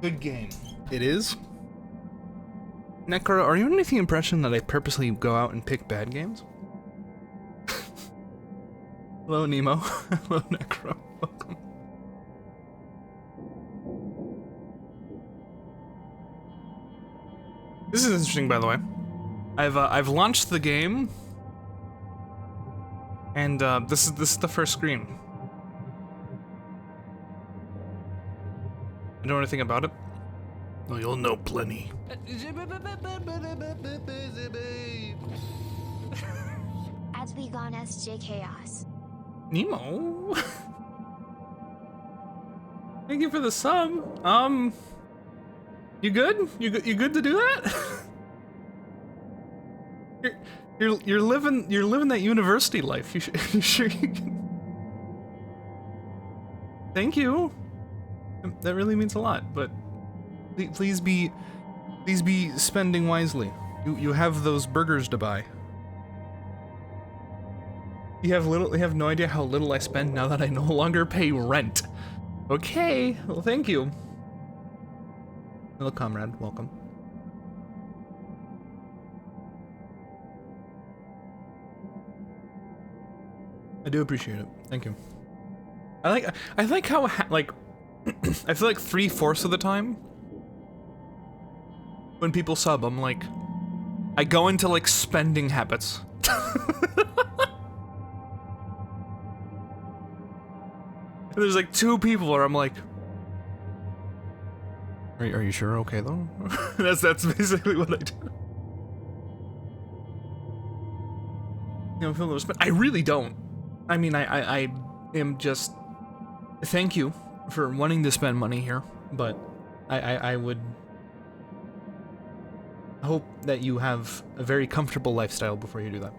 Good game. It is. Necro, are you under the impression that I purposely go out and pick bad games? Hello, Nemo. Hello, Necro. Welcome. This is interesting, by the way. I've launched the game, and this is the first screen. You know anything about it? Oh, you'll know plenty. As we gone SJ Chaos. Nemo. Thank you for the sub. You good? You good to do that? you're living that university life. You sure you can? Thank you. That really means a lot. But please be spending wisely. You have those burgers to buy. You have no idea how little I spend now that I no longer pay rent. Okay, well thank you. Hello, comrade, welcome. I do appreciate it. Thank you. I like how like I feel like 3/4 of the time when people sub, I'm like, I go into like spending habits. And there's like 2 people where I'm like, are you sure? Okay though. that's basically what I do. You know, feel no spend. I really don't. I mean, I am just. Thank you for wanting to spend money here, but I would hope that you have a very comfortable lifestyle before you do that.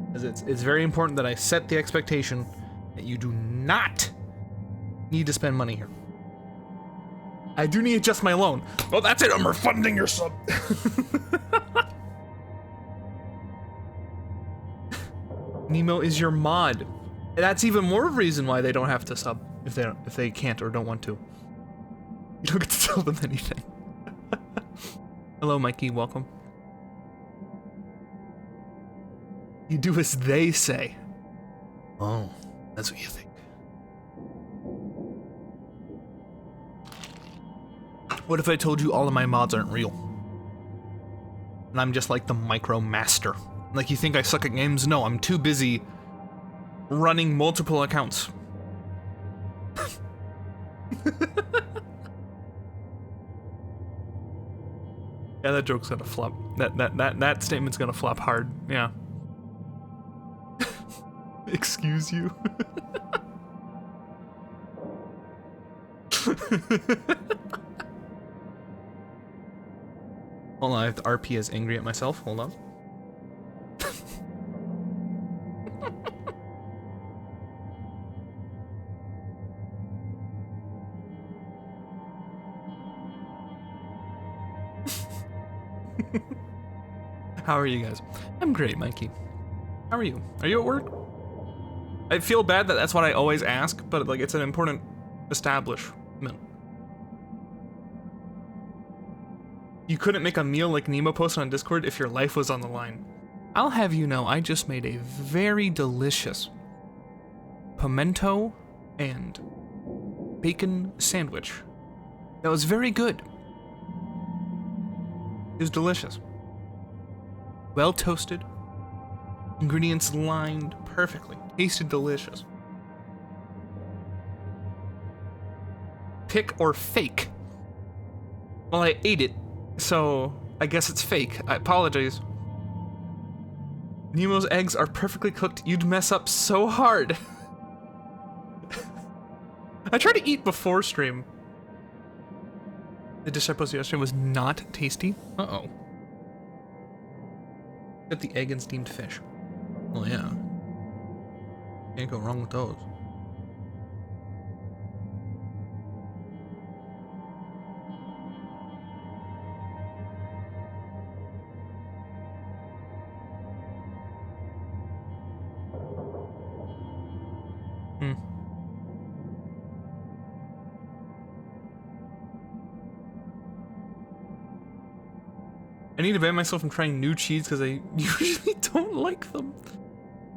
Because it's very important that I set the expectation that you do not need to spend money here. I do need just my loan. Well, that's it. I'm refunding your sub. Nemo is your mod. That's even more reason why they don't have to sub if they can't or don't want to. You don't get to tell them anything. Hello, Mikey. Welcome. You do as they say. Oh, that's what you think. What if I told you all of my mods aren't real? And I'm just like the micro master. Like you think I suck at games? No, I'm too busy running multiple accounts. Yeah, that joke's gonna flop. That statement's gonna flop hard. Yeah. Excuse you. Hold on, I have to RP as angry at myself. Hold on. How are you guys? I'm great, Mikey. How are you? Are you at work? I feel bad that that's what I always ask, but like it's an important establishment. You couldn't make a meal like Nemo posted on Discord if your life was on the line. I'll have you know, I just made a very delicious pimento and bacon sandwich. That was very good. It was delicious. Well toasted. Ingredients lined perfectly. Tasted delicious. Pick or fake? Well, I ate it, so I guess it's fake. I apologize. Nemo's eggs are perfectly cooked. You'd mess up so hard. I tried to eat before stream. The dish I posted yesterday was not tasty. Uh-oh. Got the egg and steamed fish. Well, yeah. Can't go wrong with those. I need to ban myself from trying new cheese because I usually don't like them.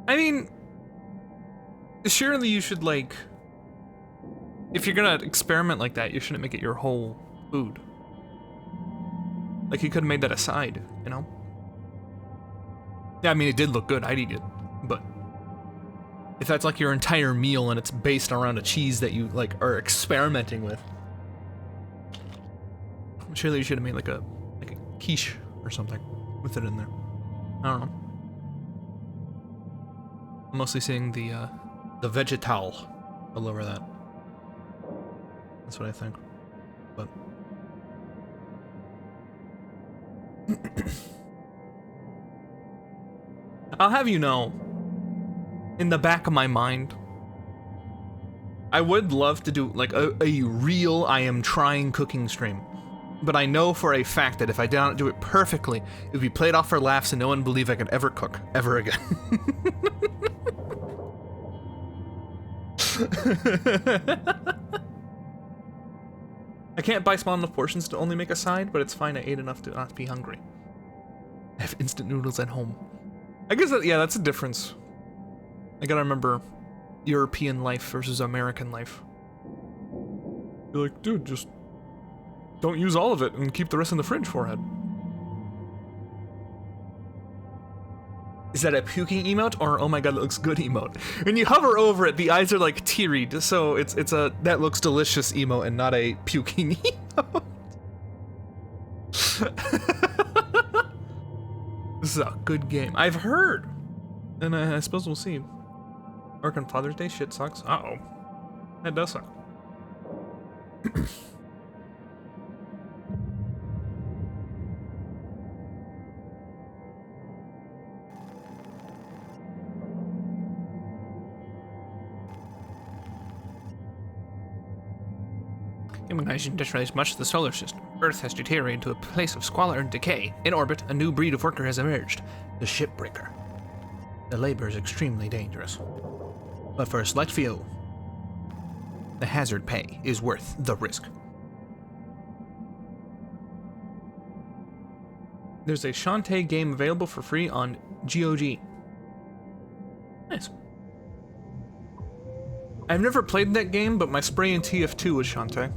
I mean, surely you should, like, if you're gonna experiment like that, you shouldn't make it your whole food. Like, you could have made that a side, you know? Yeah, I mean, it did look good, I'd eat it, but if that's like your entire meal and it's based around a cheese that you, like, are experimenting with, surely you should have made like a quiche or something with it in there. I don't know. I'm mostly seeing the vegetal all over that. That's what I think. But I'll have you know, in the back of my mind, I would love to do like a real I am trying cooking stream. But I know for a fact that if I did not do it perfectly, it would be played off for laughs and no one would believe I could ever cook, ever again. I can't buy small enough portions to only make a side, but it's fine, I ate enough to not be hungry. I have instant noodles at home. I guess that, yeah, that's a difference. I gotta remember European life versus American life. You're like, dude, just don't use all of it and keep the rest in the fridge, forehead. Is that a puking emote or oh my god it looks good emote? When you hover over it, the eyes are like teary, so it's a that looks delicious emote and not a puking emote. This is a good game. I've heard. And I suppose we'll see. Work on Father's Day shit sucks. Uh-oh. That does suck. Humanization destroys much of the solar system. Earth has deteriorated to a place of squalor and decay. In orbit, a new breed of worker has emerged, the shipbreaker. The labor is extremely dangerous. But for a select few, the hazard pay is worth the risk. There's a Shantae game available for free on GOG. Nice. I've never played that game, but my spray in TF2 was Shantae.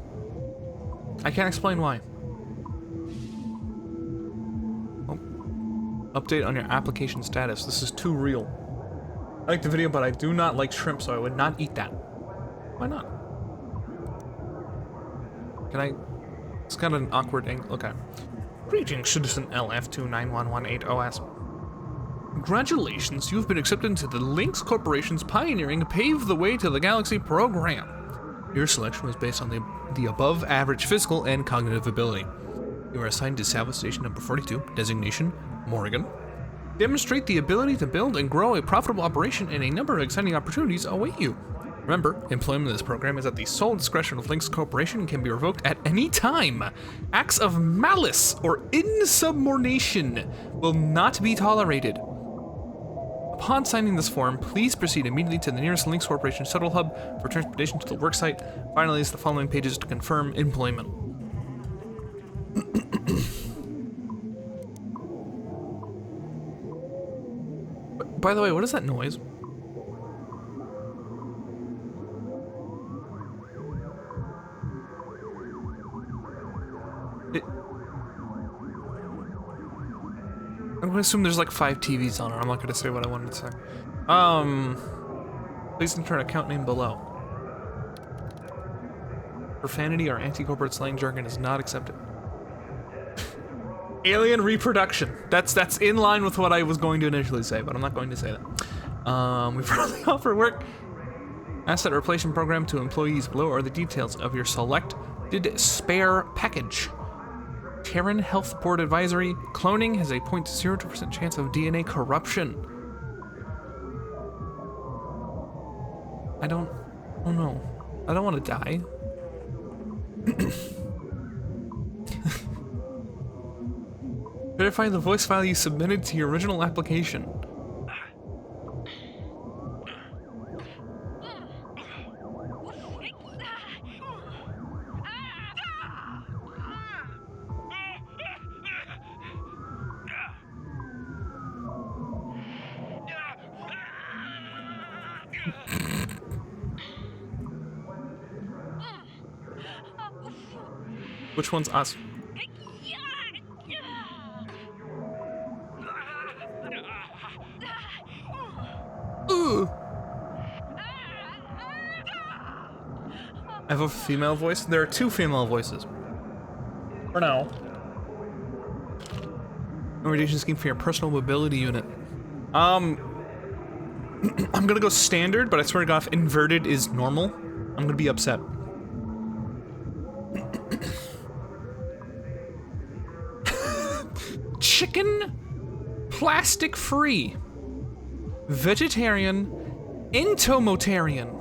I can't explain why. Oh. Update on your application status. This is too real. I like the video, but I do not like shrimp, so I would not eat that. Why not? Can I? It's kind of an awkward angle. Okay. Greetings, Citizen LF29118OS. Congratulations, you've been accepted into the Lynx Corporation's pioneering Pave the Way to the Galaxy program. Your selection was based on the above average physical and cognitive ability. You are assigned to Salvage Station number 42, designation Morrigan. Demonstrate the ability to build and grow a profitable operation, and a number of exciting opportunities await you. Remember, employment in this program is at the sole discretion of Lynx Corporation and can be revoked at any time. Acts of malice or insubordination will not be tolerated. Upon signing this form, please proceed immediately to the nearest Lynx Corporation shuttle hub for transportation to the worksite. Finally, is the following pages to confirm employment. By the way, what is that noise? I'm gonna assume there's like 5 TVs on it. I'm not gonna say what I wanted to say. Please enter an account name below. Profanity or anti-corporate slang jargon is not accepted. Alien reproduction. That's in line with what I was going to initially say, but I'm not going to say that. We probably offer work asset replacement program to employees. Below are the details of your selected spare package. Terran Health Board Advisory. Cloning has a 0.02% chance of DNA corruption. I don't know. I don't want to die. Verify the voice file you submitted to your original application. Which one's us? Ooh. I have a female voice? There are 2 female voices. For now. Accommodation scheme for your personal mobility unit. I'm gonna go standard, but I swear to God, if inverted is normal, I'm gonna be upset. Chicken, plastic free, vegetarian, entomotarian.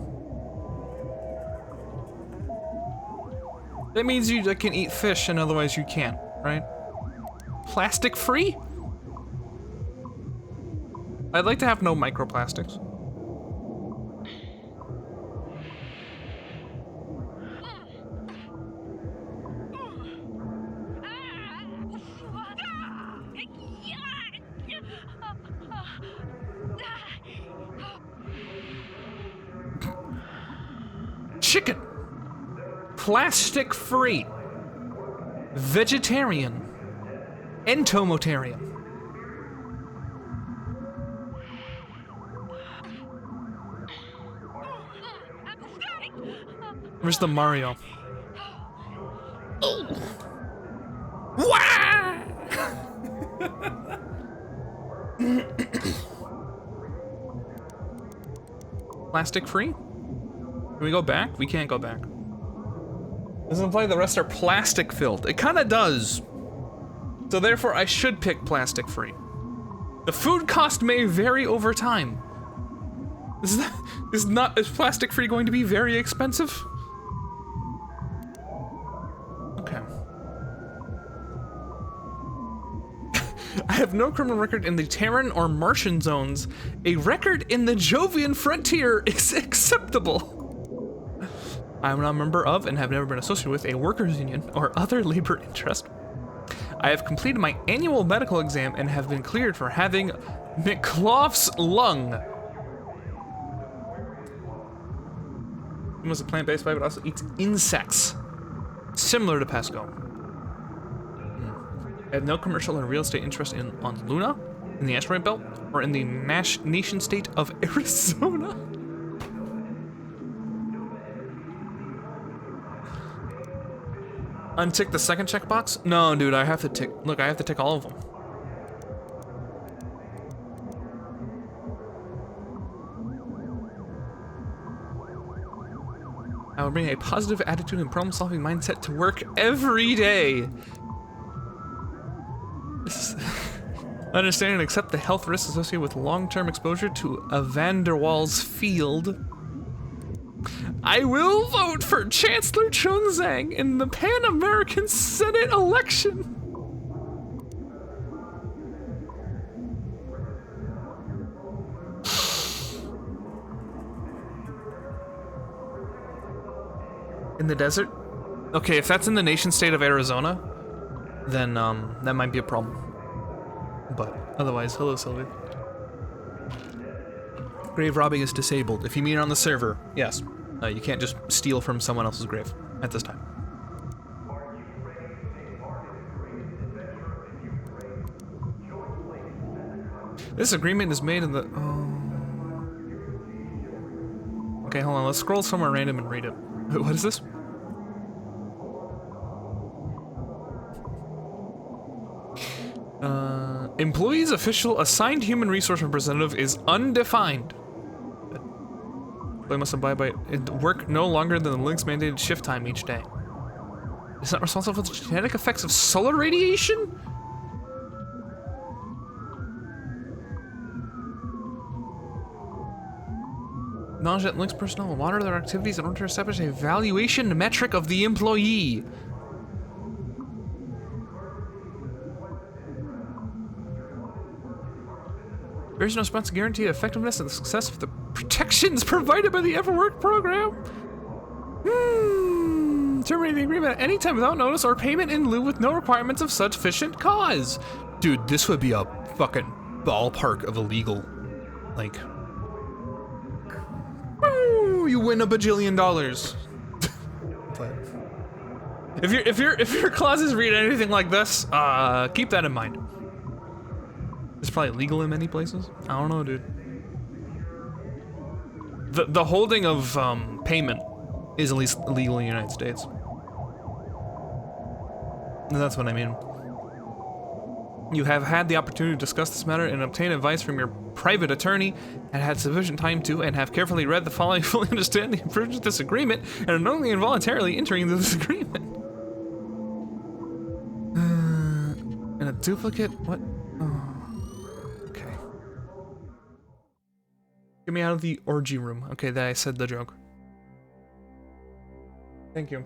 That means you can eat fish and otherwise you can't, right? Plastic free? I'd like to have no microplastics. Chicken. Plastic free. Vegetarian. Entomotarian. Where's the Mario? Wah! Plastic free? Can we go back? We can't go back. Doesn't imply the rest are plastic filled. It kinda does. So therefore I should pick plastic free. The food cost may vary over time. Is plastic free going to be very expensive? Okay. I have no criminal record in the Terran or Martian zones. A record in the Jovian frontier is acceptable. I am not a member of and have never been associated with a workers' union or other labor interest. I have completed my annual medical exam and have been cleared for having McClough's lung. It was a plant-based diet, but also eats insects, similar to Pesco. I have no commercial or real estate interest on Luna, in the asteroid belt, or in the nation state of Arizona. Untick the second checkbox? No, dude, I have to tick. Look, I have to tick all of them. I will bring a positive attitude and problem-solving mindset to work every day. Understand and accept the health risks associated with long-term exposure to a van der Waals field. I will vote for Chancellor Chunzang in the Pan-American Senate election. In the desert? Okay, if that's in the nation state of Arizona, then that might be a problem. But otherwise, hello Sylvia. Grave robbing is disabled. If you mean on the server, yes. You can't just steal from someone else's grave at this time. This agreement is made in the... Okay, hold on. Let's scroll somewhere random and read it. Wait, what is this? Employees official assigned human resource representative is undefined. They must abide by work no longer than the Link's mandated shift time each day. Is not responsible for the genetic effects of solar radiation? Knowledge that Link's personnel will monitor their activities in order to establish a valuation metric of the employee. There is no response to guarantee the effectiveness and the success of the protections provided by the Everwork program. Terminate the agreement at any time without notice or payment in lieu with no requirements of sufficient cause. Dude, this would be a fucking ballpark of illegal. Like... you win $1 bajillion. But if your clauses read anything like this, keep that in mind. It's probably legal in many places. I don't know, dude. The holding of payment is at least illegal in the United States. And that's what I mean. You have had the opportunity to discuss this matter and obtain advice from your private attorney, and had sufficient time to, and have carefully read the following, fully understand the provisions of this agreement, and are knowingly and voluntarily entering into this agreement. And a duplicate? What? Oh. Okay. Get me out of the orgy room. Okay, that I said the joke. Thank you.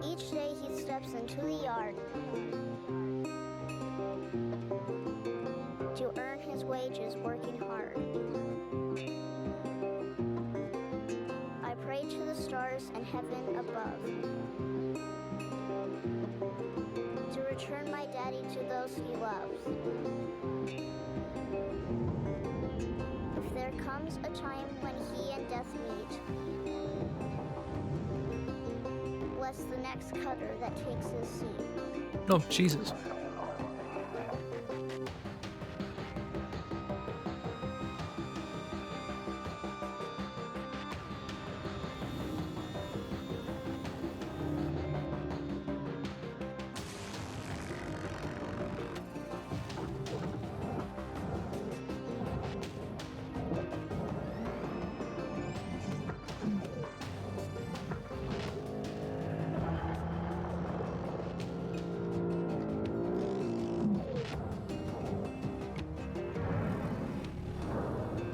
Each day he steps into the yard to earn his wages working hard. I pray to the stars and heaven above to return my daddy to those he loves. If there comes a time when he and death meet, bless the next cutter that takes his seat. No, Jesus.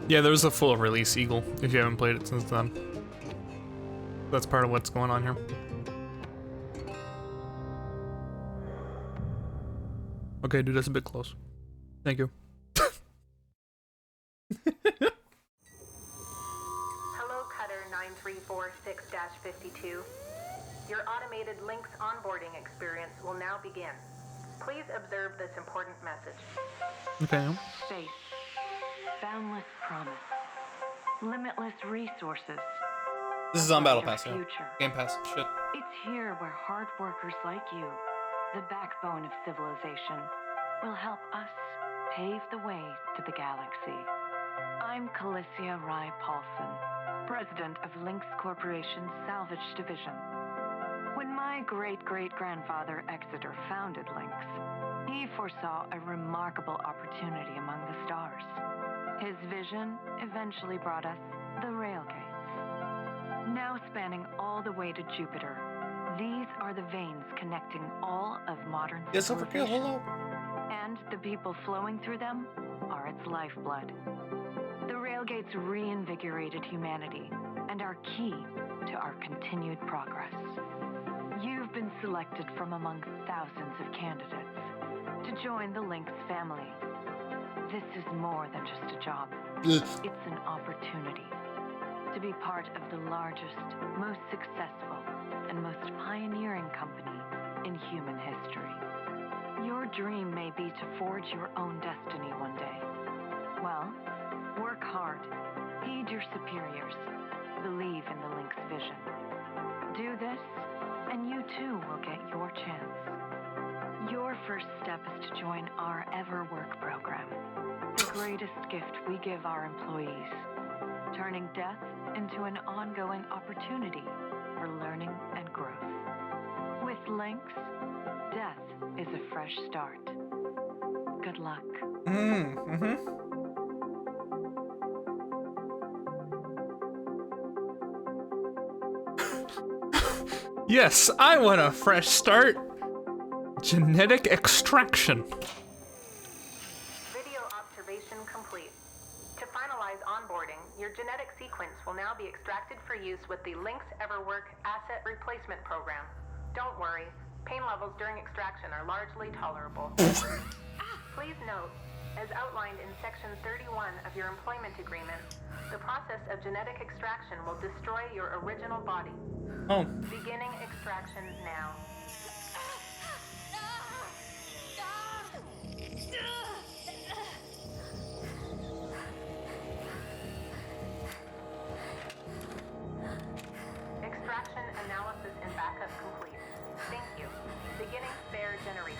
Yeah, there's a full release Eagle, if you haven't played it since then. That's part of what's going on here. Okay, dude, that's a bit close. Thank you. Hello, Cutter 9346-52. Your automated Lynx onboarding experience will now begin. Please observe this important message. Okay. Space. Boundless promise. Limitless resources. This is on Battle Your Pass, yeah. future. Game Pass, shit. It's here where hard workers like you, the backbone of civilization, will help us pave the way to the galaxy. I'm Calicia Rai Paulson, president of Lynx Corporation's Salvage Division. When my great-great-grandfather Exeter founded Lynx, he foresaw a remarkable opportunity among the stars. His vision eventually brought us the Railgates. Now spanning all the way to Jupiter, these are the veins connecting all of modern Yes, Overkill, civilization. hello. And the people flowing through them are its lifeblood. The Railgates reinvigorated humanity and are key to our continued progress. You've been selected from among thousands of candidates to join the Lynx family. This is more than just a job. It's an opportunity to be part of the largest, most successful, and most pioneering company in human history. Your dream may be to forge your own destiny one day. Well, work hard, heed your superiors, believe in the Lynx vision. Do this, and you too will get your chance. Your first step is to join our EverWork program, the greatest gift we give our employees, turning death into an ongoing opportunity for learning and growth. With Lynx, death is a fresh start. Good luck. Yes, I want a fresh start. Genetic extraction. Video observation complete. To finalize onboarding, your genetic sequence will now be extracted for use with the Lynx EverWork Asset Replacement Program. Don't worry, Pain levels during extraction are largely tolerable. Please note, as outlined in Section 31 of your employment agreement, the process of genetic extraction will destroy your original body. Oh. Beginning extraction now. Extraction analysis and backup complete. Thank you. Beginning spare generation.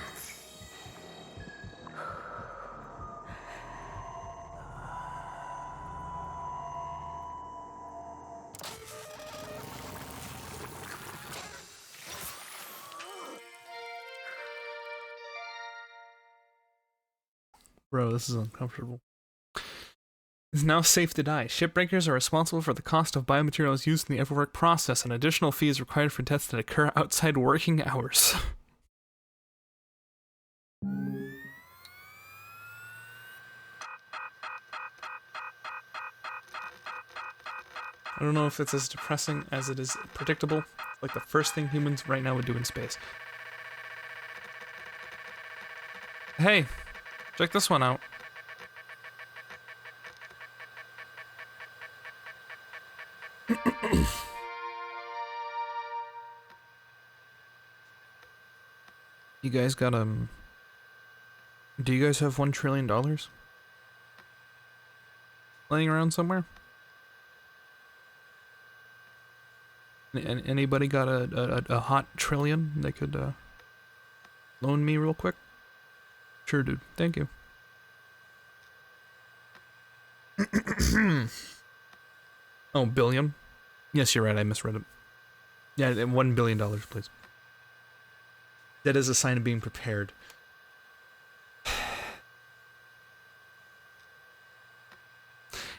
Bro, this is uncomfortable. It's now safe to die. Shipbreakers are responsible for the cost of biomaterials used in the overwork process, and additional fees required for deaths that occur outside working hours. I don't know if it's as depressing as it is predictable. It's like the first thing humans right now would do in space. Hey, check this one out. You guys got do you guys have $1 trillion laying around somewhere? Anybody got a hot trillion they could loan me real quick? Sure, dude. Thank you. Oh, billion? Yes, you're right. I misread it. Yeah, $1 billion, please. That is a sign of being prepared.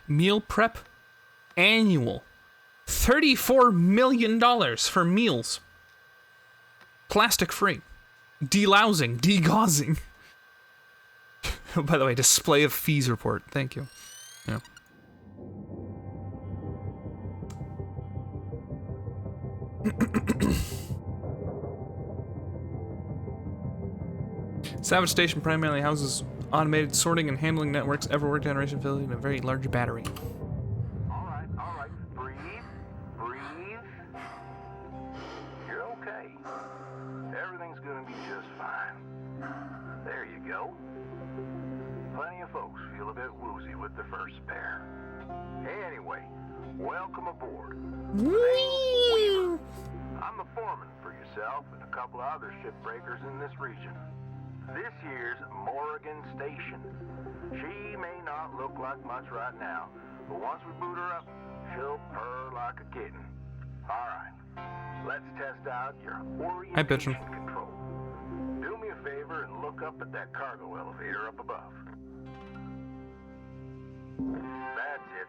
Meal prep annual. $34 million for meals. Plastic free. Delousing. Degaussing. By the way, display of fees report. Thank you. Yeah. Savage Station primarily houses automated sorting and handling networks, everywhere generation facility, and a very large battery. All right. Breathe. You're okay. Everything's gonna be just fine. There you go. Plenty of folks feel a bit woozy with their first spare. Anyway, welcome aboard. Whee! I'm the foreman for yourself and a couple of other shipbreakers in this region. This here's Morrigan Station. She may not look like much right now, but once we boot her up, she'll purr like a kitten. Alright, let's test out your orientation control. Do me a favor and look up at that cargo elevator up above. That's it.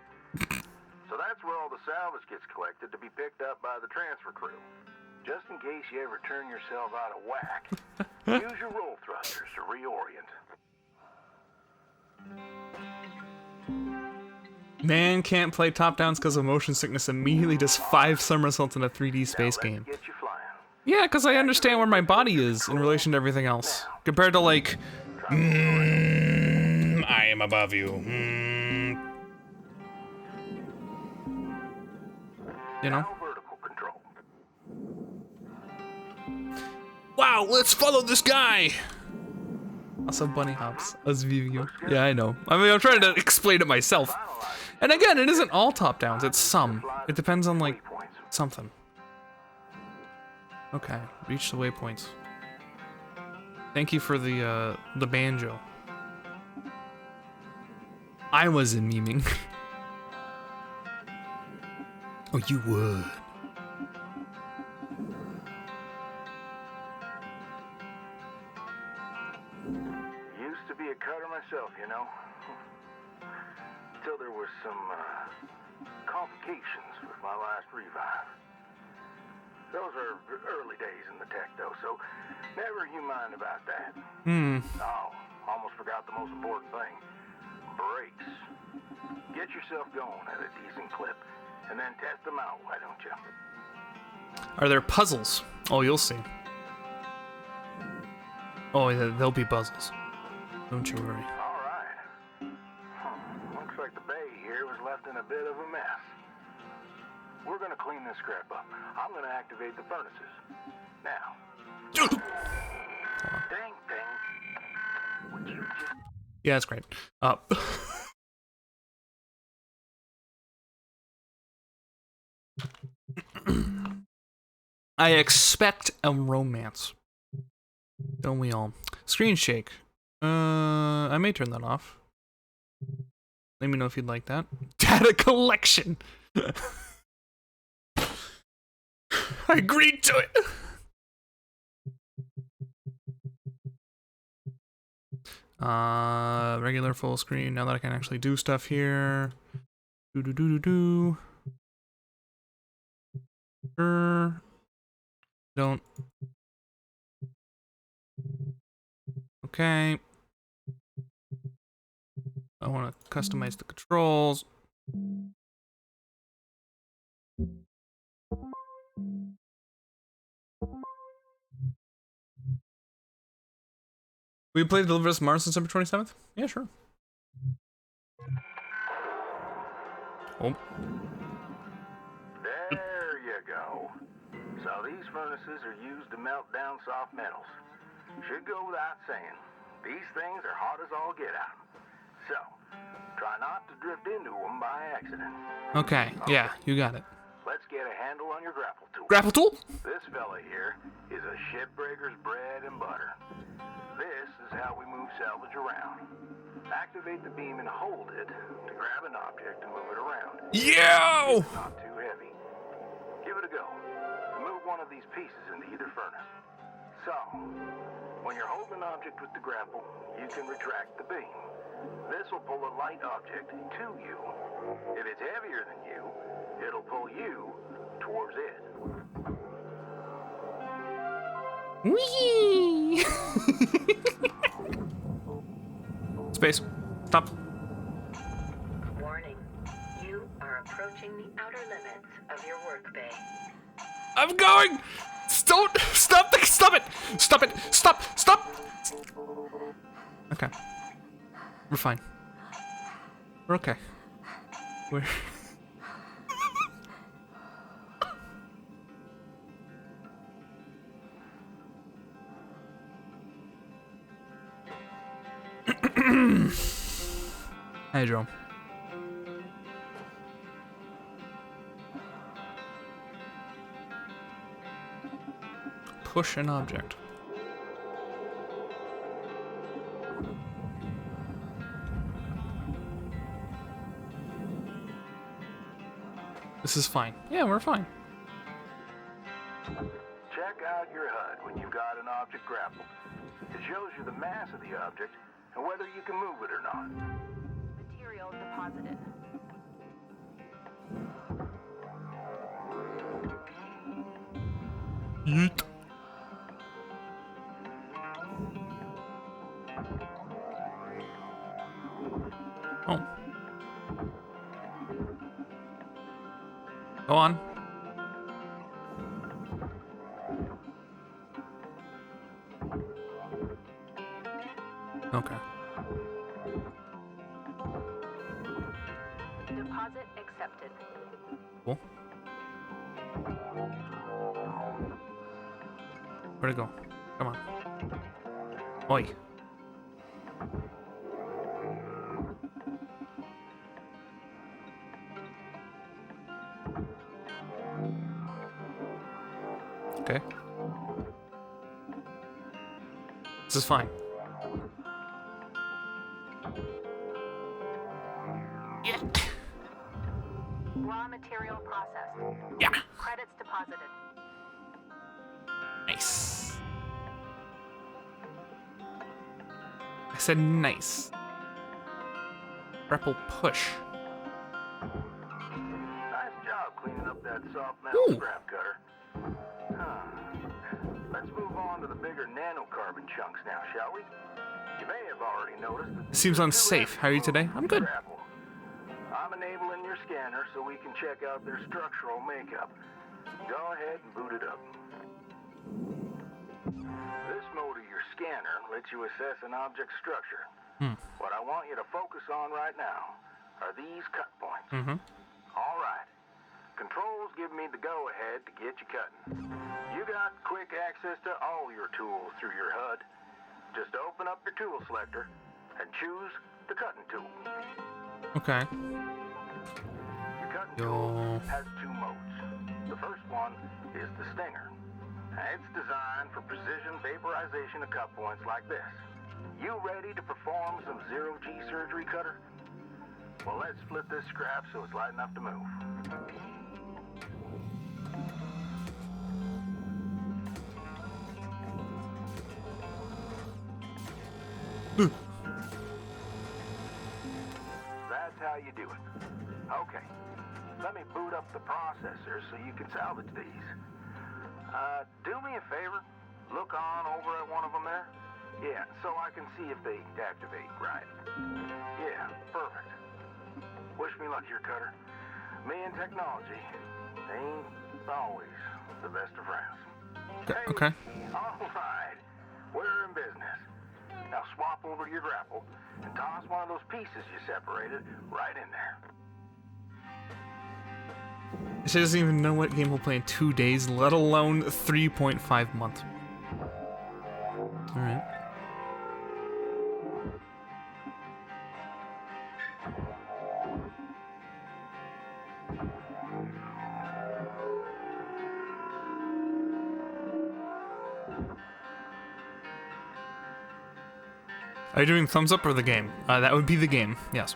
So that's where all the salvage gets collected to be picked up by the transfer crew. Just in case you ever turn yourself out of whack, use your roll thrusters to reorient. Man can't play top-downs because of motion sickness, immediately does 5 somersaults in a 3D space Now, let's game. get you flying. Yeah, because I understand where my body is in relation to everything else. Compared to, like, I am above you. You know? Now vertical control. Wow, let's follow this guy! Also, bunny hops. Us view. Yeah, I know. I mean, I'm trying to explain it myself. And again, it isn't all top-downs, it's some. It depends on, like, something. Okay, reach the waypoints. Thank you for the banjo. I wasn't memeing. Oh, you would. Used to be a cutter myself, you know. Till there was some complications with my last revive. Those are early days in the tech, though, so never you mind about that. Oh, almost forgot the most important thing. Brakes. Get yourself going at a decent clip, and then test them out, why don't you? Are there puzzles? Oh, you'll see. Oh, there'll be buzzes. Don't you worry. All right. Looks like the bay here was left in a bit of a mess. We're gonna clean this crap up. I'm gonna activate the furnaces. Now. Dang thing. Would you just... Yeah, that's great. I expect a romance. Don't we all? Screen shake. I may turn that off. Let me know if you'd like that. Data collection. I agreed to it. Regular full screen. Now that I can actually do stuff here. Sure. Don't. Okay. I want to customize the controls. We play Deliver Us Mars on December 27th? Yeah, sure. Oh. There you go. So these furnaces are used to melt down soft metals. Should go without saying. These things are hot as all get out. So, try not to drift into them by accident. Okay, yeah, you got it. Let's get a handle on your grapple tool. Grapple tool? This fella here is a shipbreaker's bread and butter. This is how we move salvage around. Activate the beam and hold it to grab an object and move it around. Yo! It's not too heavy. Give it a go. Move one of these pieces into either furnace. So, when you're holding an object with the grapple, you can retract the beam. This will pull a light object to you. If it's heavier than you, it'll pull you towards it. Whee! Space. Stop. Warning. You are approaching the outer limits of your work bay. I'm going! Don't! Stop! Stop it! Stop it! Stop! Stop! Okay. We're fine. We're okay. We're... Hey, Joe. Push an object. This is fine. Yeah, we're fine. Check out your HUD when you've got an object grappled. It shows you the mass of the object and whether you can move it or not. Material deposited. Yeet. Oh. Go on. Okay. Deposit accepted. Cool. Where'd it go? Come on. Oi. Okay. This is fine. Yeah. Raw material processed. Yeah. Credits deposited. Nice. I said nice. Grapple push. Nice job cleaning up that soft metal Ooh. scrap cutter. Let's move on to the bigger nanocarbon chunks now, shall we? You may have already noticed that It seems unsafe. How are you today? I'm good. grapple. I'm enabling your scanner so we can check out their structural makeup. Go ahead and boot it up. This motor you're scanner lets you assess an object's structure. What I want you to focus on right now are these cut points. All right. Controls give me the go-ahead to get you cutting. You got quick access to all your tools through your HUD. Just open up your tool selector and choose the cutting tool. Okay. Your cutting tool has two modes. The first one is the Stinger. It's designed for precision vaporization of cut points like this. You ready to perform some zero-G surgery, Cutter? Well, let's split this scrap so it's light enough to move. That's how you do it. Okay. Let me boot up the processor so you can salvage these. Do me a favor. Look on over at one of them there. Yeah, so I can see if they activate right. Yeah, perfect. Wish me luck here, Cutter. Me and technology ain't always the best of friends. Okay. All right. We're in business. Now swap over to your grapple and toss one of those pieces you separated right in there. She doesn't even know what game we'll play in 2 days, let alone 3.5 months. Alright. Are you doing thumbs up or the game? That would be the game, yes.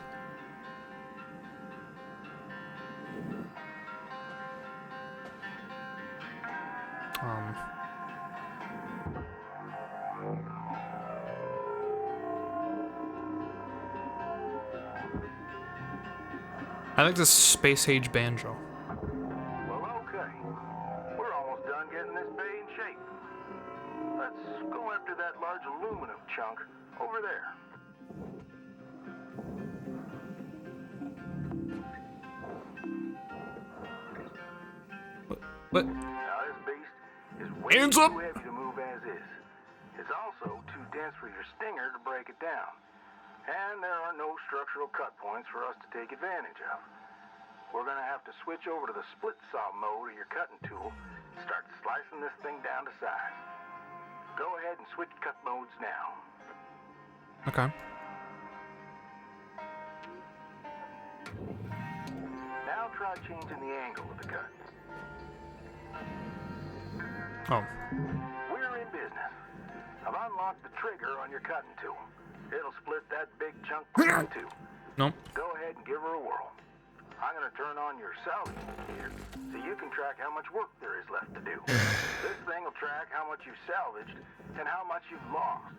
I like this space age banjo. Well, okay. We're almost done getting this bay in shape. Let's go after that large aluminum chunk over there. What? Now this beast is way Hands too up! heavy to move as is. It's also too dense for your stinger to break it down. And there are no structural cut points for us to take advantage of. We're gonna have to switch over to the split saw mode of your cutting tool and start slicing this thing down to size. Go ahead and switch cut modes now. Okay. Now try changing the angle of the cut. Oh. We're in business. I've unlocked the trigger on your cutting tool. It'll split that big chunk in two. Nope. Go ahead and give her a whirl. I'm gonna turn on your salvage indicator so you can track how much work there is left to do. This thing will track how much you've salvaged and how much you've lost.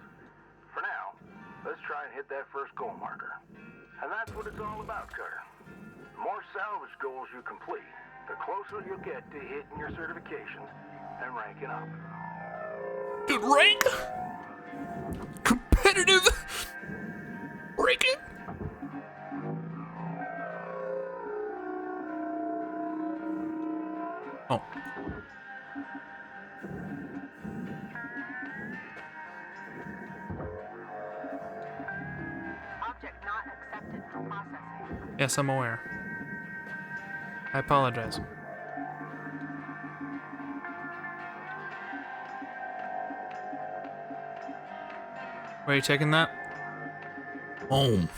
For now, let's try and hit that first goal marker. And that's what it's all about, Cutter. The more salvage goals you complete, the closer you'll get to hitting your certifications and ranking up. Dude, rank? Competitive ranking? Oh. Object not accepted for processing. Yes, I'm aware. I apologize. Where are you taking that? Home.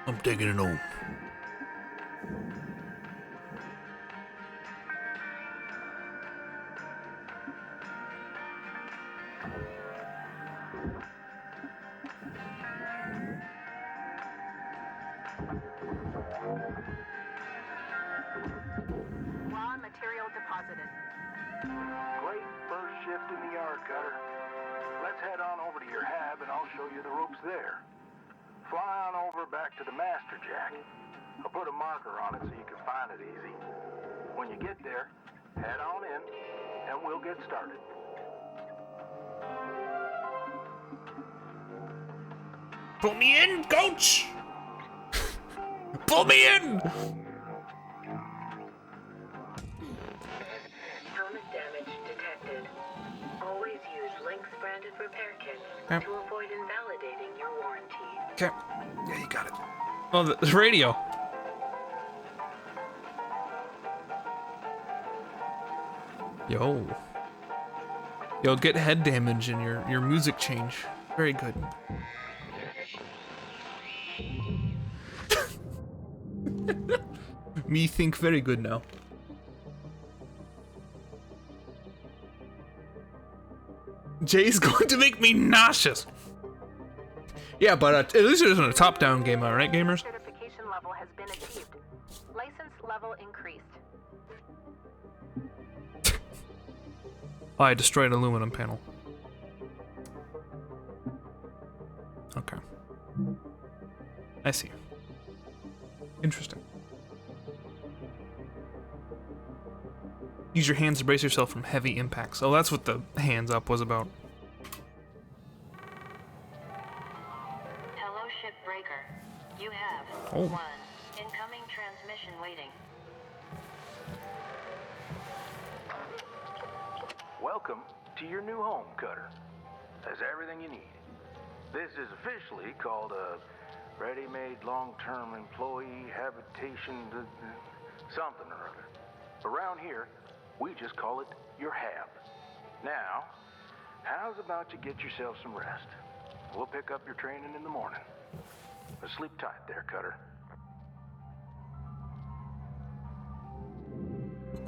I'm taking it home. Raw material deposited. Great first shift in the yard, Cutter. Let's head on over to your hab and I'll show you the ropes there. Fly on over back to the master jack. I'll put a marker on it so you can find it easy. When you get there, head on in and we'll get started. Pull me in, coach! Pull me in! Helmet damage detected. Always use Lynx branded recommended repair kits Okay. to avoid invalidating your warranty. Okay. Yeah, you got it. Oh, the radio. Yo. Yo, get head damage and your music change. Very good. Me think very good now. Jay's going to make me nauseous. Yeah, but at least it isn't a top-down game, all right, gamers? Certification level has been achieved. License level increased. Oh, I destroyed an aluminum panel. Okay. I see. Interesting. Use your hands to brace yourself from heavy impacts. Oh, that's what the hands up was about. Hello, Shipbreaker. You have Oh. 1 incoming transmission waiting. Welcome to your new home, Cutter. Has everything you need. This is officially called a ready-made long-term employee habitation something or other. Around here, we just call it your hab. Now, how's about you get yourself some rest? We'll pick up your training in the morning. But sleep tight there, Cutter.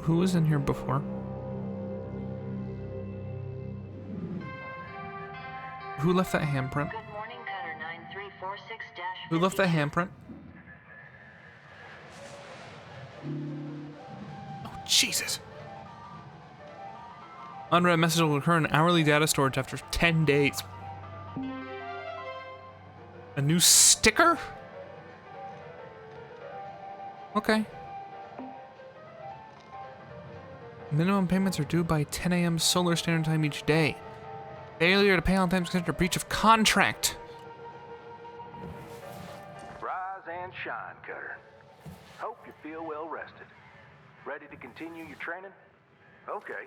Who was in here before? Who left that handprint? Good morning, Cutter 9346-. Who left that handprint? Oh, Jesus. Unread message will occur in hourly data storage after 10 days. A new sticker? Okay. Minimum payments are due by 10 a.m. Solar Standard Time each day. Failure to pay on time is considered a breach of contract. Rise and shine, Cutter. Hope you feel well rested. Ready to continue your training? Okay.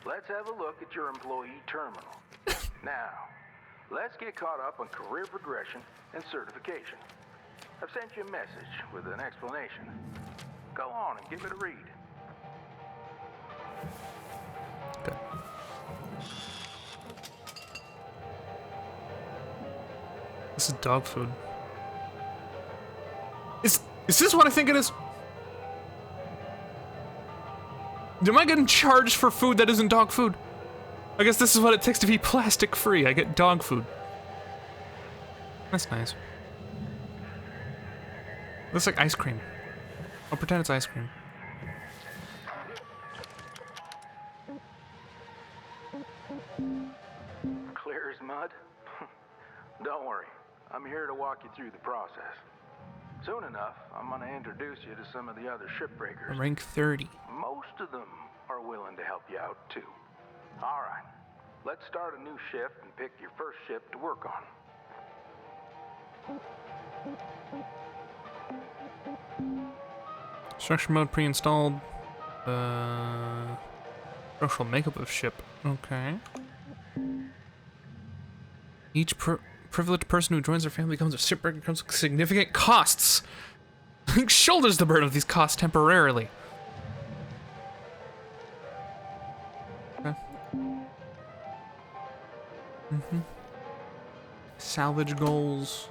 Let's have a look at your employee terminal. Now, let's get caught up on career progression and certification. I've sent you a message with an explanation. Go on and give it a read. Okay. This is dog food. Is this what I think it is? Am I getting charged for food that isn't dog food? I guess this is what it takes to be plastic free. I get dog food. That's nice. Looks like ice cream. I'll pretend it's ice cream. Clear as mud? Don't worry. I'm here to walk you through the process. Soon enough, I'm going to introduce you to some of the other shipbreakers. Rank 30. Most of them are willing to help you out, too. All right. Let's start a new shift and pick your first ship to work on. Structure mode pre-installed. Structural makeup of ship. Okay. Each privileged person who joins their family becomes a shipbreaker comes with significant costs. Shoulders the burden of these costs temporarily. Okay. Salvage goals.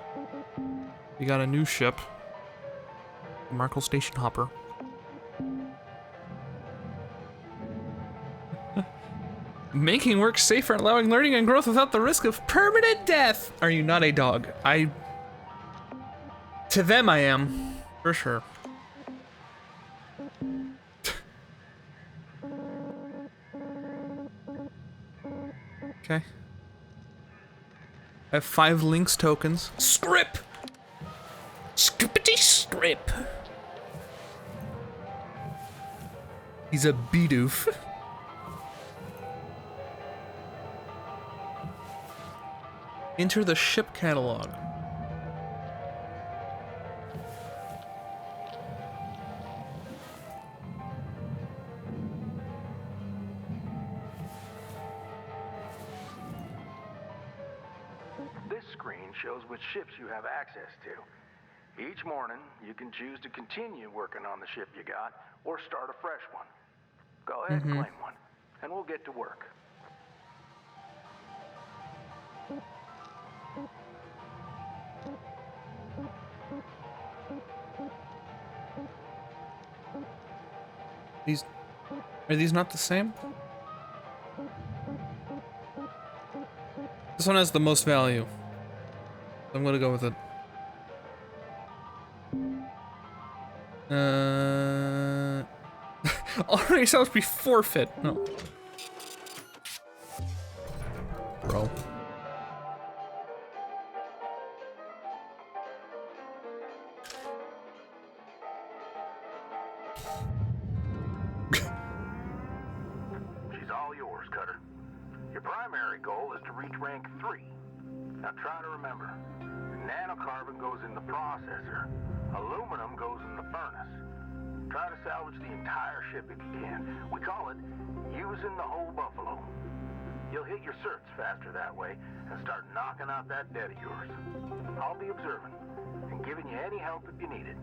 We got a new ship. Markle Station Hopper. Making work safer, allowing learning and growth without the risk of permanent death. Are you not a dog? To them I am, for sure. Okay. I have 5 Lynx tokens. Scrip! Scrippity scrip! He's a bidoof. Enter the ship catalog. screen shows which ships you have access to. Each morning, you can choose to continue working on the ship you got or start a fresh one. Go ahead and claim one, and we'll get to work. Are these not the same? This one has the most value. I'm gonna go with it. Already sounds be forfeit. No. Bro. She's all yours, Cutter. Your primary goal is to reach rank 3. Now try to remember, nanocarbon goes in the processor, aluminum goes in the furnace. Try to salvage the entire ship if you can. We call it using the whole buffalo. You'll hit your certs faster that way and start knocking out that debt of yours. I'll be observing and giving you any help if you need it.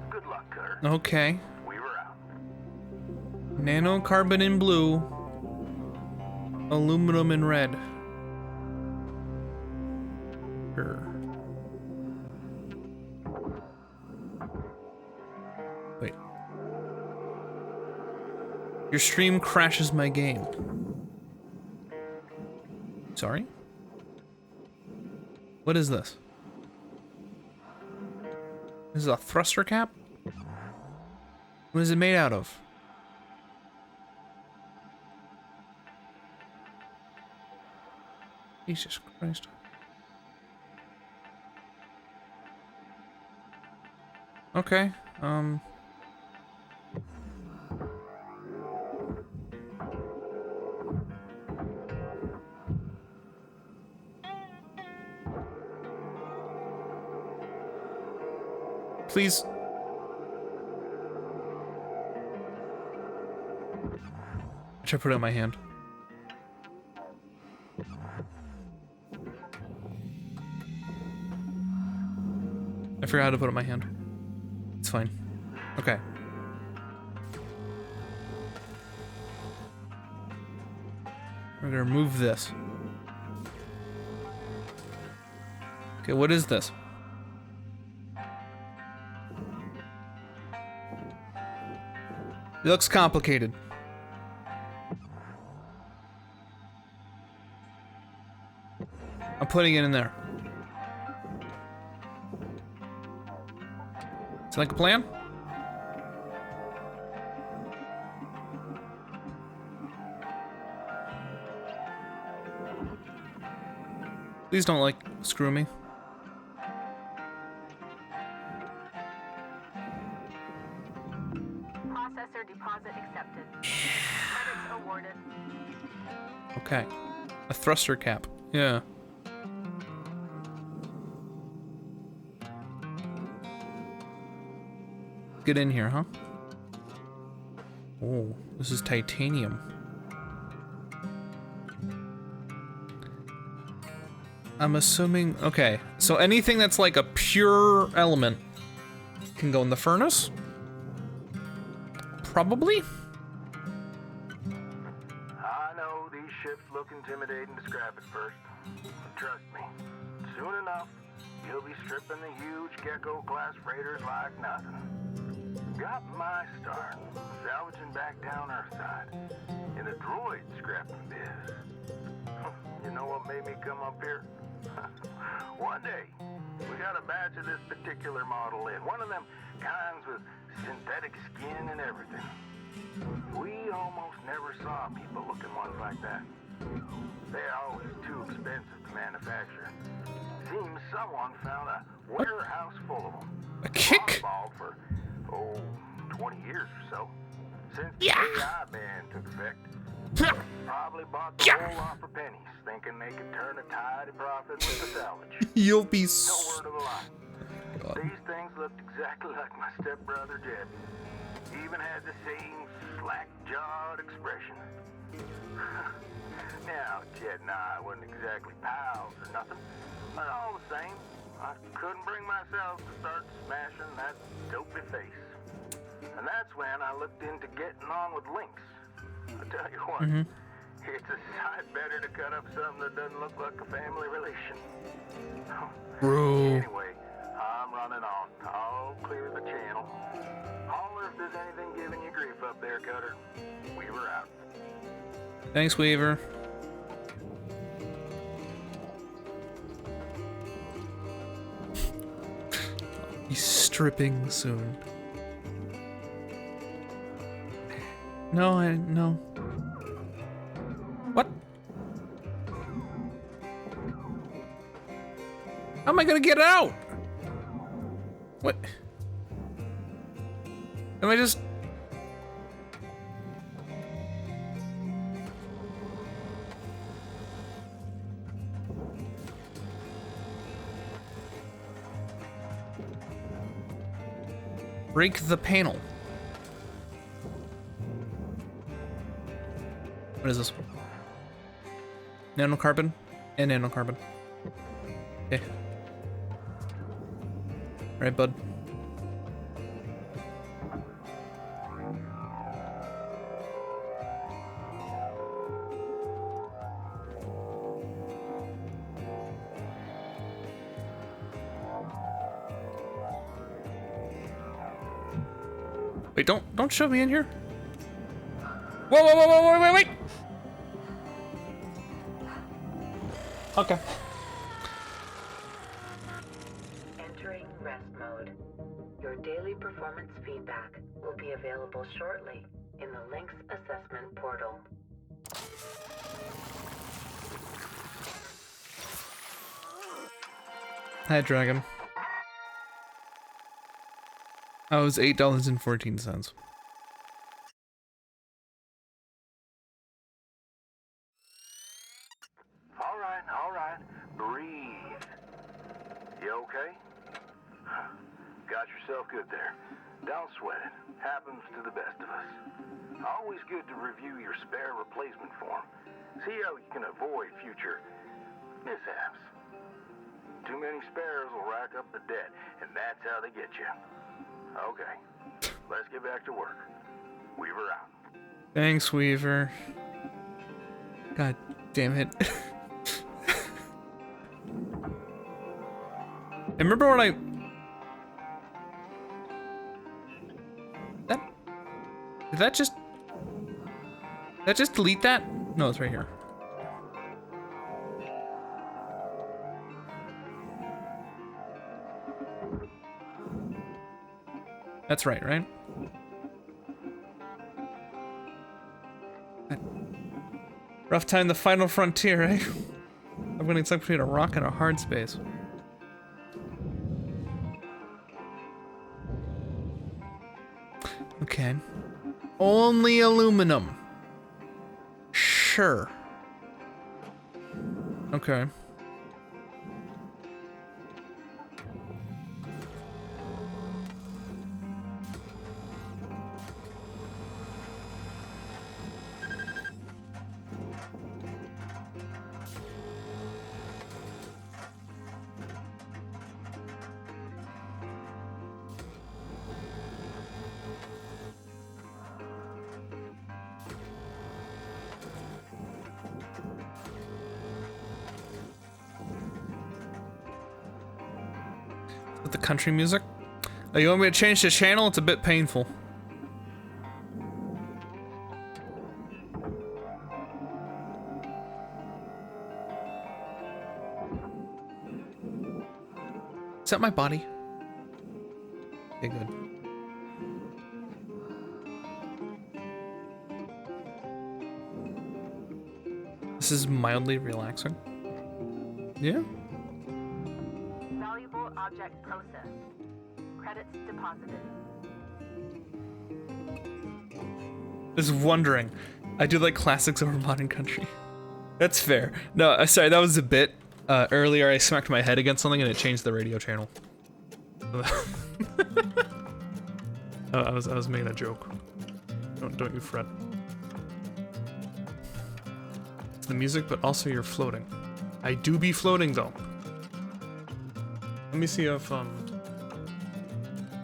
Good luck, Cutter. Okay. Weaver out. Nanocarbon in blue. Aluminum in red. Sure. Wait. Your stream crashes my game. Sorry? What is this? This is a thruster cap? What is it made out of? Jesus Christ. Okay, please. I should put it in my hand. I forgot how to put it in my hand. It's fine. Okay. We're gonna remove this. Okay, what is this? It looks complicated. I'm putting it in there. It's like a plan? Please don't, like, screw me. Processor deposit accepted. Credits awarded. Okay. A thruster cap. Yeah. Get in here, huh? Oh, this is titanium. I'm assuming, okay, so anything that's like a pure element can go in the furnace? Probably? I know these ships look intimidating to scrap at first, but trust me, soon enough, you'll be stripping the huge Gecko-class freighters like nothing. Got my start salvaging back down Earthside in a droid scrapping biz. You know what made me come up here? One day, we got a batch of this particular model in. One of them kinds with synthetic skin and everything. We almost never saw people looking ones like that. They're always too expensive to manufacture. Seems someone found a warehouse full of them. A kick? Mothballed for 20 years or so. Since the AI ban took effect. Probably bought the whole lot for pennies, thinking they could turn a tidy profit with the salvage. You'll be No word of a lie. These things looked exactly like my stepbrother Jeb. Even had the same slack-jawed expression. Now, Chet and I wasn't exactly pals or nothing, but all the same, I couldn't bring myself to start smashing that dopey face. And that's when I looked into getting on with Lynx. I tell you what, it's a sight better to cut up something that doesn't look like a family relation. Bro. Anyway, I'm running on. I'll clear the channel. Holler if there's anything giving you grief up there, Cutter. Weaver out. Thanks, Weaver. He's stripping soon. No. What? How am I gonna get out? What? Am I just... Break the panel. What is this? Nanocarbon and nanocarbon. Okay. Alright, bud. Wait, don't shove me in here. Whoa, wait. Okay. Entering rest mode. Your daily performance feedback will be available shortly in the Lynx assessment portal. Hi, Dragon. Oh, it was $8.14. All right. Breathe. You okay? Got yourself good there. Don't sweat it. Happens to the best of us. Always good to review your spare replacement form. See how you can avoid future mishaps. Too many spares will rack up the debt, and that's how they get you. Okay, let's get back to work. Weaver out. Thanks, Weaver. God damn it. I remember when Did that just delete that? No, it's right here. That's right? Rough time, the final frontier, eh? I'm gonna stuck between a rock and a hard space. Okay. Only aluminum. Sure. Okay. With the country music? Oh, you want me to change the channel? It's a bit painful. Is that my body? Okay, good. This is mildly relaxing. Yeah? Valuable object processed. Credits deposited. Just wondering. I do like classics over modern country. That's fair. No, sorry, that was a bit. Earlier I smacked my head against something and it changed the radio channel. I was making a joke. Don't you fret. the music, but also you're floating. I do be floating though. Let me see if I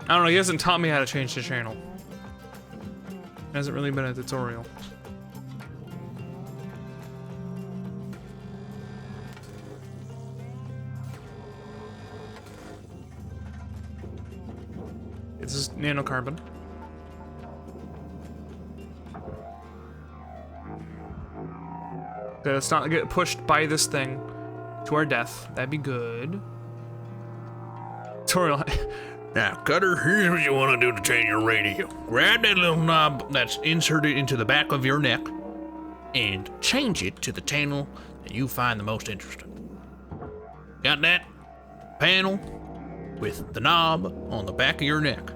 don't know, he hasn't taught me how to change the channel. It hasn't really been a tutorial. It's just nanocarbon. Okay, let's not get pushed by this thing to our death. That'd be good. Tutorial. Now, Cutter, here's what you want to do to change your radio. Grab that little knob that's inserted into the back of your neck and change it to the channel that you find the most interesting. Got that? Panel with the knob on the back of your neck.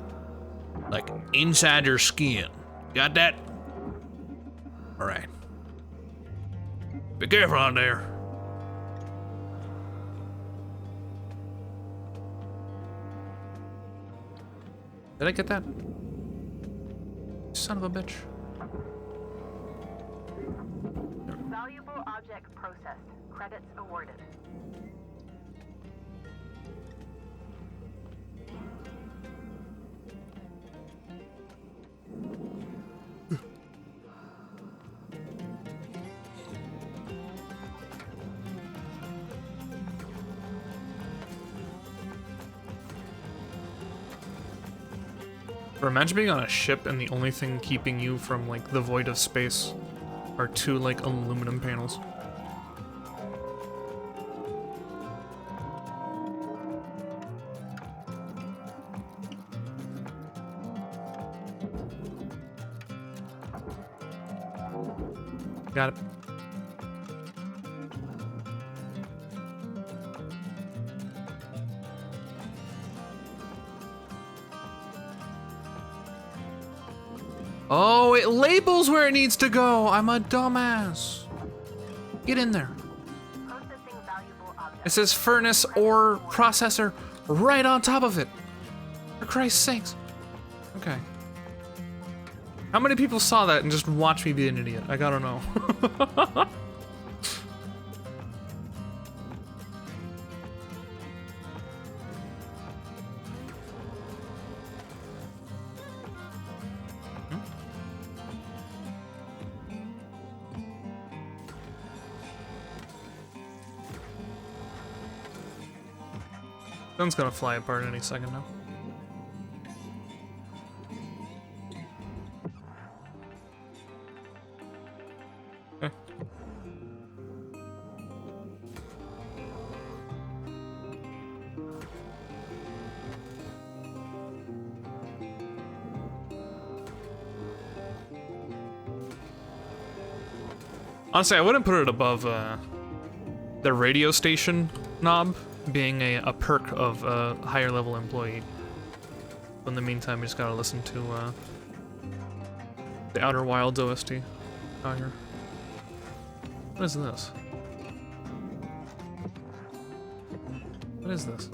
Like inside your skin. Got that? Alright. Be careful out there. Did I get that? Son of a bitch. Valuable object processed. Credits awarded. Or imagine being on a ship and the only thing keeping you from like the void of space are two like aluminum panels. Got it. Oh, it labels where it needs to go. I'm a dumbass. Get in there. Processing valuable objects. It says furnace or processor right on top of it. For Christ's sakes. Okay. How many people saw that and just watched me be an idiot? I gotta know. Gun's gonna fly apart any second now. Okay. Honestly, I wouldn't put it above the radio station knob being a perk of a higher level employee. But in the meantime, we just gotta listen to the Outer Wilds OST out here. What is this? What is this?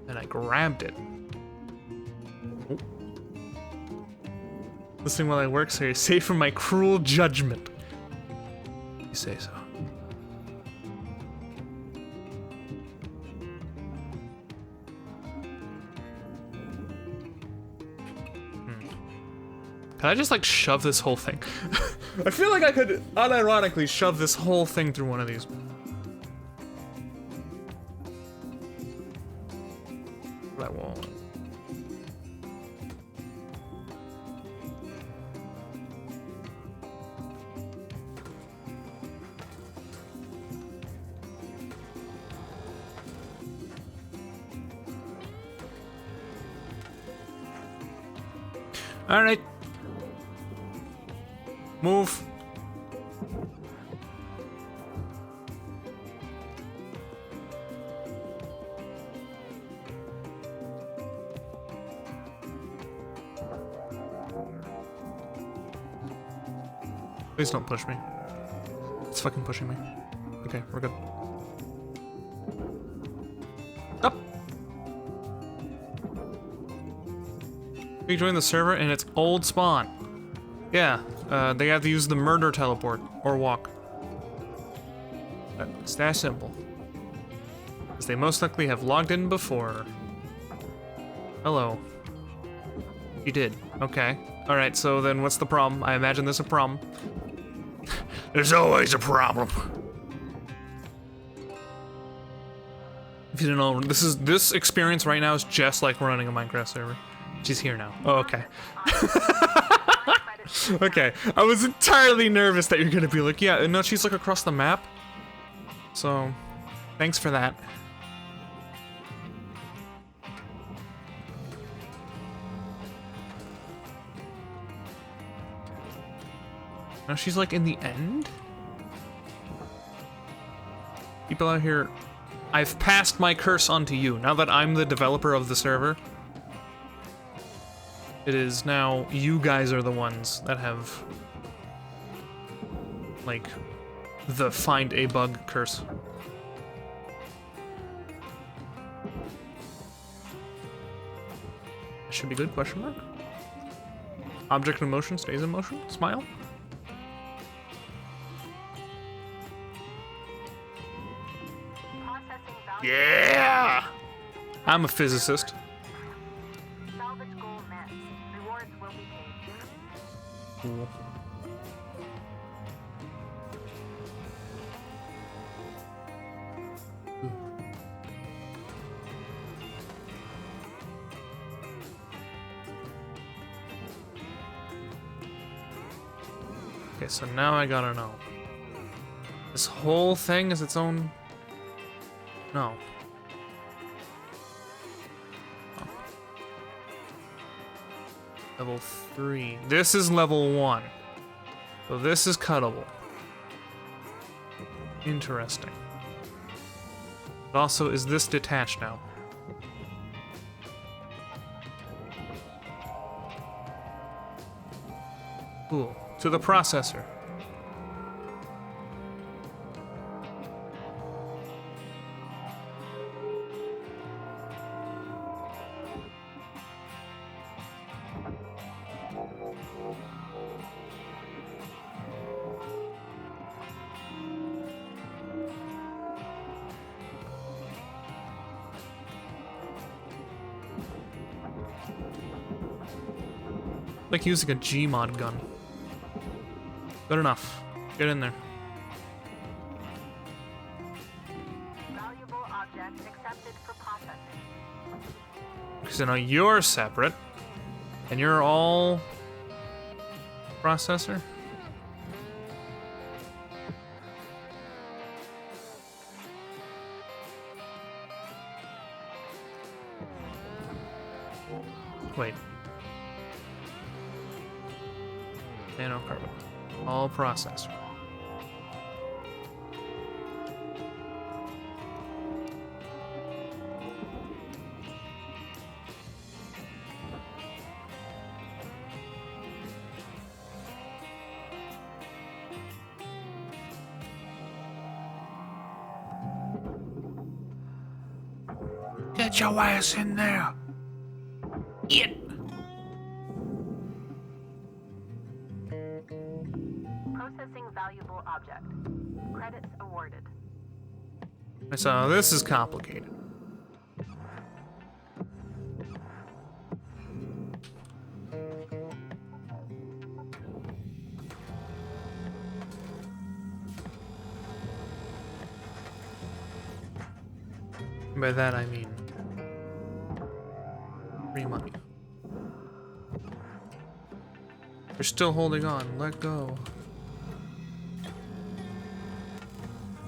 And I grabbed it. Oh. Listening while I work, so you're safe from my cruel judgment. You say so. Can I just like shove this whole thing? I feel like I could unironically shove this whole thing through one of these. But I won't. All right. Move. Please don't push me. It's fucking pushing me. Okay, we're good. Up. You join the server and it's old spawn. Yeah, they have to use the murder teleport or walk. It's that simple. Because they most likely have logged in before. Hello. You did. Okay. Alright, so then what's the problem? I imagine there's a problem. There's always a problem. If you don't know, this experience right now is just like running a Minecraft server. She's here now. Oh, okay. Okay. I was entirely nervous that you're gonna be like, yeah, no, she's like across the map. So, thanks for that. Now she's like in the end? People out here, I've passed my curse onto you. Now that I'm the developer of the server, it is now you guys are the ones that have, like, the find a bug curse. That should be good, question mark? Object in motion stays in motion? Smile? Yeah! I'm a physicist. Salvage goal met. Rewards will be paid. Cool. Okay, so now I gotta know. This whole thing is its own... No. Oh. Level 3. This is level 1. So this is cuttable. Interesting. But also, is this detached now? Cool. To the processor. Like using a Gmod gun. Good enough. Get in there. Valuable object accepted for processing. Because I know you're separate. And you're all... processor? Wait. Nanocarbon. All processor. Get your ass in there. Yeah. Processing valuable object. Credits awarded. So this is complicated. By that I mean free money. You're still holding on. Let go.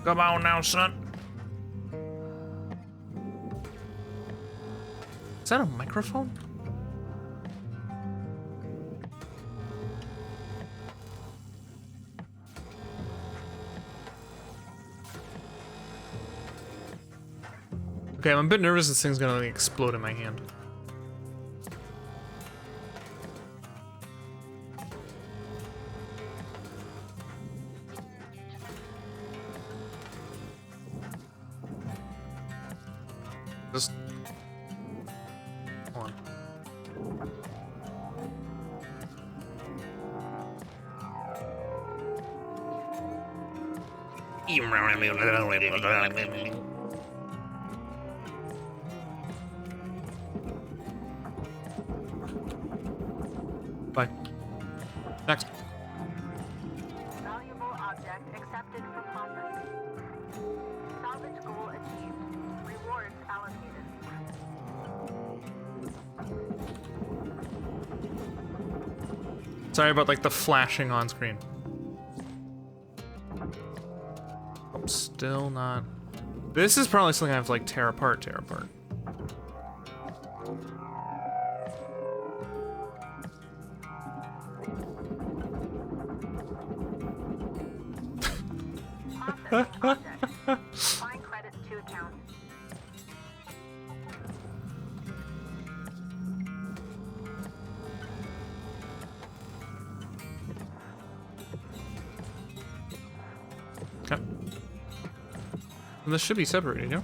Come on now, son. Is that a microphone? Okay, I'm a bit nervous this thing's gonna like, explode in my hand. Just... Hold on. Bye. Next. Valuable object accepted for processing. Salvage goal achieved. Rewards allocated. Sorry about like the flashing on screen. I'm still not. This is probably something I have to like tear apart. Processing object. Applying credits to account. Okay. And this should be separated, yeah?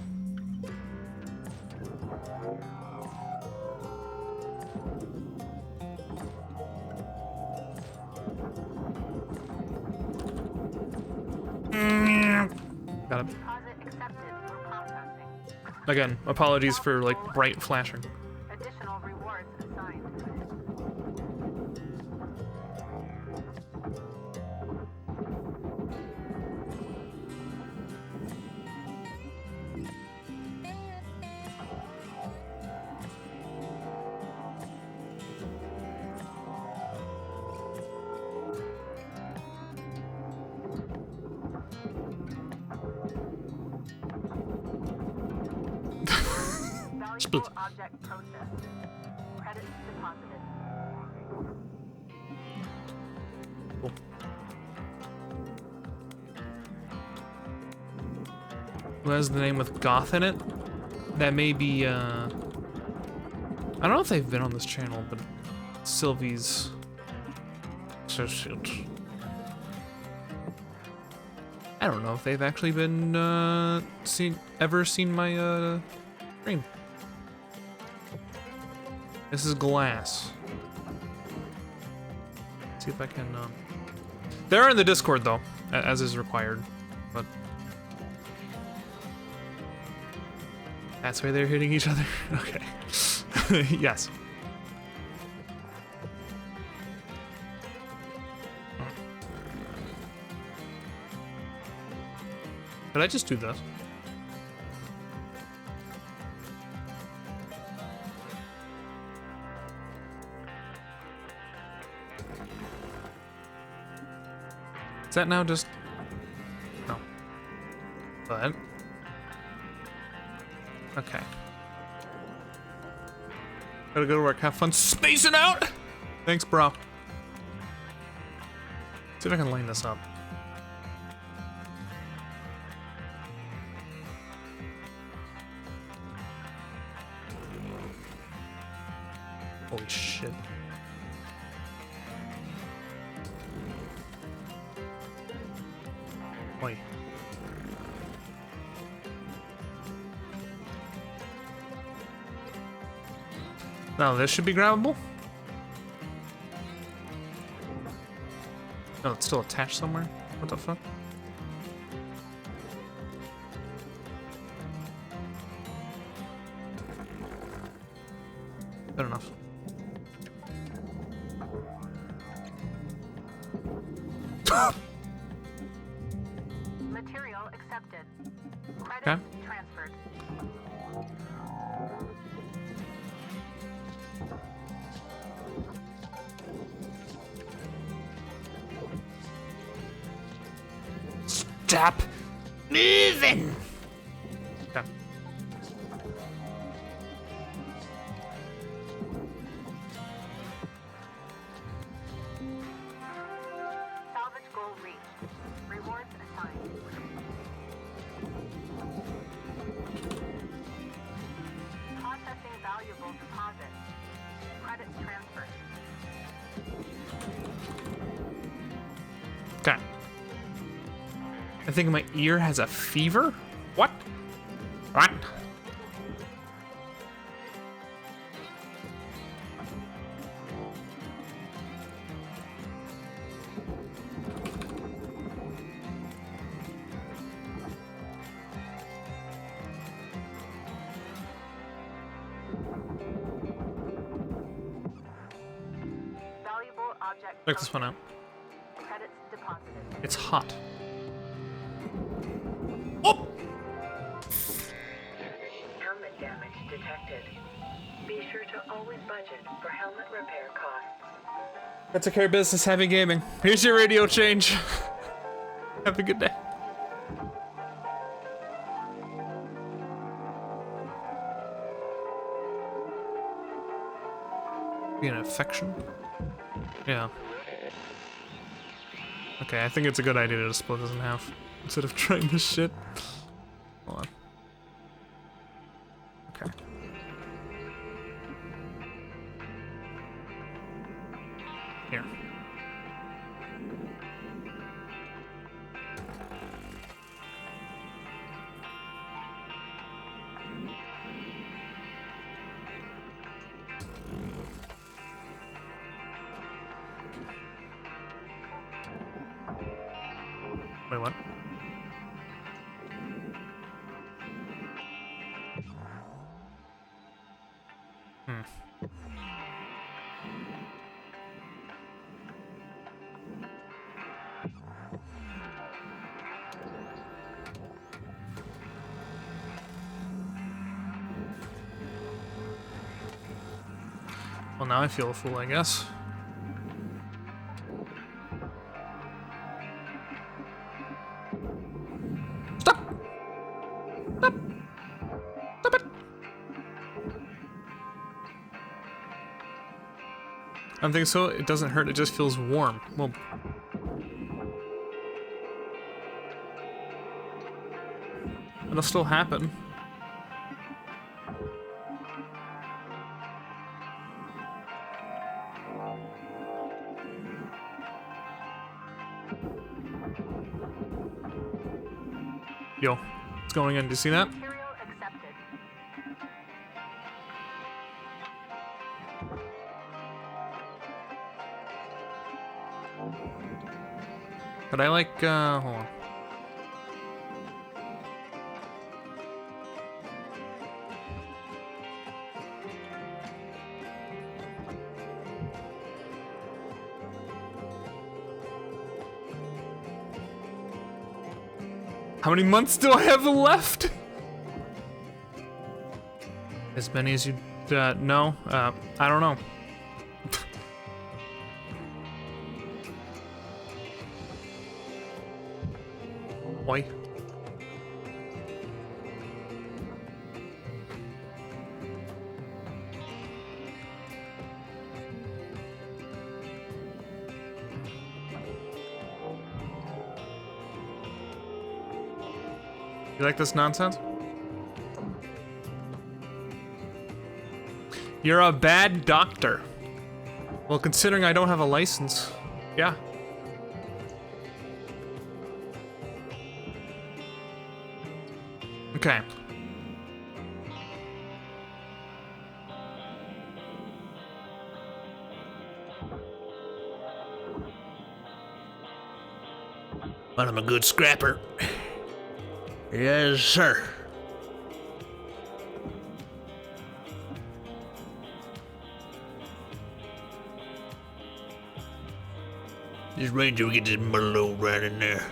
Got it. Deposit accepted for processing. Again, apologies for like bright flashing. Additional rewards assigned. Valuable object processed. Credits deposited. Cool. Who has the name with Goth in it? That may be, I don't know if they've been on this channel, but Sylvie's associate. I don't know if they've actually been, ever seen my, stream. This is Glass. Let's see if I can, they're in the Discord, though, as is required, but... That's why they're hitting each other? Okay. Yes. Did I just do this? Is that now just... No. But... Okay. Gotta go to work. Have fun spacing out! Thanks, bro. See if I can line this up. Holy shit. Oi. Now this should be grabbable. No, it's still attached somewhere. What the fuck? Good enough. Material accepted. Credits Okay. transferred. Stop moving! Okay. Salvage goal reached. Rewards assigned. Processing valuable deposit. Credits transferred. Okay. I think my ear has a fever? What? What? Object Check this one out. Credits deposited. It's hot. Oh! Helmet damage detected. Be sure to always budget for helmet repair costs. That took care of business, Heavy Gaming. Here's your radio change. Have a good day. Be an infection? Yeah. Okay, I think it's a good idea to split this in half instead of trying this shit. Hold on. Okay. Here. Wait, what? Well, now I feel a fool, I guess. Stop! Stop! Stop it! I don't think so. It doesn't hurt. It just feels warm. Well, it'll still happen. Yo, what's going on? Do you see that? Material accepted. But I like, hold on. How many months do I have left? As many as you, no, I don't know. Why? You like this nonsense? You're a bad doctor. Well, considering I don't have a license, yeah. Okay. But I'm a good scrapper. Yes, sir. This ranger will get this Merlot right in there.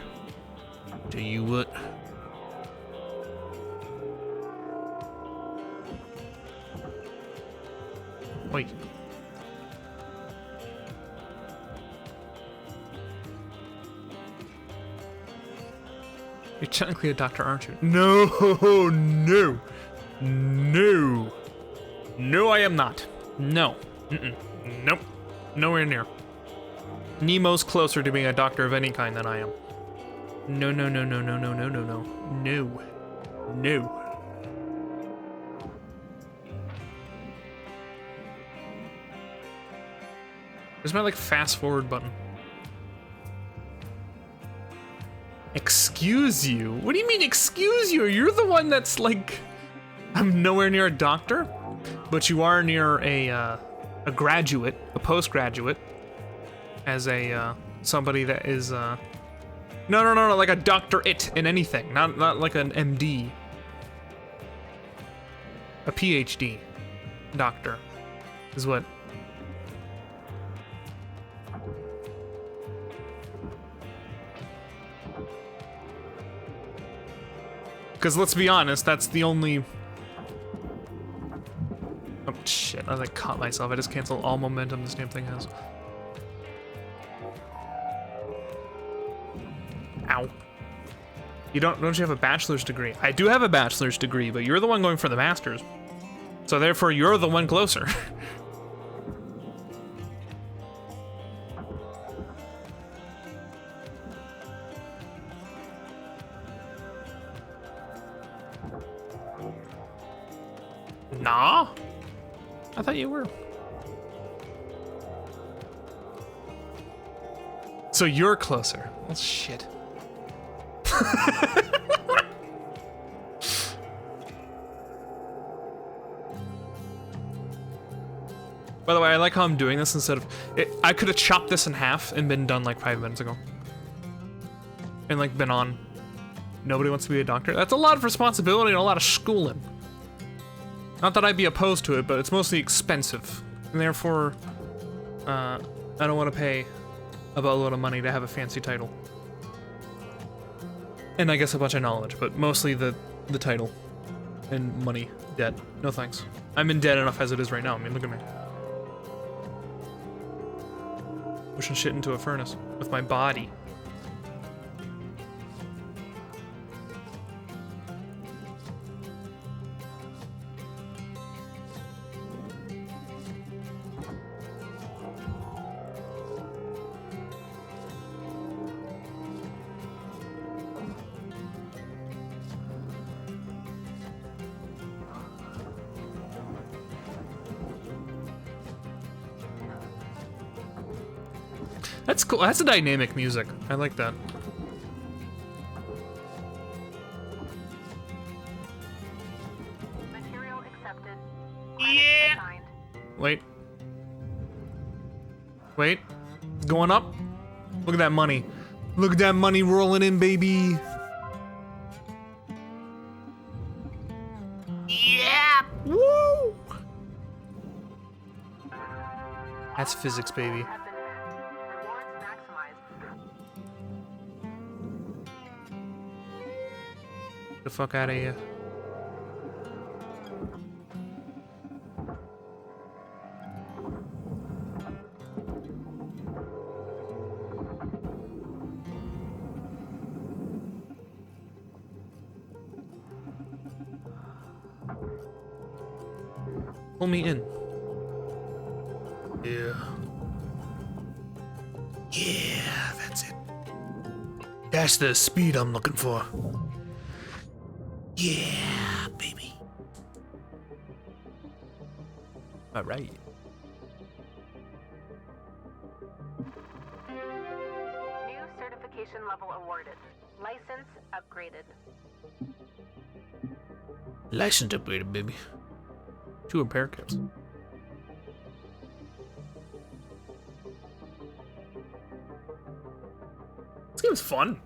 Tell you what. Wait. You're technically a doctor, aren't you? No, no, no. No, I am not. No. Nope. Nowhere near. Nemo's closer to being a doctor of any kind than I am. No, no, no, no, no, no, no, no, no. No. No. Where's my, like, fast forward button? Excuse you? What do you mean, excuse you? You're the one that's like, I'm nowhere near a doctor, but you are near a graduate, a postgraduate, as a somebody that is no, like a doctorate in anything, not like an MD, a PhD, doctor, is what. Because let's be honest, that's the only... Oh, shit. I like caught myself. I just canceled all momentum this damn thing has. Ow. Don't you have a bachelor's degree? I do have a bachelor's degree, but you're the one going for the master's. So therefore, you're the one closer. Nah? I thought you were. So you're closer. Well, shit. By the way, I like how I'm doing this instead of... I could have chopped this in half and been done like 5 minutes ago. And like been on. Nobody wants to be a doctor. That's a lot of responsibility and a lot of schooling. Not that I'd be opposed to it, but it's mostly expensive. And therefore, I don't want to pay a boatload of money to have a fancy title. And I guess a bunch of knowledge, but mostly the title. And money. Debt. No thanks. I'm in debt enough as it is right now. I mean, look at me. Pushing shit into a furnace with my body. That's cool. That's a dynamic music. I like that. Material accepted. Yeah. Assigned. Wait. Wait. Going up. Look at that money. Look at that money rolling in, baby. Yeah. Woo! That's physics, baby. Have been met. Rewards maximized. Get the fuck out of here. Pull me in. Yeah. Yeah, that's it. That's the speed I'm looking for. Yeah, baby. All right. New certification level awarded. License upgraded. License upgraded, baby. 2 repair kits. This game's fun.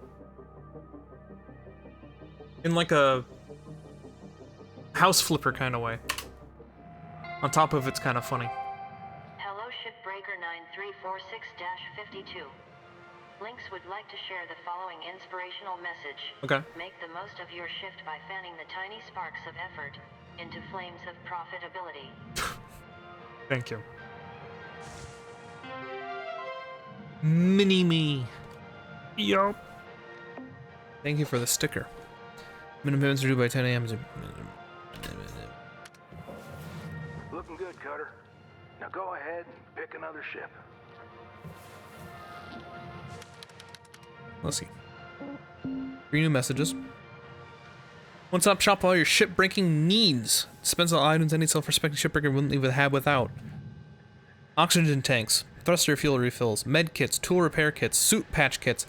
In like a house flipper kind of way. On top of it's kind of funny. Hello, Shipbreaker 9346-52. Lynx would like to share the following inspirational message. Okay. Make the most of your shift by fanning the tiny sparks of effort into flames of profitability. Thank you. Mini-me. Yup. Thank you for the sticker. Minimum payments are due by 10 a.m. Looking good, Cutter. Now go ahead and pick another ship. Let's see. 3 new messages. One-stop shop for all your ship-breaking needs. Dispense all items any self-respecting shipbreaker wouldn't leave without. Oxygen tanks, thruster fuel refills, med kits, tool repair kits, suit patch kits,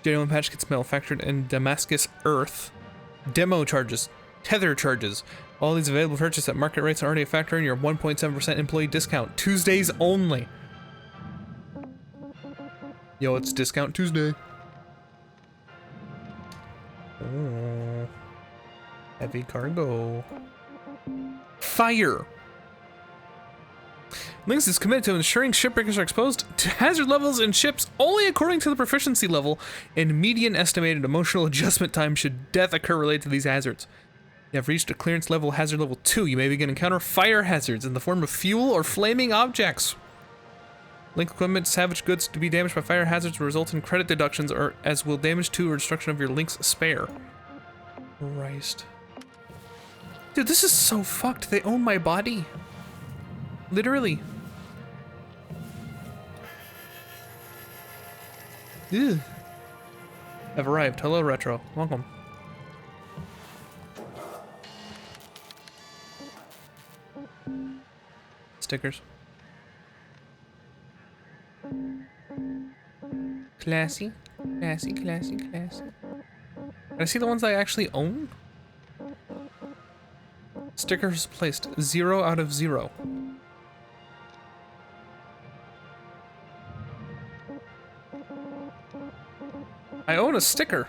genuine patch kits manufactured in Damascus Earth, demo charges, tether charges. All these available purchase at market rates are already a factor in your 1.7% employee discount. Tuesdays only. Yo, it's Discount Tuesday. Oh. Heavy cargo. Fire. Lynx is committed to ensuring shipbreakers are exposed to hazard levels in ships only according to the proficiency level and median estimated emotional adjustment time should death occur related to these hazards. You have reached a clearance level hazard level 2. You may begin to encounter fire hazards in the form of fuel or flaming objects. Link equipment, salvage goods to be damaged by fire hazards will result in credit deductions or as will damage to or destruction of your Link's spare. Christ. Dude, this is so fucked. They own my body. Literally. Ew. I've arrived. Hello, Retro. Welcome. Stickers. Classy. Classy, classy, classy. Can I see the ones I actually own? Stickers placed 0 out of 0. I own a sticker.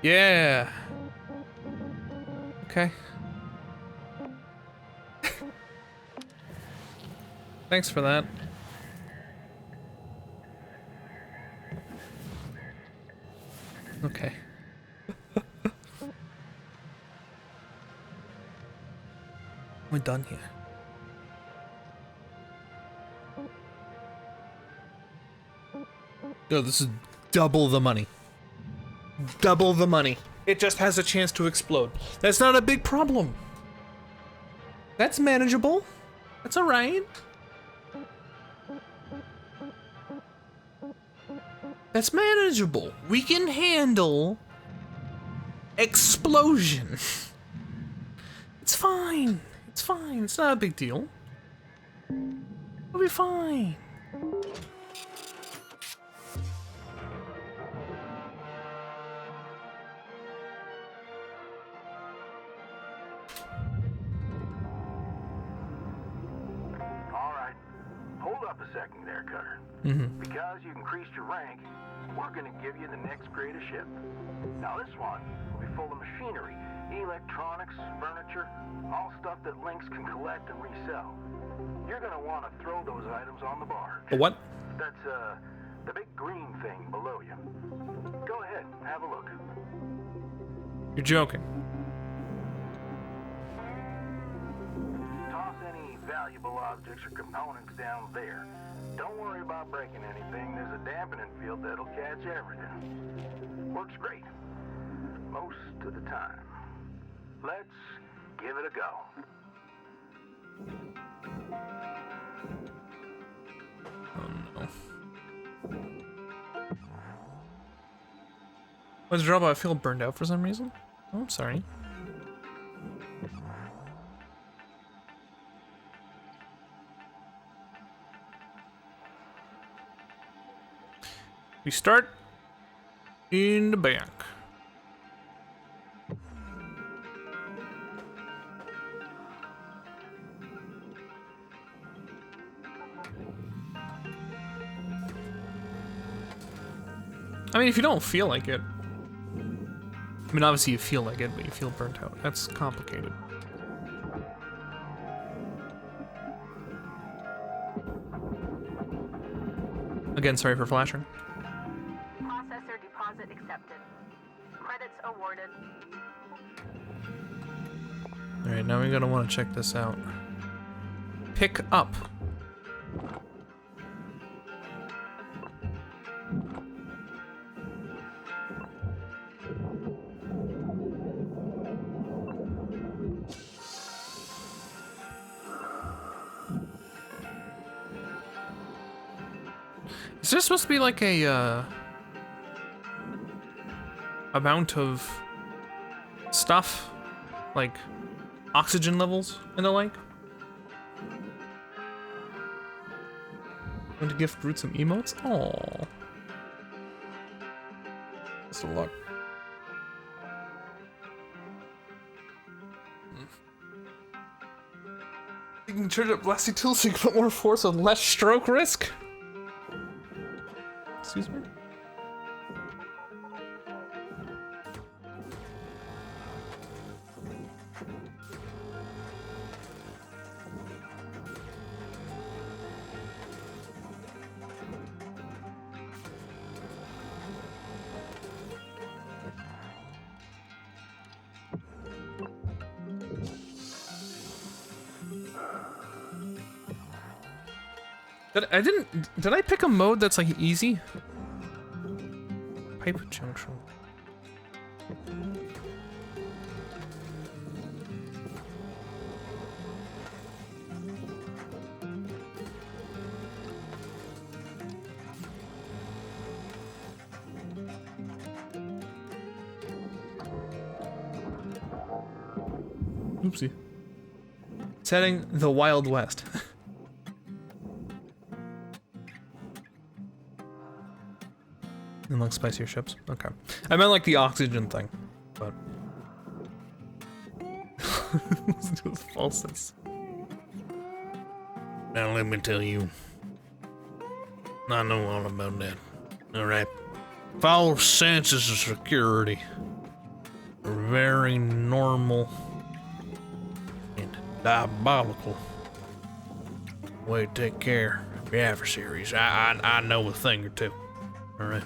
Yeah. Okay. Thanks for that. Okay. We're done here. Yo, this is double the money. Double the money. It just has a chance to explode. That's not a big problem. That's manageable. That's alright. That's manageable. We can handle explosion. It's fine. It's fine. It's not a big deal. We'll be fine. Alright, hold up a second there, Cutter. Because you increased your rank, we're gonna give you the next grade of ship. Now this one will be full of machinery, electronics, furniture, all stuff that Lynx can collect and resell. You're gonna want to throw those items on the barge. A what? That's, the big green thing below you. Go ahead, have a look. You're joking. Toss any valuable objects or components down there. Don't worry about breaking anything. There's a dampening field that'll catch everything. Works great. Most of the time. Let's give it a go. Oh no. What's the trouble? I feel burned out for some reason. Oh, I'm sorry. We start in the back. I mean, if you don't feel like it. I mean, obviously you feel like it, but you feel burnt out. That's complicated. Again, sorry for flashing. Processor deposit accepted. Credits awarded. Alright, now we're gonna want to check this out. Pick up. Is there supposed to be like a amount of stuff, like oxygen levels and the like? Want to gift Root some emotes? Aww. Best of luck. You can charge up Blasty Tool so you can put more force on less stroke risk. Excuse me? Did I pick a mode that's like easy? Pipe junction. Oopsie. Setting the Wild West. Unlock spicier ships. Okay. I meant like the oxygen thing, but let's do the falses. Now let me tell you, I know all about that. Alright. False senses of security are very normal and diabolical way to take care of your adversaries. I know a thing or two. Alright.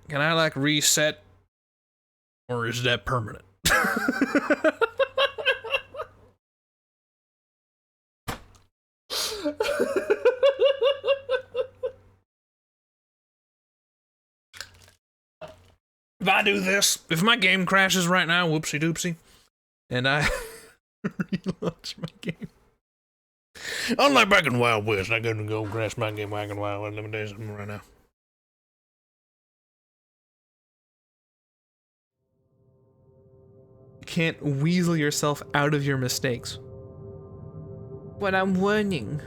Can I like reset, or is that permanent? If I do this, if my game crashes right now, whoopsie doopsie, and I relaunch my game. Unlike back in Wild West, I couldn't go crash my game back in Wild West. Let me tell you something right now. Can't weasel yourself out of your mistakes. But I'm warning.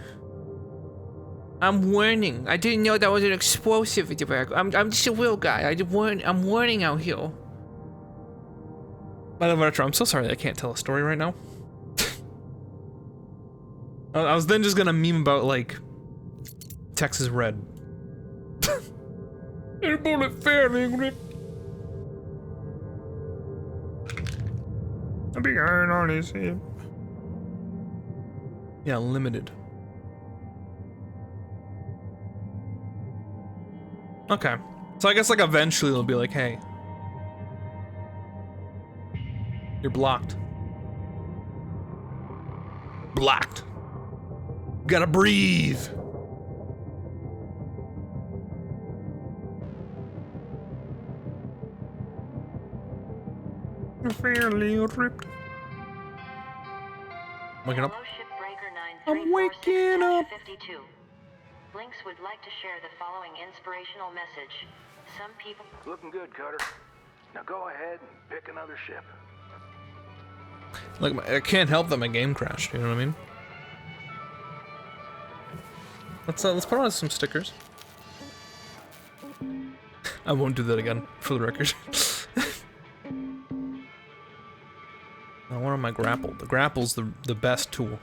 I didn't know that was an explosive device. I'm just a real guy. I'm warning out here. By the way, I'm so sorry that I can't tell a story right now. I was then just gonna meme about like Texas Red. Your bullet failed, Ingrid. I'm behind on his hip. Yeah, limited. Okay. So I guess like eventually they'll be like, hey. You're blocked. Blocked. You gotta breathe. Fairly ripped. Waking up. Hello, Shipbreaker I'm waking up. 9346-52. Lynx would like to share the following inspirational message. Some people... Looking good, Cutter. Now go ahead and pick another ship. Like, I can't help that my game crashed, you know what I mean? Let's put on some stickers. I won't do that again, for the record. I want my grapple. The grapple's the best tool.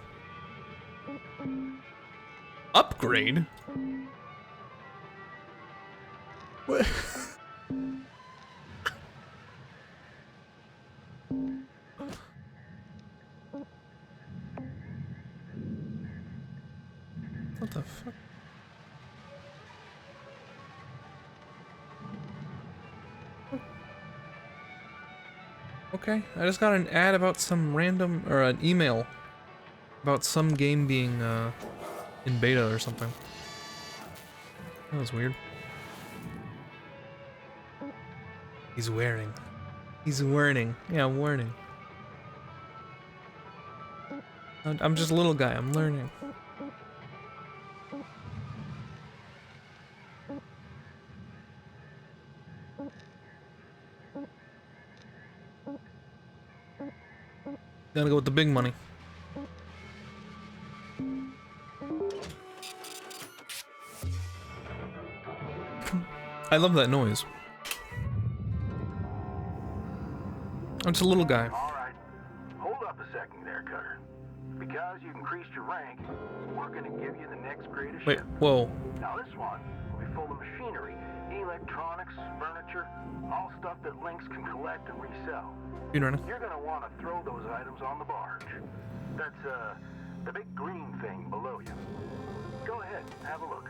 Upgrade? What? What the fuck? Okay, I just got an ad about some random, or an email about some game being in beta or something. That was weird. He's wearing. Yeah, warning. I'm just a little guy, I'm learning. Gotta go with the big money. I love that noise. I'm just a little guy. Alright. Hold up a second there, Cutter. Because you've increased your rank, we're gonna give you the next greatest Wait, ship. whoa. Now this one will be full of machinery, electronics, furniture, all stuff that Lynx can collect and resell. You know. You're gonna want to throw those items on the barge. That's, the big green thing below you. Go ahead, have a look.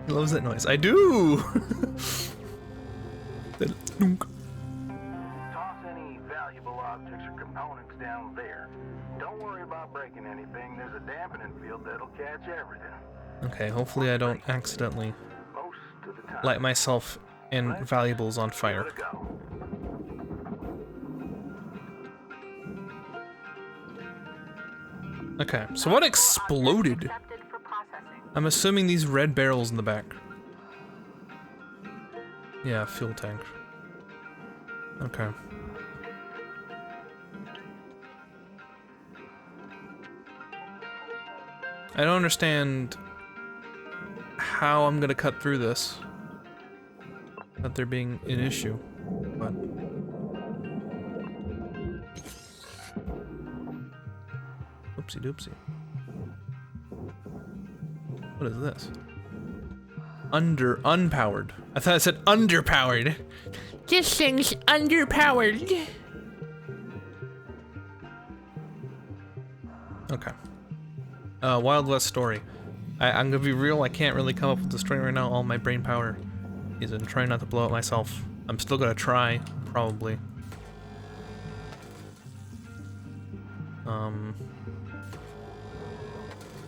He loves that noise. I do! That dunk. Toss any valuable objects or components down there. Don't worry about breaking anything. There's a dampening field that'll catch everything. Okay, hopefully I don't accidentally Most of the time. light myself and valuables on fire. Give it a go. Okay, so what exploded? Accepted for processing. I'm assuming these red barrels in the back. Yeah, fuel tank. Okay. I don't understand how I'm gonna cut through this. Not there being an issue, but... Oopsie doopsie. What is this? Unpowered. I thought it said underpowered. This thing's underpowered. Okay. Wild West story. I'm gonna be real, I can't really come up with the story right now. All my brain power is in trying not to blow it myself. I'm still gonna try, probably.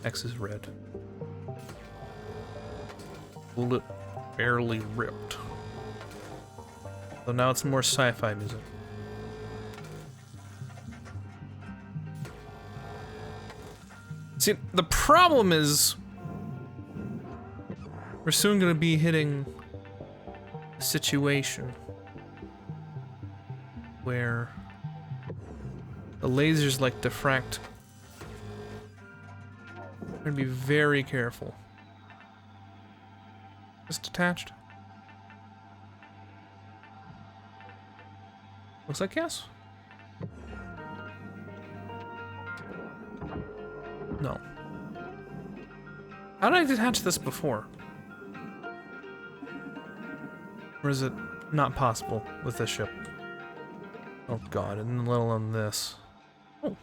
X is red. Bullet barely ripped. So now it's more sci-fi music. See, the problem is we're soon gonna be hitting a situation where the lasers like diffract. We're gonna be very careful. Just attached. Looks like yes. No. How did I detach this before? Or is it not possible with this ship? Oh god, and let alone this. Oh.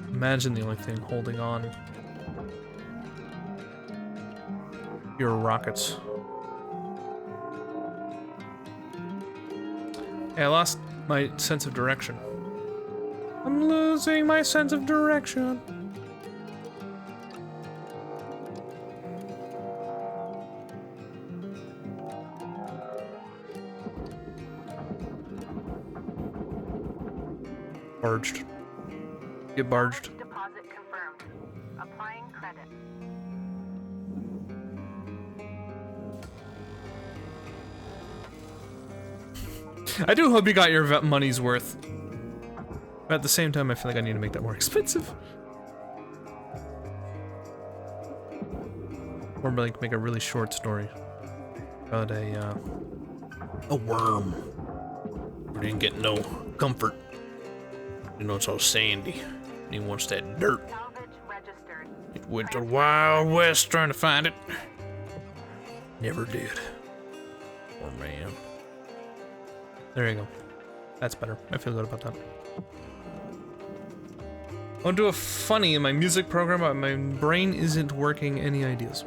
Imagine the only thing holding on. Your rockets. Hey, I lost my sense of direction. I'm losing my sense of direction. Barged. Get barged. Deposit confirmed. Applying credit. I do hope you got your money's worth. But at the same time, I feel like I need to make that more expensive. Or like make a really short story about a worm who didn't get no comfort. You know, it's all sandy. And he wants that dirt. Salvage registered. It went to Wild West trying to find it. Never did. Poor man. There you go. That's better. I feel good about that. I'll do a funny in my music program, but my brain isn't working any ideas.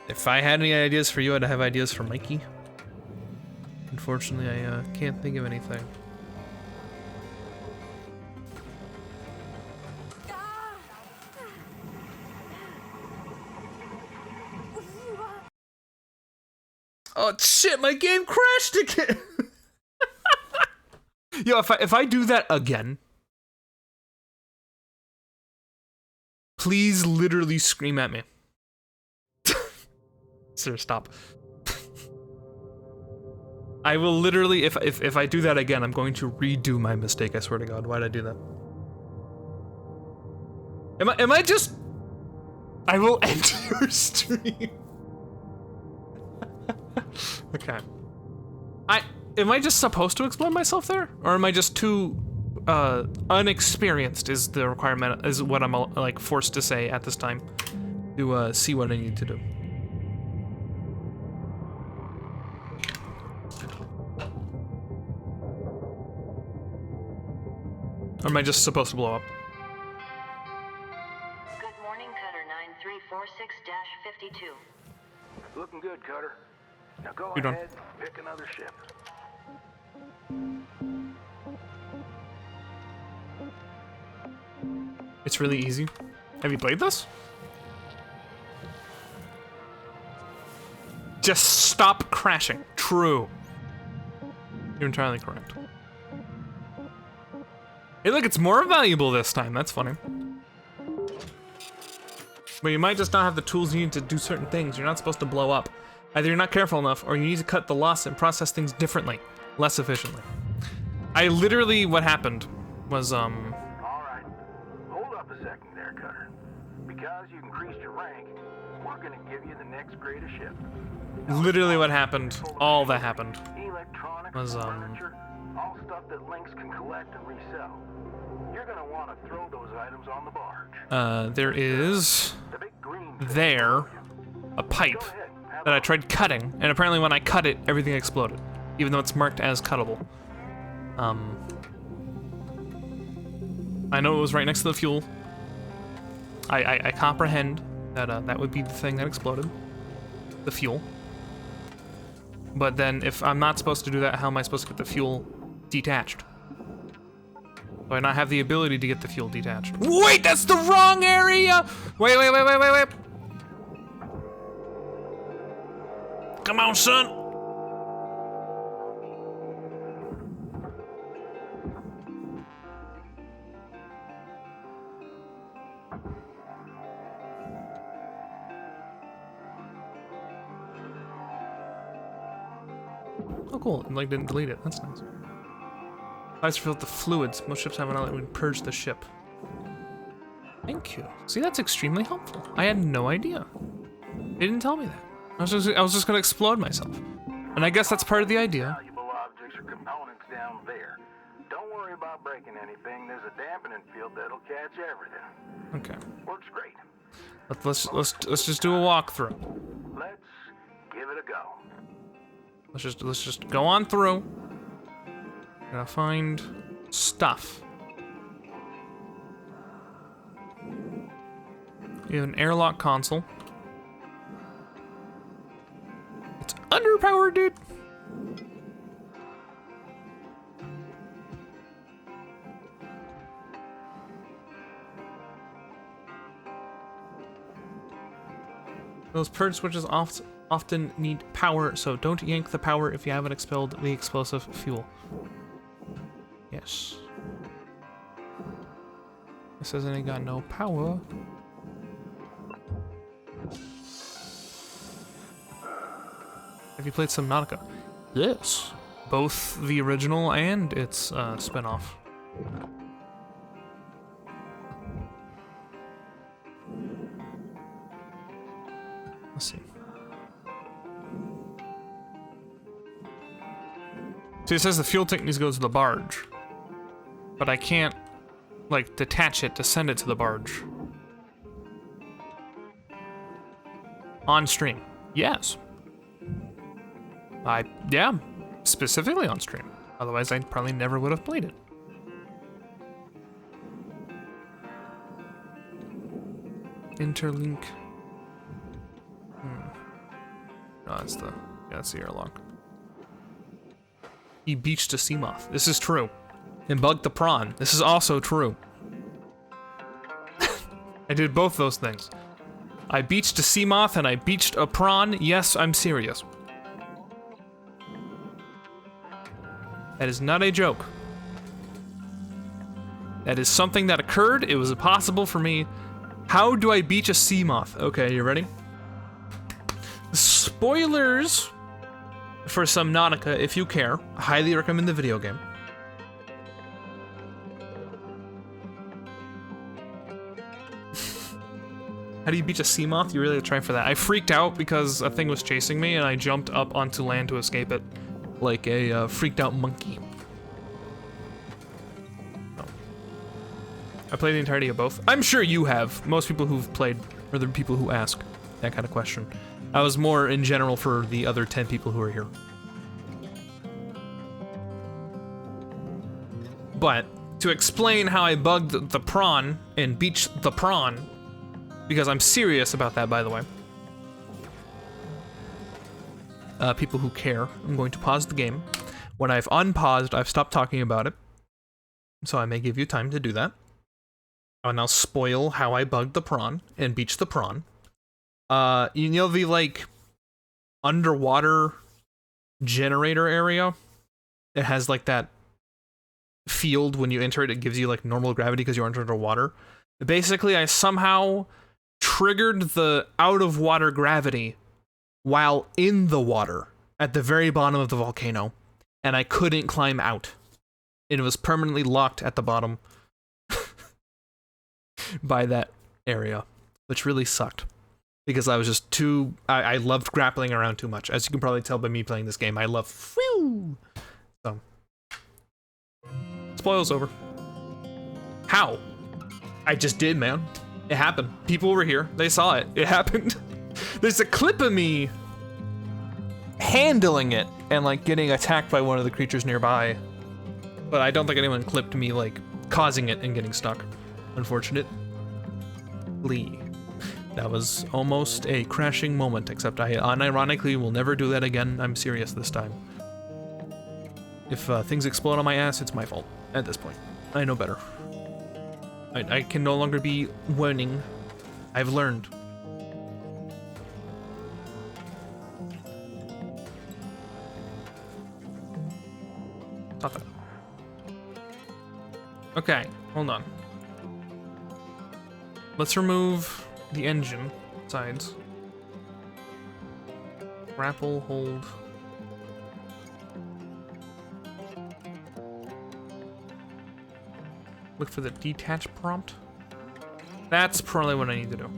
If I had any ideas for you, I'd have ideas for Mikey. Unfortunately, I can't think of anything. Oh shit, my game crashed again! Yo, if I do that again, please literally scream at me. Sir, stop. I will literally, if I do that again, I'm going to redo my mistake, I swear to God. Why'd I do that? Am I just... I will end your stream. Okay. Am I just supposed to explode myself there? Or am I just too, unexperienced is the requirement, is what I'm, like, forced to say at this time to, see what I need to do. Or am I just supposed to blow up? Good morning, Cutter 9346-52. Looking good, Cutter. Now go You're done. ahead, pick another ship. It's really easy. Have you played this? Just stop crashing. True. You're entirely correct. Hey, look, it's more valuable this time. That's funny. But you might just not have the tools you need to do certain things. You're not supposed to blow up. Either you're not careful enough, or you need to cut the loss and process things differently, less efficiently. I literally, what happened was, All right. Hold up a second there, Cutter. Because you increased your rank, we're gonna give you the next greatest ship. literally what happened, all that happened, Electronics, was, furniture, all stuff that Lynx can collect and resell. You're gonna want to throw those items on the barge. there is, The big green there, a pipe that I tried cutting, and apparently when I cut it, everything exploded, even though it's marked as cuttable. I know it was right next to the fuel. I comprehend that that would be the thing that exploded, the fuel. But then if I'm not supposed to do that, how am I supposed to get the fuel detached? Do I not have the ability to get the fuel detached? Wait, that's the wrong area! Wait. Come on, son. Oh, cool. It, like, didn't delete it. That's nice. Pipes filled with the fluids. Most ships have an outlet that would purge the ship. Thank you. See, that's extremely helpful. I had no idea. They didn't tell me that. I was just gonna explode myself. And I guess that's part of the idea. valuable objects or components down there. Don't worry about breaking anything. There's a dampening field that'll catch everything. Okay. Works great. Let's just do a walkthrough. Let's give it a go. Let's just go on through. Gotta find stuff. You have an airlock console. It's underpowered, dude. Those purge switches often need power, so don't yank the power if you haven't expelled the explosive fuel. Yes. It says it ain't got no power. Have you played Subnautica? Yes. Both the original and its spin-off. Let's see. See, it says the fuel tank needs to go to the barge. But I can't, like, detach it to send it to the barge. On stream. Yes. Yeah, specifically on stream. Otherwise, I probably never would have played it. Interlink. Oh, that's the airlock. He beached a Seamoth. This is true. And bugged the prawn. This is also true. I did both those things. I beached a Seamoth and I beached a prawn. Yes, I'm serious. That is not a joke. That is something that occurred. It was possible for me. How do I beach a Seamoth? Okay, you ready? Spoilers for Subnautica, if you care. I highly recommend the video game. How do you beach a Seamoth? You really try for that. I freaked out because a thing was chasing me and I jumped up onto land to escape it. Like a freaked out monkey. Oh. I played the entirety of both. I'm sure you have. Most people who've played are the people who ask that kind of question. I was more in general for the other 10 people who are here. But to explain how I bugged the prawn and beached the prawn, because I'm serious about that, by the way. People who care, I'm going to pause the game. When I've unpaused, I've stopped talking about it, so I may give you time to do that. And I'll spoil how I bugged the prawn and beached the prawn. You know the, like, underwater generator area? It has, like, that field when you enter it, it gives you, like, normal gravity because you're underwater. Basically, I somehow triggered the out-of-water gravity while in the water at the very bottom of the volcano, and I couldn't climb out. And it was permanently locked at the bottom by that area, which really sucked. Because I was just too... I loved grappling around too much. As you can probably tell by me playing this game, I love... Whew! So... Spoils over. How? I just did, man. It happened. People were here. They saw it. It happened. There's a clip of me handling it and, like, getting attacked by one of the creatures nearby. But I don't think anyone clipped me, like, causing it and getting stuck. Unfortunately. That was almost a crashing moment, except I unironically will never do that again. I'm serious this time. If things explode on my ass, it's my fault at this point. I know better. I can no longer be learning. I've learned. Stop that. Okay, hold on. Let's remove the engine sides. Grapple, hold. Look for the detach prompt. That's probably what I need to do.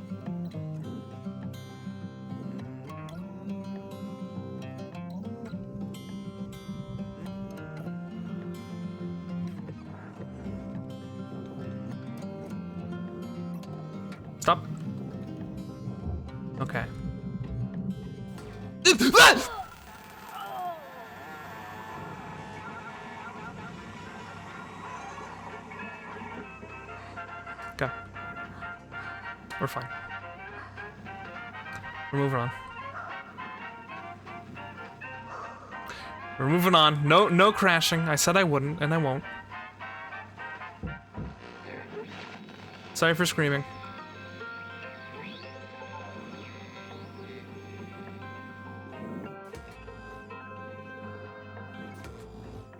Stop. Okay. Okay. We're fine. We're moving on. We're moving on. No crashing. I said I wouldn't, and I won't. Sorry for screaming.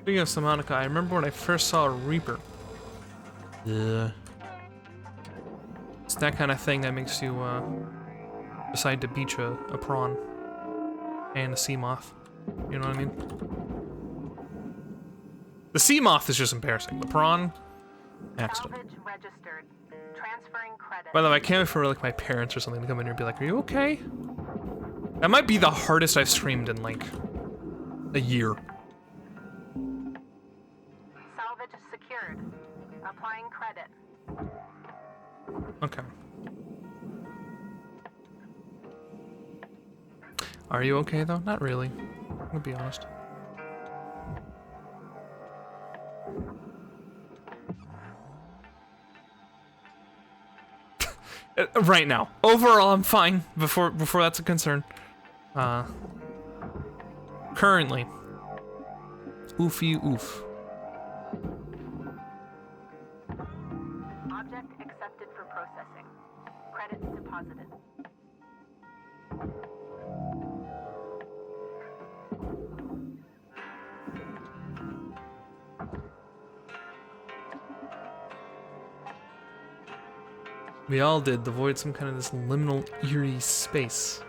Speaking of Simonica, I remember when I first saw a Reaper. It's that kind of thing that makes you decide to beach a prawn and a sea moth. You know what I mean? The sea moth is just embarrassing. The prawn, accident. Salvage registered. Transferring credit. By the way, I can't wait for like my parents or something to come in here and be like, "Are you okay?" That might be the hardest I've screamed in like a year. Salvage secured. Applying credit. Okay. Are you okay though? Not really. I'm gonna be honest. Right now. Overall, I'm fine. Before that's a concern. Currently. Oofy oof. Object accepted for processing. Credits deposited. We all did. The void, some kind of this liminal, eerie space.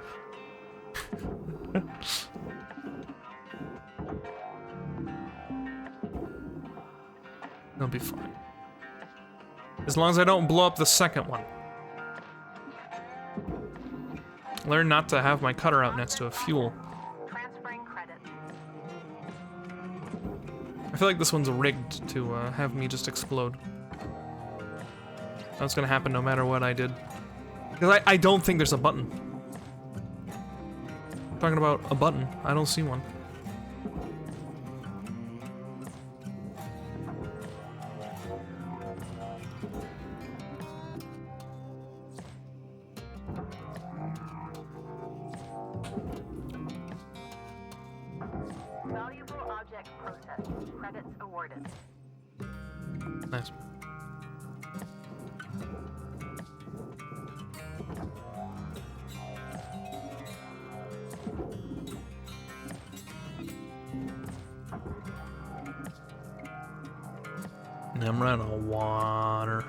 It'll be fine. As long as I don't blow up the second one. Learn not to have my cutter out next to a fuel. Transferring credit. I feel like this one's rigged to have me just explode. That's gonna happen no matter what I did. Because I don't think there's a button. Talking about a button, I don't see one. Credits awarded. Nice. I'm running out of water.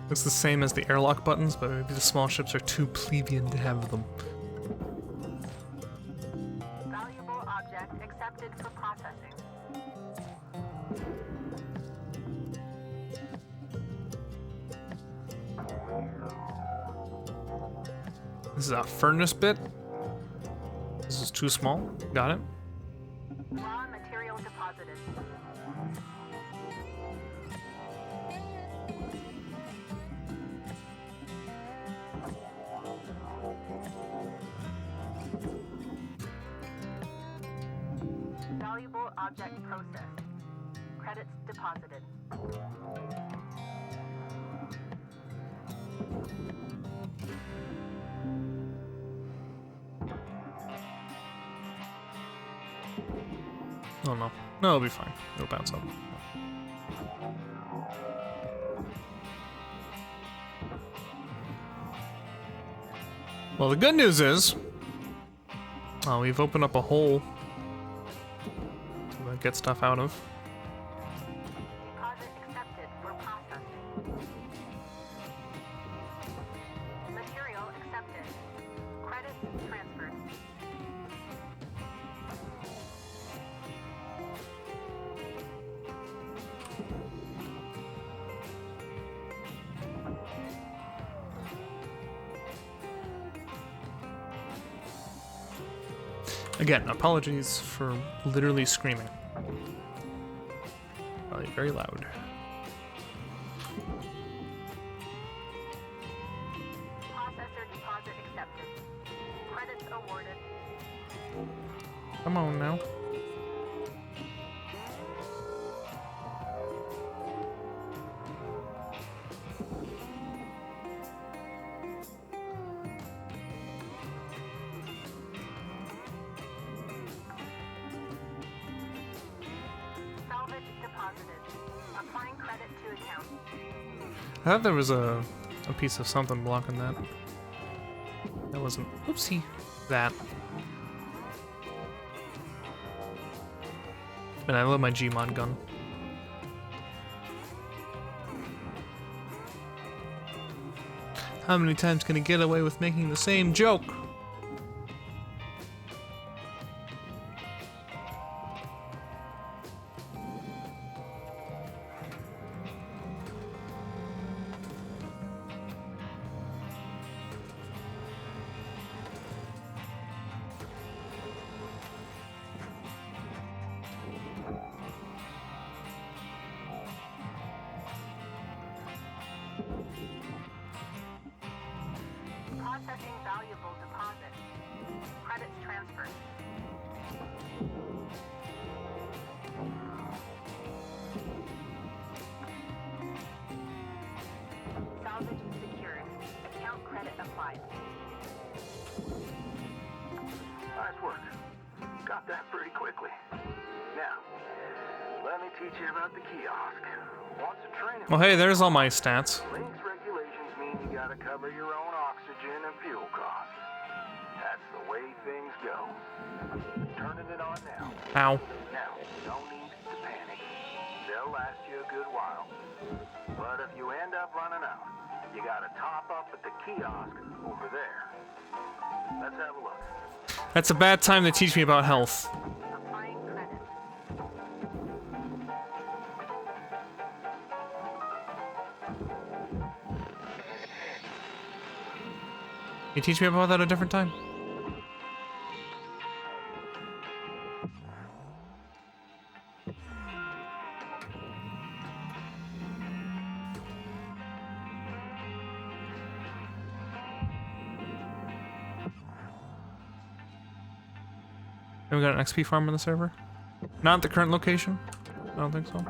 Looks the same as the airlock buttons, but maybe the small ships are too plebeian to have them. Valuable object accepted for processing. This is a furnace bit. This is too small. Got it. Raw material deposited. Valuable object processed. Credits deposited. Oh no. No, it'll be fine. It'll bounce up. Well, the good news is, we've opened up a hole to get stuff out of. Deposit accepted for processing. Material accepted. Credits transferred. Again, apologies for literally screaming. Probably very loud. Processor deposit accepted. Credits awarded. Come on now. Salvage deposited. Applying credit to account. I thought there was a piece of something blocking that. That wasn't. Oopsie. That. Man, I love my Gmod gun. How many times can I get away with making the same joke? Processing valuable deposit. Credits transferred. Salvage secured. Account credit applied. Nice work. Got that pretty quickly. Now, let me teach you about the kiosk. Once a training... Well, hey, there's all my stats. Link's regulations mean you gotta cover your own oxygen and fuel costs. That's the way things go. Turning it on now. Ow. Now, no need to panic. They'll last you a good while. But if you end up running out, you gotta top up at the kiosk over there. Let's have a look. That's a bad time to teach me about health. Applying credit. Can you teach me about that a different time? Have we got an XP farm on the server? Not at the current location? I don't think so.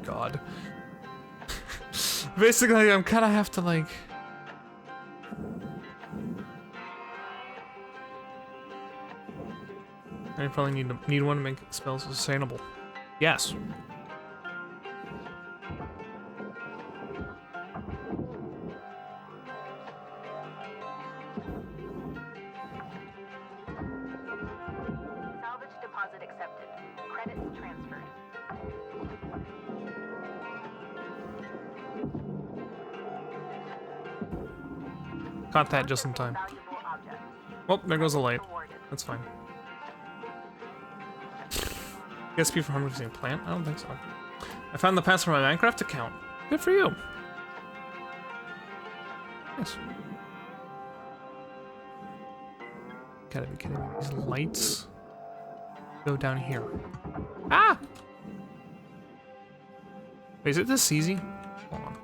God. Basically, I'm kind of have to like. I probably need one to make spells sustainable. Yes. Salvage deposit accepted. Credits transferred. Caught that just in time. Valuable object. Oh, there goes the light. Awarded. That's fine. XP for harvesting a plant? I don't think so. I found the password for my Minecraft account. Good for you. Nice. Gotta be kidding me. These lights go down here. Ah! Wait, is it this easy? Hold on.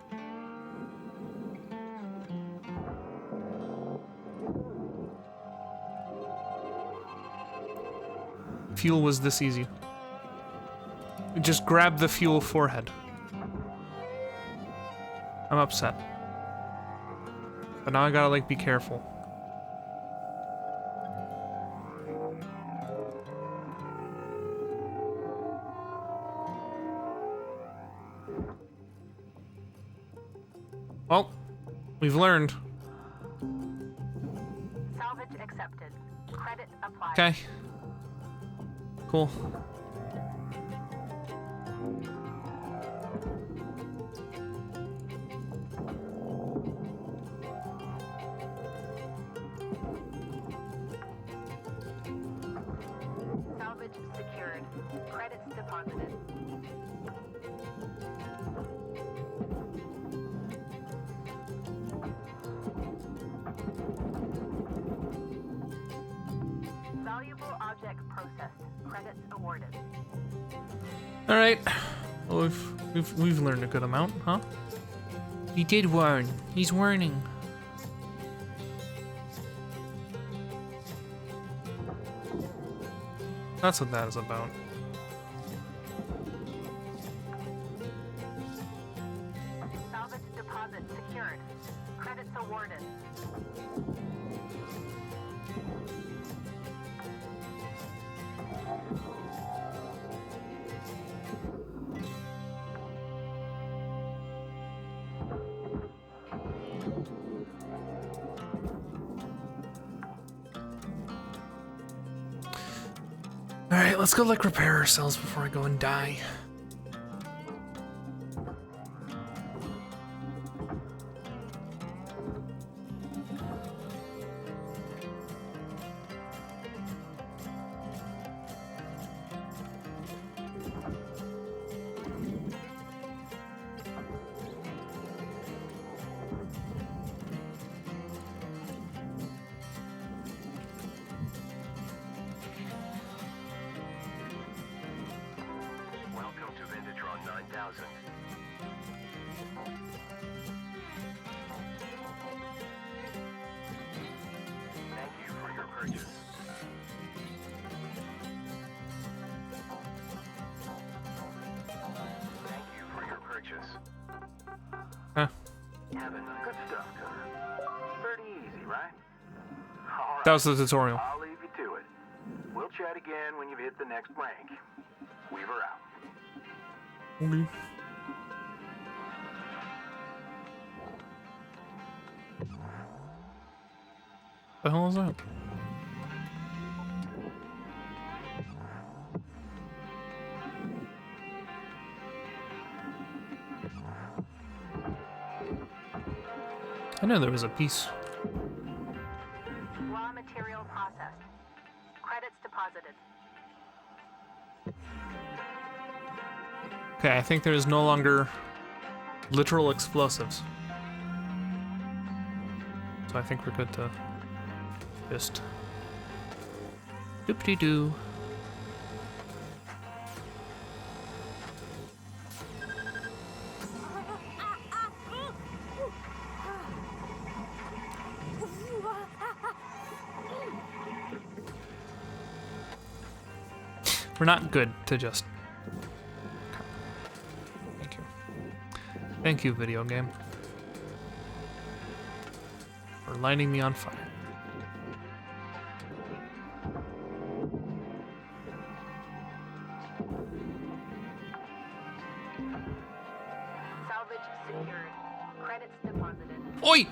Fuel was this easy. Just grab the fuel forehead. I'm upset. But now I gotta, like, be careful. Well, we've learned. Salvage accepted. Credit applied. Okay. Cool. Salvage secured. Credits deposited. Valuable object processed. Credits awarded. All right. Well, we've learned a good amount, huh? He did warn. He's warning. That's what that is about. Salvage deposit secured. Credits awarded. All right, let's go like repair ourselves before I go and die. Welcome to Vindatron 9000. Thank you for your purchase. Thank you for your purchase. Huh. Having good stuff, Cutter. Pretty easy, right? All right. That was the tutorial. I'll leave you to it. We'll chat again when you've hit the next rank. Weaver out. Okay. The hell is that? I know there was a piece. Raw material processed. Credits deposited. Okay, I think there is no longer literal explosives. So I think we're good to just doop-de-doo. We're not good to just... Thank you, video game, for lighting me on fire. Salvage secured. Credits deposited. Oi!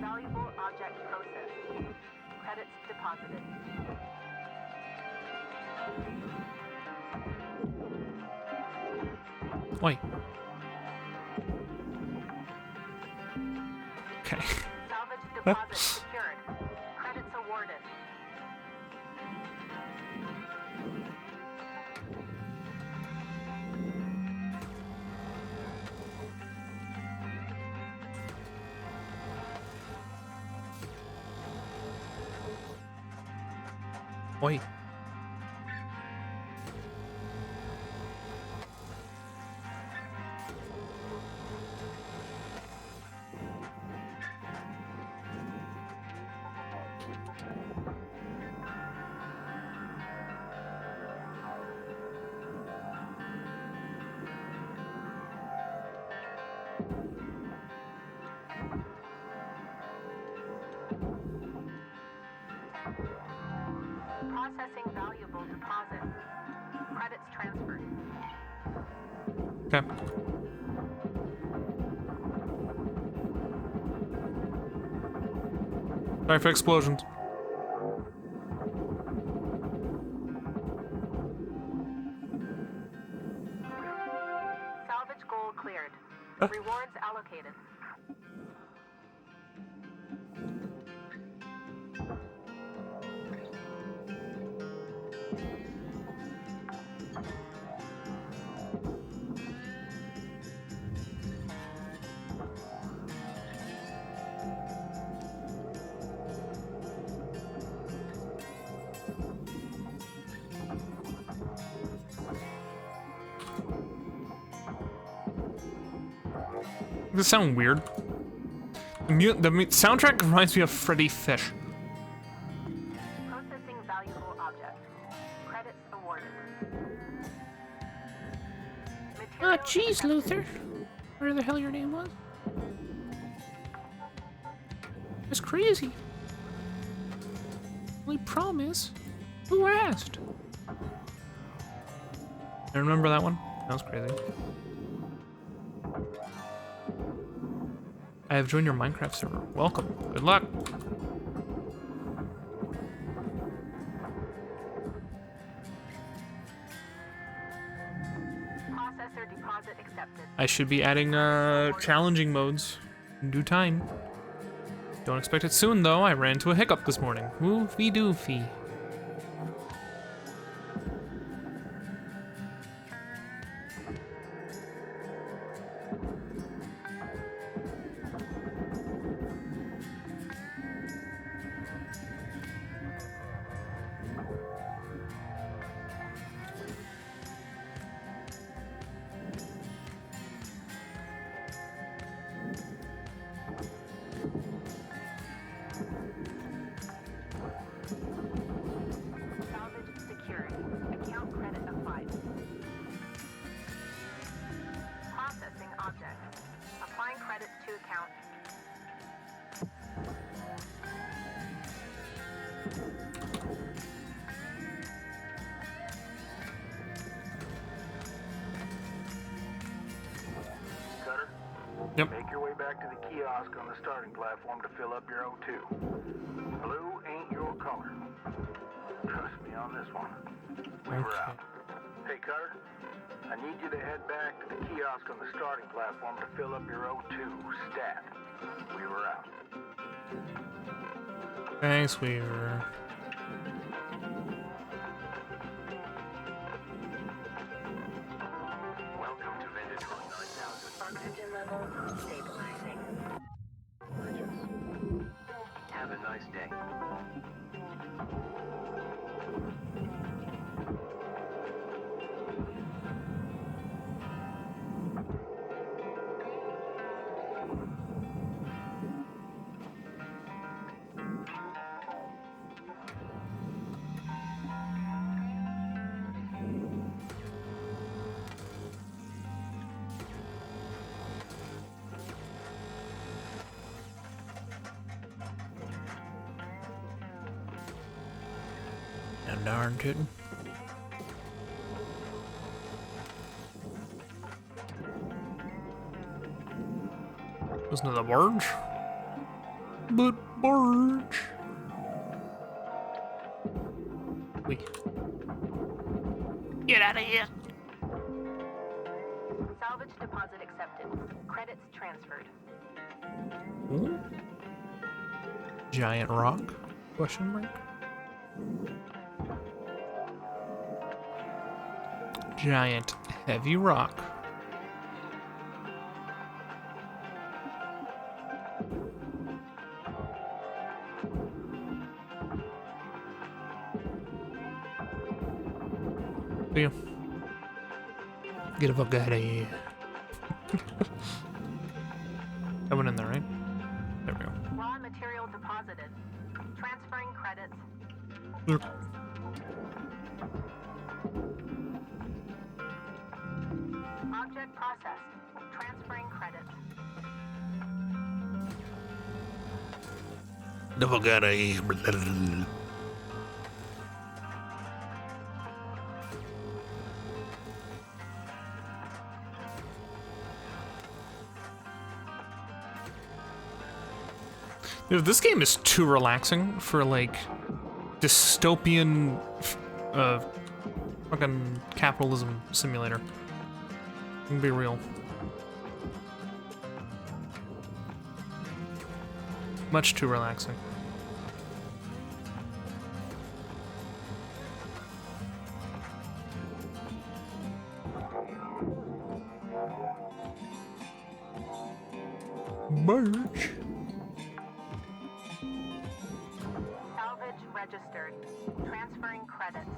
Valuable object processed. Credits deposited. Oi. Okay. Salvage deposit secured. Credits awarded. Oi. Processing valuable deposit. Credits transferred. Okay. Sorry for explosions. Salvage goal cleared. Rewards allocated. Does this sound weird? The soundtrack reminds me of Freddy Fish. Processing valuable object. Credits awarded. Oh, jeez, Luther. Whatever the hell your name was. That's crazy. Only problem is, who asked? I remember that one. That was crazy. I have joined your Minecraft server. Welcome. Good luck. Processor deposit accepted. I should be adding challenging modes in due time. Don't expect it soon though. I ran into a hiccup this morning. Woofy doofy. Salvage secured. Account credit applied. Processing object. Applying credits to account. Cutter, Yep. make your way back to the kiosk on the starting platform to fill up your O2. Blue ain't your color. Trust me on this one. We were Okay. out. Hey, Cutter, I need you to head back to the kiosk on the starting platform to fill up your O2 stat. We were out. Thanks, Weaver. Welcome to Vendor 9000. Oxygen level stabilizing. Have a nice day. And darn tootin'. Wasn't it a barge? But barge. Wait. Get out of here. Salvage deposit accepted. Credits transferred. Ooh. Giant rock? Question mark. Giant heavy rock. See ya. Get the fuck out of here. That went in there, right? There we go. Raw material deposited. Transferring credits. Look. Object processed. Transferring credits. The fuck out of here. Dude, this game is too relaxing for like dystopian fucking capitalism simulator. Can be real. Much too relaxing. Merch. Salvage registered. Transferring credits.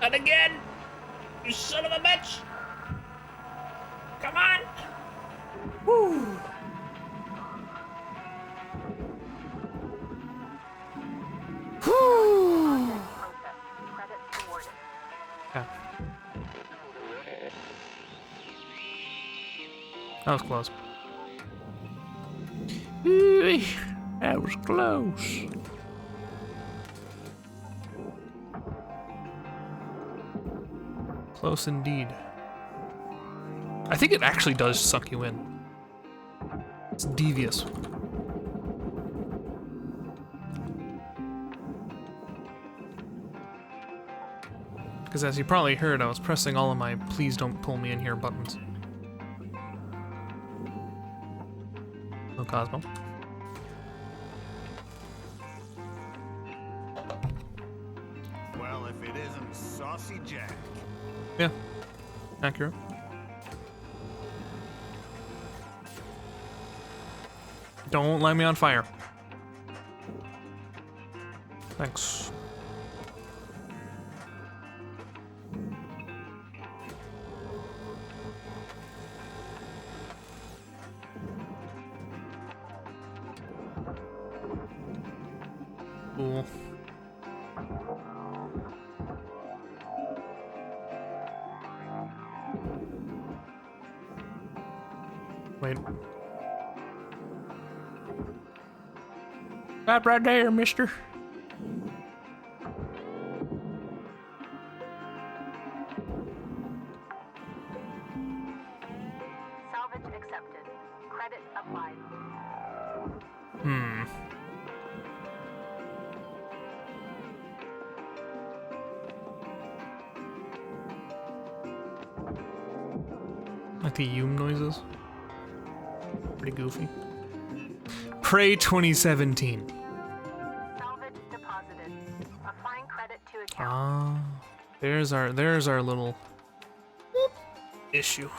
And again! You son of a bitch! Come on! Woo! Process. Credits awarded. Yeah. That was close. Ooh, that was close. Close indeed. I think it actually does suck you in. It's devious. Because as you probably heard, I was pressing all of my please don't pull me in here buttons. No Cosmo. Well, if it isn't Saucy Jack. Yeah. Accurate. Don't light me on fire. Thanks. Cool. Wait. Stop right there, mister. Salvage accepted. Credit applied. Hmm. Like the Yume noises. Pretty goofy. Prey 2017. Salvage deposited. Applying credit to account. Ah, there's our little issue.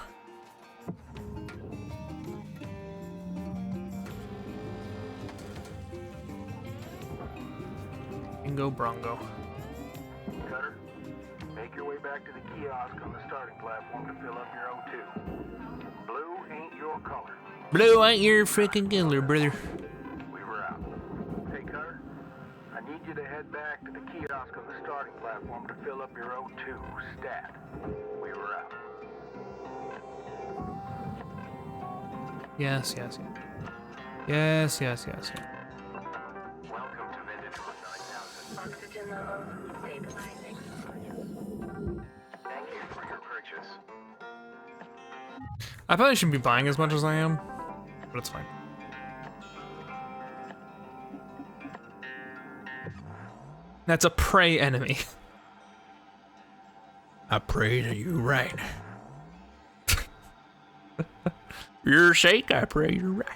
Bingo Brongo. Cutter, make your way back to the kiosk on the starting platform to fill up your O2. Blue ain't your color. Blue ain't your freaking killer, brother. We were out. Hey, Cutter, I need you to head back to the kiosk on the starting platform to fill up your O2 stat. We were out. Yes, yes, yes. Yes, yes, yes, yes. Welcome to Vendor 9000. Oxygen levels stabilizing. Thank you for your purchase. I probably shouldn't be buying as much as I am, but it's fine. That's a prey enemy. I pray that you're right. For your sake, I pray you're right.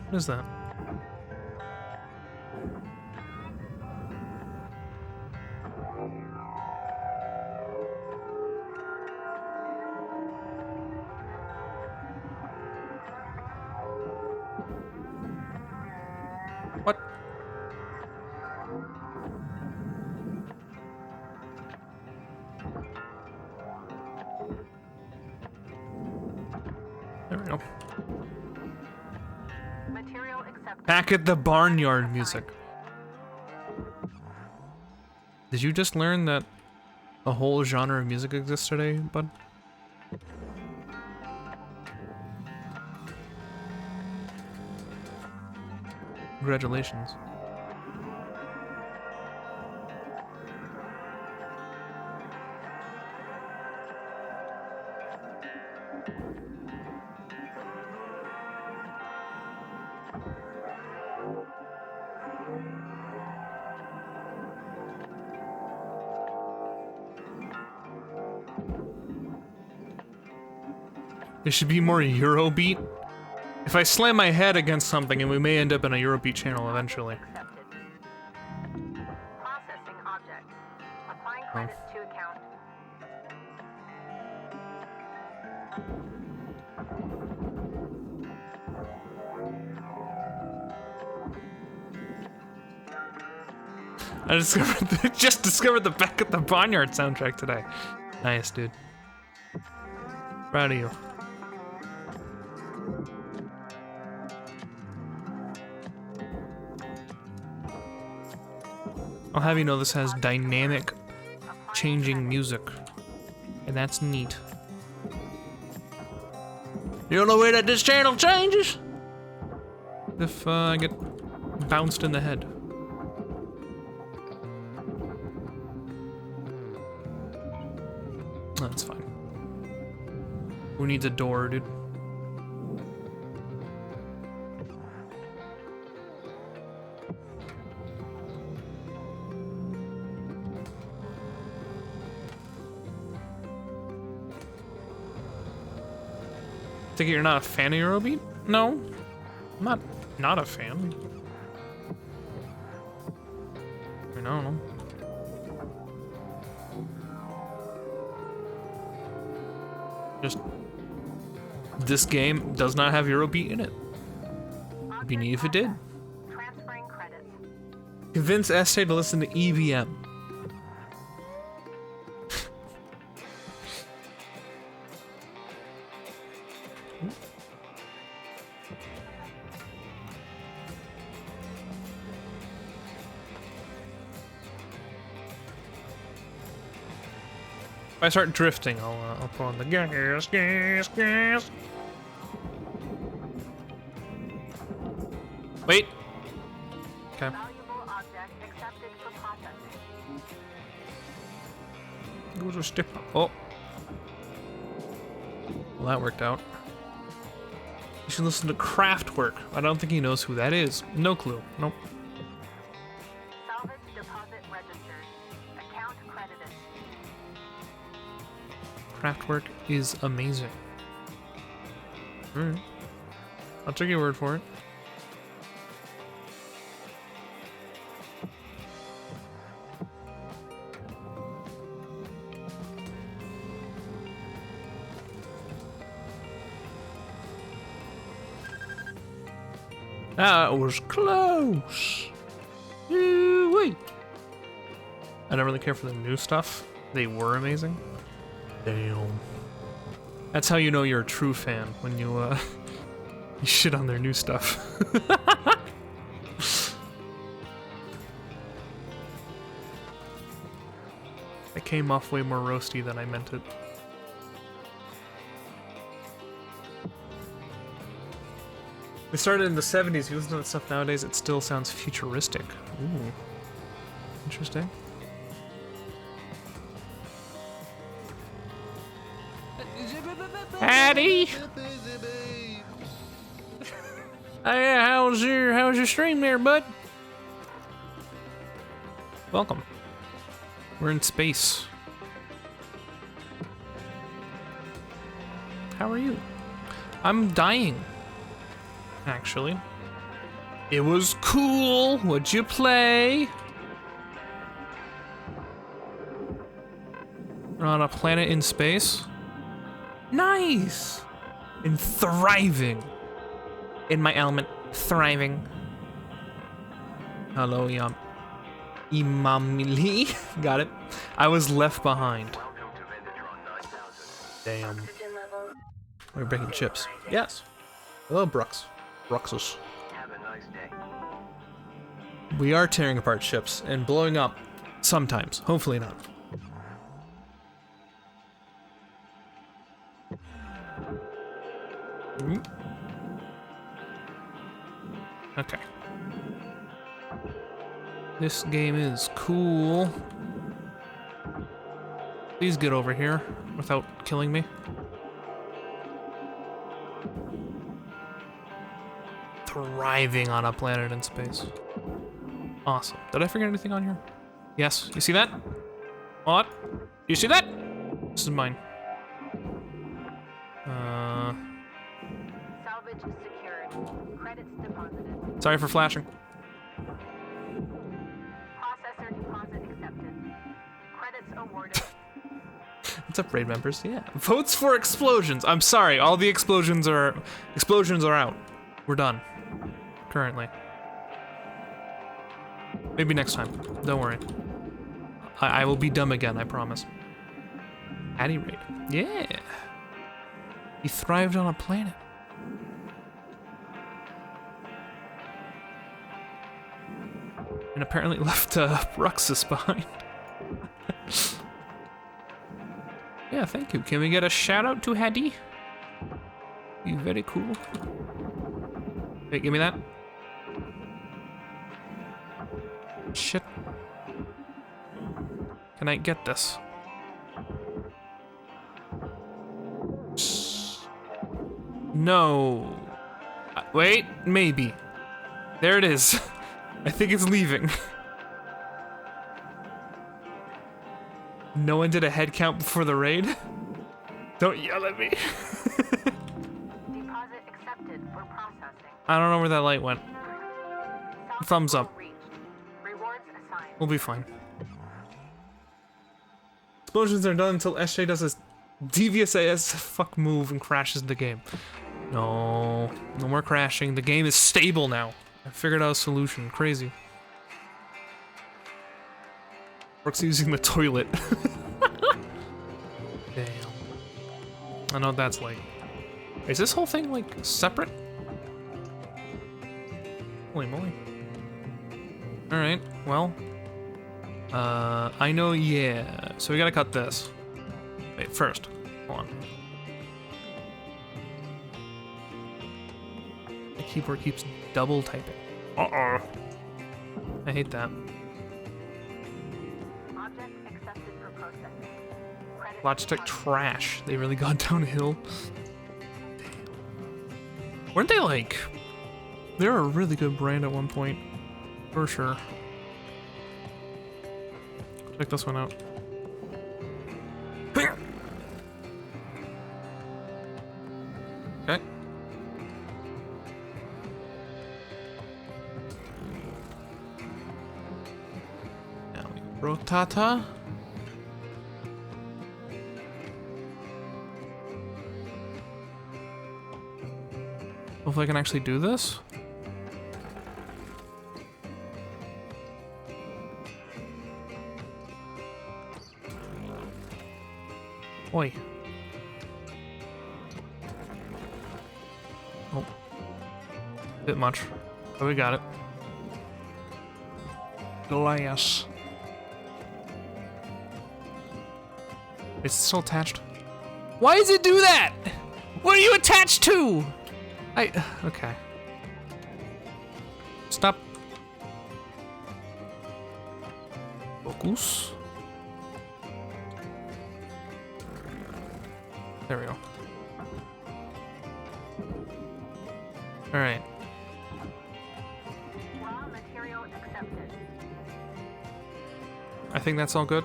What is that? What? There we go. Material accepted. Back at the barnyard music. Did you just learn that a whole genre of music exists today, bud? Congratulations. There should be more Eurobeat. If I slam my head against something, and we may end up in a Eurobeat channel eventually. Accepted. Processing object. Applying credits to account. I discovered just discovered the Back at the Barnyard soundtrack today. Nice, dude. Proud of you. I'll have you know this has dynamic changing music, and that's neat. You know the way that this channel changes? If I get bounced in the head. That's fine. Who needs a door, dude? Think you're not a fan of Eurobeat? No, I'm not a fan. I mean, I don't know. Just this game does not have Eurobeat in it. It'd be neat if it did. Transferring credits. Convince Estee to listen to EVM. If I start drifting, I'll put on the gas, gas, gas. Wait. Okay. Valuable object accepted for processing. Goes a step up. Oh. Well, that worked out. You should listen to Kraftwerk. I don't think he knows who that is. No clue. Nope. Salvage deposit registered. Account credited. Kraftwerk is amazing. Alright. I'll take your word for it. That was close. Wait. I don't really care for the new stuff. They were amazing. Damn. That's how you know you're a true fan, when you you shit on their new stuff. It came off way more roasty than I meant it. We started in the 70s. You listen to that stuff nowadays, it still sounds futuristic. Ooh. Interesting. Hattie! Hey, how's your stream there, bud? Welcome. We're in space. How are you? I'm dying. Actually. It was cool. What'd you play? We're on a planet in space. Nice! And thriving. In my element, thriving. Hello, Imamili. Got it. I was left behind. Damn. We're breaking chips. Yes. Hello, Brooks. Bruxus. Have a nice day. We are tearing apart ships and blowing up sometimes. Hopefully not. Okay. This game is cool. Please get over here without killing me. Thriving on a planet in space. Awesome. Did I forget anything on here? Yes. You see that? What? You see that? This is mine. Salvage secured. Credits deposited. Sorry for flashing. Processor deposit accepted. Credits awarded. What's up, raid members? Yeah. Votes for explosions. I'm sorry. All the explosions are out. We're done. Currently. Maybe next time. Don't worry. I will be dumb again, I promise. Addy raid. Yeah. He thrived on a planet. And apparently left Bruxus behind. Yeah, thank you. Can we get a shout out to Hadi? You very cool. Wait, give me that. Shit. Can I get this? No. Wait, maybe. There it is. I think it's leaving. No one did a head count before the raid? Don't yell at me. Deposit accepted for processing. I don't know where that light went. Thumbs up. Reached. Rewards assigned. We'll be fine. Explosions are done until SJ does his devious AS fuck move and crashes the game. No. No more crashing. The game is stable now. I figured out a solution. Crazy. Brooks using the toilet. Damn. I know what that's like. Is this whole thing like separate? Holy moly. Alright, well. I know, yeah. So we gotta cut this. Wait, first. Hold on. The keyboard keeps double typing. Uh-oh. I hate that. Object accepted for processing. Credits Logitech deposited. trash. They really got downhill. Damn. Weren't they like... They were a really good brand at one point. For sure. Check this one out. Okay. Now we rotata. Hopefully I can actually do this. Oi. Oh. Bit much. But we got it. Glass. It's still attached. Why does it do that? What are you attached to? Okay. Stop. Focus. There we go. All right. Raw material accepted. I think that's all good.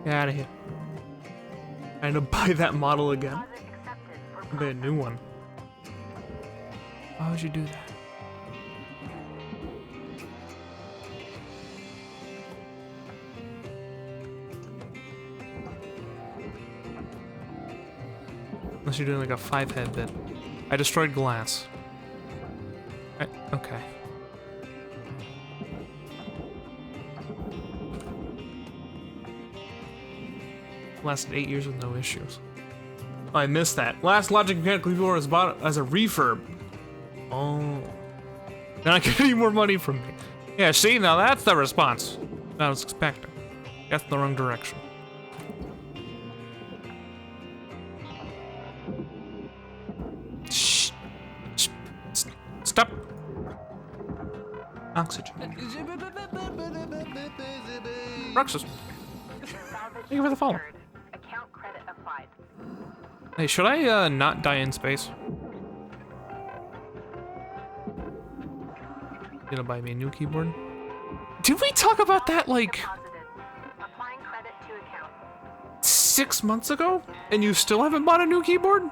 Get out of here. I had to buy that model again. Deposit accepted for Buy a new one. Why would you do that? Unless you're doing like a 5-head bit. I destroyed glass. Okay. Lasted 8 years with no issues. Oh, I missed that. Last Logic Mechanical Keyboard was bought as a refurb. Oh. Now I get any more money from me. Yeah, see, now that's the response I was expecting. That's the wrong direction. Shh. Shh. Stop. Oxygen. Roxas. Thank you for the follow. account credit applied. Hey, should I not die in space? Gonna buy me a new keyboard? Did we talk about that like Deposited. Applying credit to account. 6 months ago? And you still haven't bought a new keyboard?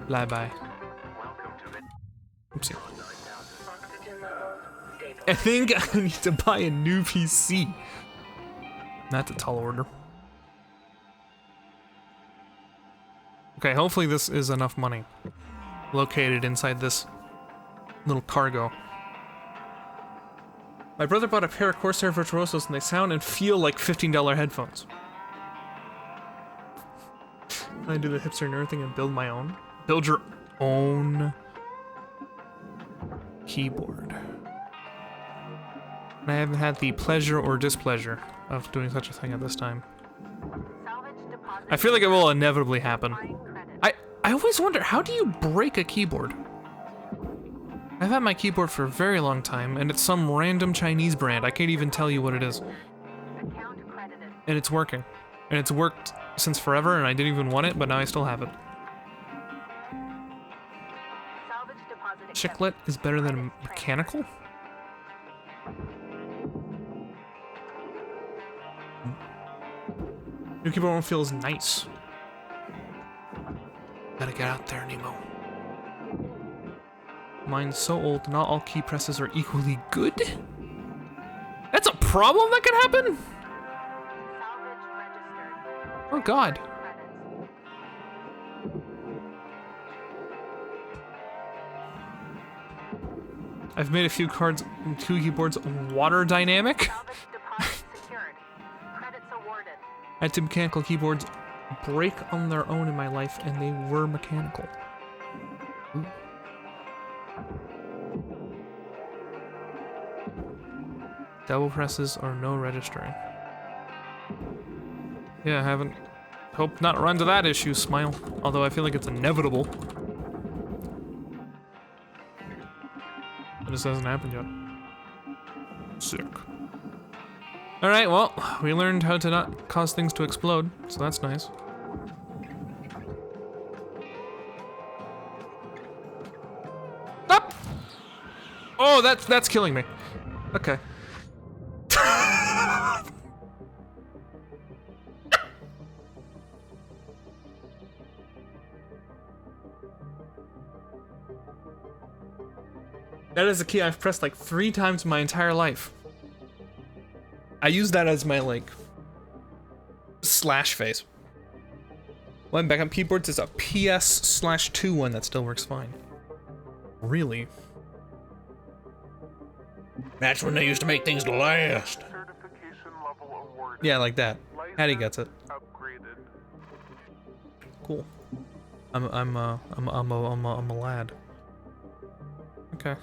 Bye-bye. Oopsie. I think I need to buy a new PC. That's a tall order. Okay, hopefully this is enough money. Located inside this little cargo. My brother bought a pair of Corsair Virtuosos and they sound and feel like $15 headphones. I do the hipster nerd thing and build my own. Build your own keyboard. I haven't had the pleasure or displeasure of doing such a thing at this time. Salvage deposit. I feel like it will inevitably happen. Applying credit. I always wonder, how do you break a keyboard? I've had my keyboard for a very long time, and it's some random Chinese brand. I can't even tell you what it is. Account credited. And it's working. And it's worked since forever, and I didn't even want it, but now I still have it. Salvage deposit accepted. Chiclet is better than mechanical? New keyboard feels nice. Gotta get out there, Nemo. Mine's so old, not all key presses are equally good? That's a problem that can happen? Salvage registered. Oh god. Credits. I've made a few keyboards water dynamic. Salvage deposit secured. Credits awarded. I had two mechanical keyboards break on their own in my life, and they were mechanical. Ooh. Double presses or no registering. Yeah, I haven't. Hope not run to that issue, Smile. Although I feel like it's inevitable. It just hasn't happened yet. Sick. Alright, well, we learned how to not cause things to explode, so that's nice. Stop! Oh, that's killing me. Okay. That is a key I've pressed like 3 times in my entire life. I use that as my, like, slash face. When back on keyboards, it's a PS/2 one that still works fine. Really? That's when they used to make things last. Certification level awarded. Yeah, like that. Hattie gets it. Upgraded. Cool. I'm a lad. Okay.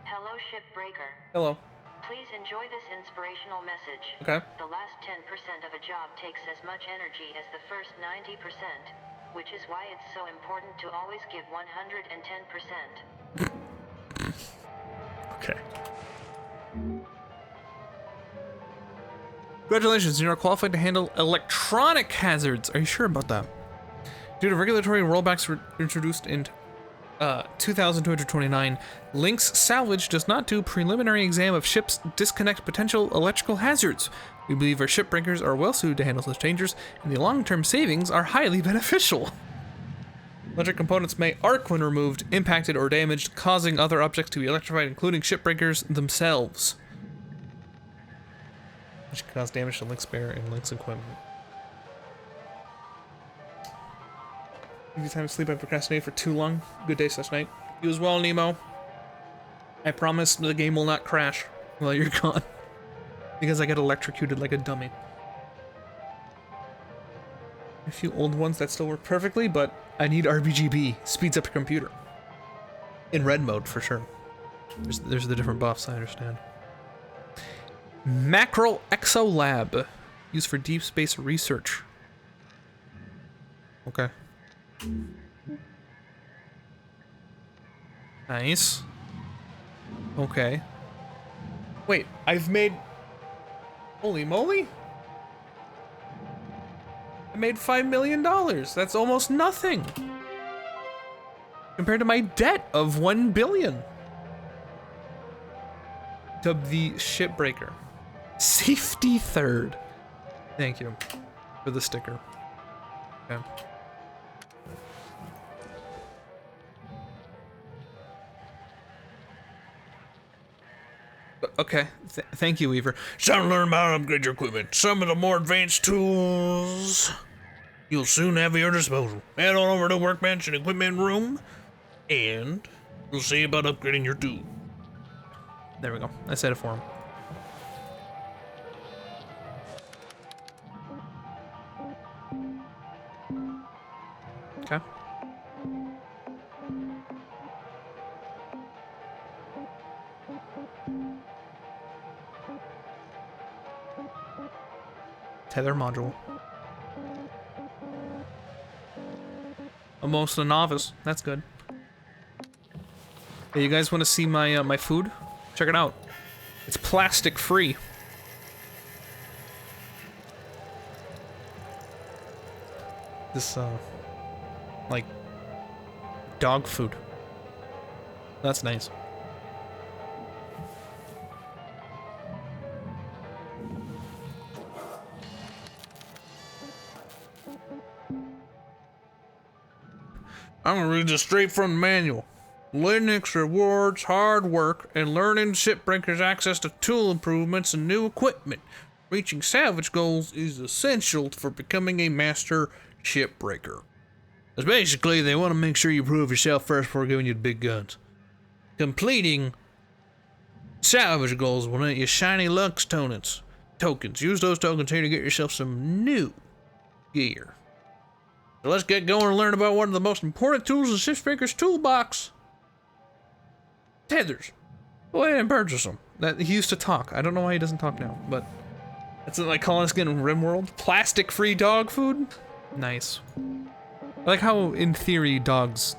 Hello, Shipbreaker. Hello. Please enjoy this inspirational message. Okay. The last 10% of a job takes as much energy as the first 90%, which is why it's so important to always give 110%. Okay. Congratulations, you are qualified to handle electronic hazards. Are you sure about that? Due to regulatory rollbacks introduced in 2229, Lynx Salvage does not do preliminary exam of ships disconnect potential electrical hazards. We believe our shipbreakers are well suited to handle such dangers, and the long-term savings are highly beneficial. Electric components may arc when removed, impacted, or damaged, causing other objects to be electrified, including shipbreakers themselves. Which can cause damage to Lynx Bear and Lynx equipment. Give you time to sleep. I procrastinated for too long. Good day, such night. You as well, Nemo. I promise the game will not crash while you're gone. Because I get electrocuted like a dummy. A few old ones that still work perfectly, but I need RBGB. Speeds up your computer. In red mode, for sure. There's the different buffs, I understand. Macro Exolab. Used for deep space research. Okay. Nice. Okay. Wait, I've made... Holy moly! I made $5 million. That's almost nothing. Compared to my debt of $1 billion. To the Shipbreaker. Safety third. Thank you for the sticker. Okay. Okay, thank you, Weaver. It's time to learn about how to upgrade your equipment. Some of the more advanced tools you'll soon have at your disposal. Head on over to Workbench and Equipment Room, and we'll see about upgrading your tool. There we go. I said it for him. Okay. Tether module. Almost a novice. That's good. Hey, you guys want to see my my food? Check it out. It's plastic free. This like dog food. That's nice. I'm gonna read this straight from the manual. Linux rewards hard work and learning shipbreakers access to tool improvements and new equipment. Reaching salvage goals is essential for becoming a master shipbreaker. Because basically, they want to make sure you prove yourself first before giving you the big guns. Completing salvage goals will net you shiny Lux tokens. Use those tokens here to get yourself some new gear. So let's get going and learn about one of the most important tools in Shipbreaker's toolbox. Tethers. Go ahead and purchase them. He used to talk. I don't know why he doesn't talk now, but that's like calling us getting RimWorld. Plastic-free dog food? Nice. I like how, in theory, dogs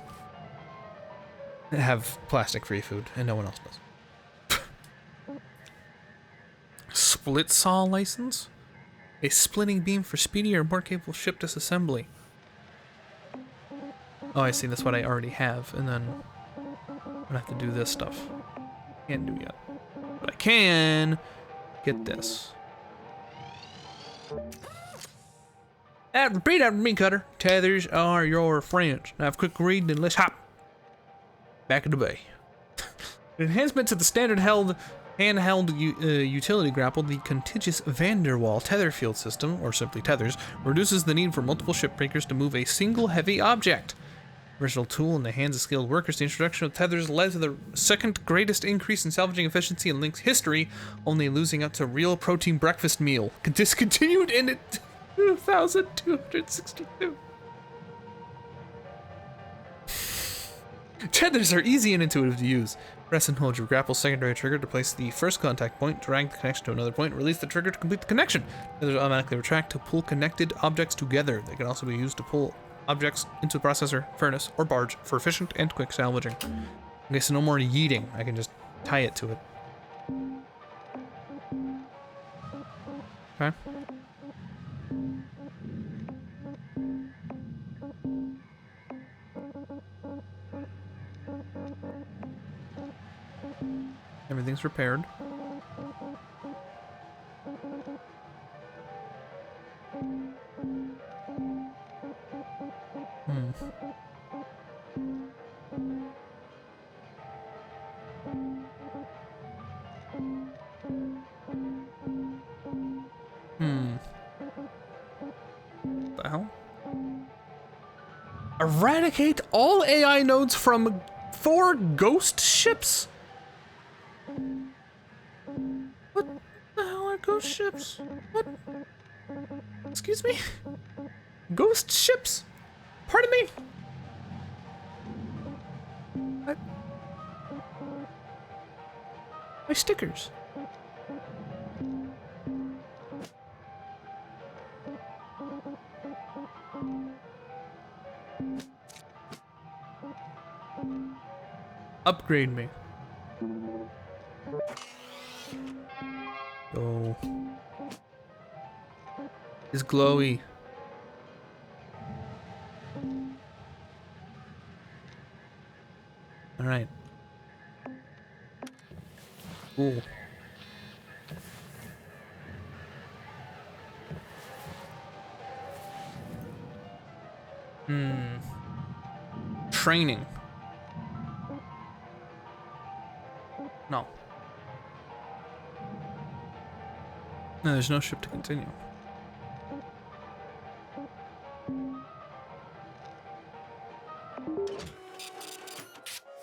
have plastic-free food, and no one else does. Split saw license? A splitting beam for speedier and more capable ship disassembly. Oh, I see. That's what I already have, and then I'm gonna have to do this stuff. Can't do yet, but I can get this. Repeat after me, Cutter. Tethers are your friends. Now have a quick read, then let's hop back in the bay. An enhancement to the standard held Handheld utility grapple, the contiguous van der Waal tether field system, or simply tethers, reduces the need for multiple ship breakers to move a single heavy object. Versatile tool in the hands of skilled workers, the introduction of tethers led to the second greatest increase in salvaging efficiency in Link's history, only losing out to Real Protein Breakfast Meal, discontinued in 2262. Tethers are easy and intuitive to use. Press and hold your grapple's secondary trigger to place the first contact point, drag the connection to another point, release the trigger to complete the connection. Tethers automatically retract to pull connected objects together. They can also be used to pull objects into the processor, furnace, or barge for efficient and quick salvaging. Okay, so no more yeeting. I can just tie it to it. Okay. Everything's repaired. The hell? Eradicate all AI nodes from 4 ghost ships? What the hell are ghost ships? What? Excuse me? Ghost ships? Pardon me? What? My stickers. Upgrade me. Oh. It's glowy. Alright. Cool. Training. No. No, there's no ship to continue.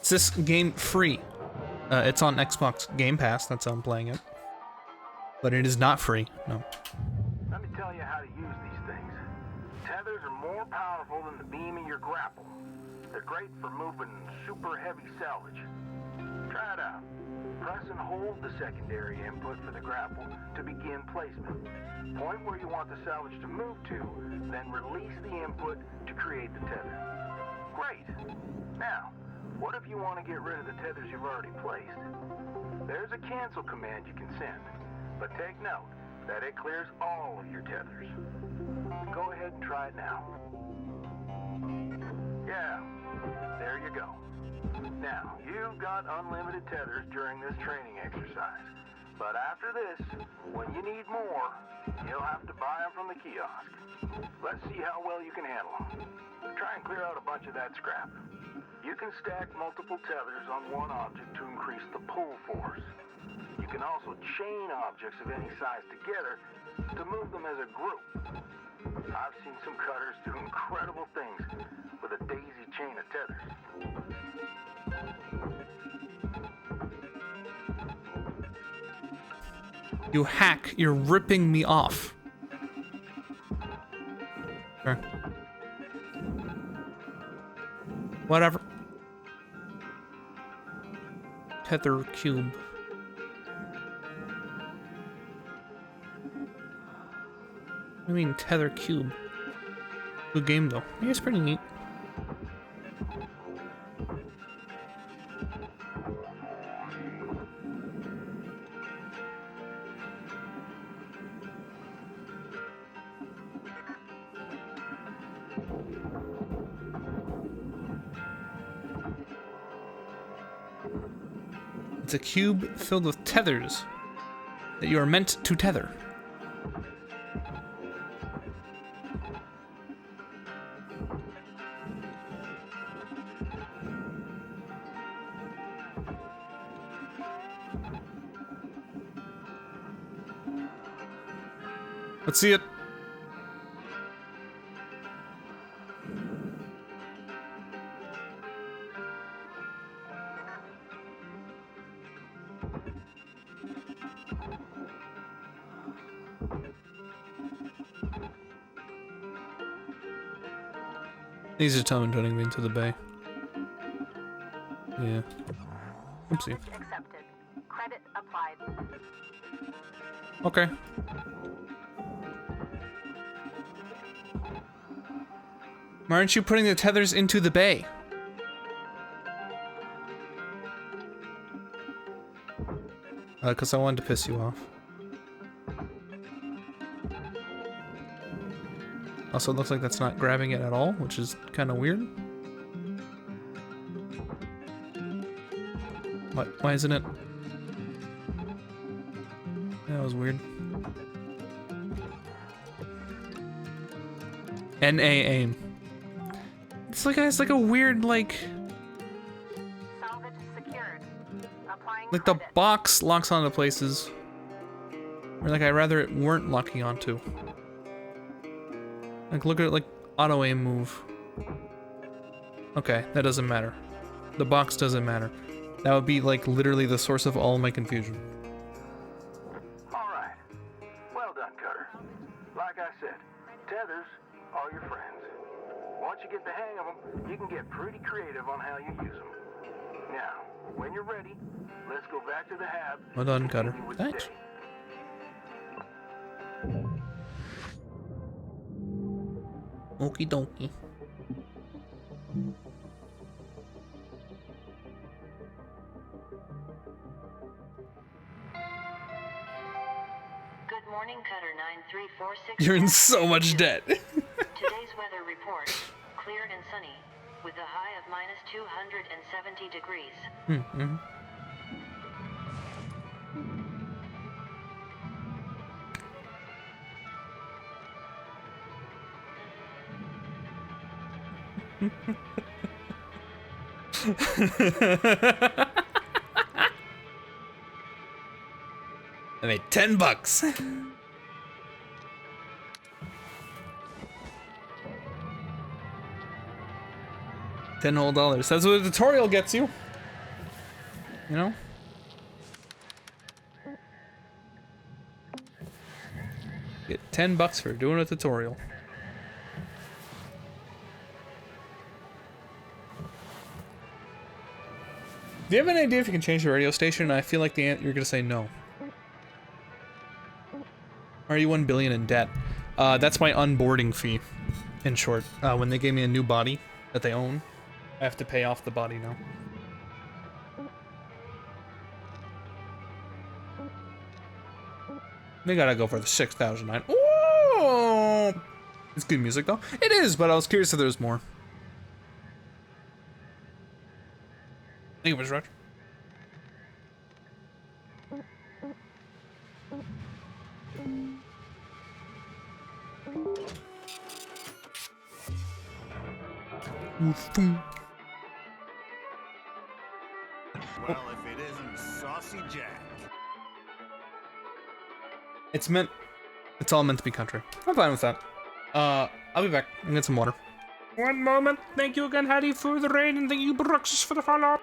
Is this game free? It's on Xbox Game Pass, that's how I'm playing it. But it is not free, no. Let me tell you how to use these things. Tethers are more powerful than the beam of your grapple. They're great for moving super heavy salvage. Try it out. Press and hold the secondary input for the grapple to begin placement. Point where you want the salvage to move to, then release the input to create the tether. Great. Now, what if you want to get rid of the tethers you've already placed? There's a cancel command you can send, but take note that it clears all of your tethers. Go ahead and try it now. Yeah, there you go. Now, you've got unlimited tethers during this training exercise. But after this, when you need more, you'll have to buy them from the kiosk. Let's see how well you can handle them. Try and clear out a bunch of that scrap. You can stack multiple tethers on one object to increase the pull force. You can also chain objects of any size together to move them as a group. I've seen some cutters do incredible things with a daisy chain of tethers. You hack, you're ripping me off. Sure. Whatever. Tether cube. What do you mean tether cube? Good game though. Yeah, it's pretty neat. It's a cube filled with tethers that you are meant to tether. Let's see it. These are Tom turning me into the bay. Yeah. Oopsie. Accepted. Credit applied. Okay. Why aren't you putting the tethers into the bay? Because I wanted to piss you off. Also, it looks like that's not grabbing it at all, which is kind of weird. What? Why isn't it? That was weird. NAA. It's like a weird, like Salvage secured. Applying the credit. box locks onto places. Or like I'd rather it weren't locking onto. Like look at it like auto aim move. Okay, that doesn't matter. The box doesn't matter. That would be like literally the source of all my confusion. All right. Well done, Cutter. Like I said, tethers are your friends. Once you get the hang of them, you can get pretty creative on how you use them. Now, when you're ready, let's go back to the hab. Well done, and Cutter. continue with the Thanks. day. Okie dokie. Good morning, Cutter 93466. You're in so much debt. Today's weather report: clear and sunny, with a high of minus 270 degrees. I made $10. $10 whole dollars. That's what a tutorial gets you. You know? Get $10 for doing a tutorial. Do you have any idea if you can change the radio station? I feel like you're gonna say no. Are you 1 billion in debt? That's my onboarding fee, in short. When they gave me a new body that they own, I have to pay off the body now. They gotta go for the 6,009. Oh, it's good music though. It is, but I was curious if there's more. Thank you, Mr. Roach. Well, if it isn't Saucy Jack. It's all meant to be country. I'm fine with that. I'll be back. I'm gonna get some water. One moment. Thank you again, Hattie, for the rain, and thank you, Bruxus, for the follow-up.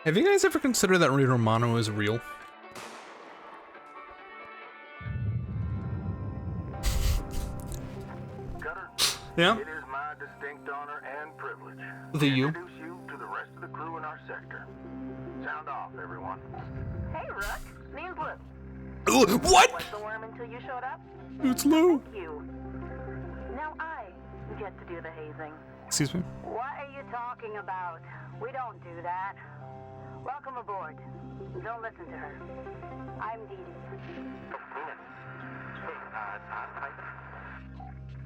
Have you guys ever considered that Ray Romano is real? Cutter, Yeah? it is my distinct honor and privilege The to you? introduce you to the rest of the crew in our sector. Sound off, everyone. Hey, Rook. Name's Lou. What? Was the worm until you showed up? It's Lou. You. Now I get to do the hazing. Excuse me? What are you talking about? We don't do that. Welcome aboard. Don't listen to her. I'm Dee Dee.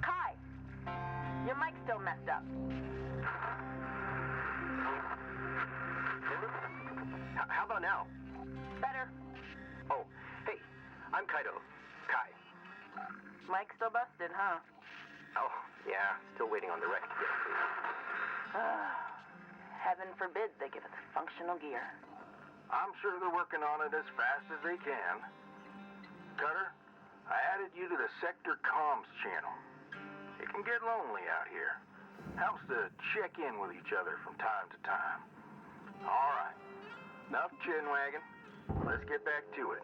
Kai, your mic's still messed up. How about now? Better. Oh, hey, I'm Kaido. Kai. Mic's still busted, huh? Oh, yeah, still waiting on the wreck to get approved. Heaven forbid they give us functional gear. I'm sure they're working on it as fast as they can. Cutter, I added you to the Sector Comms channel. It can get lonely out here. Helps to check in with each other from time to time. All right, enough chin wagging. Let's get back to it.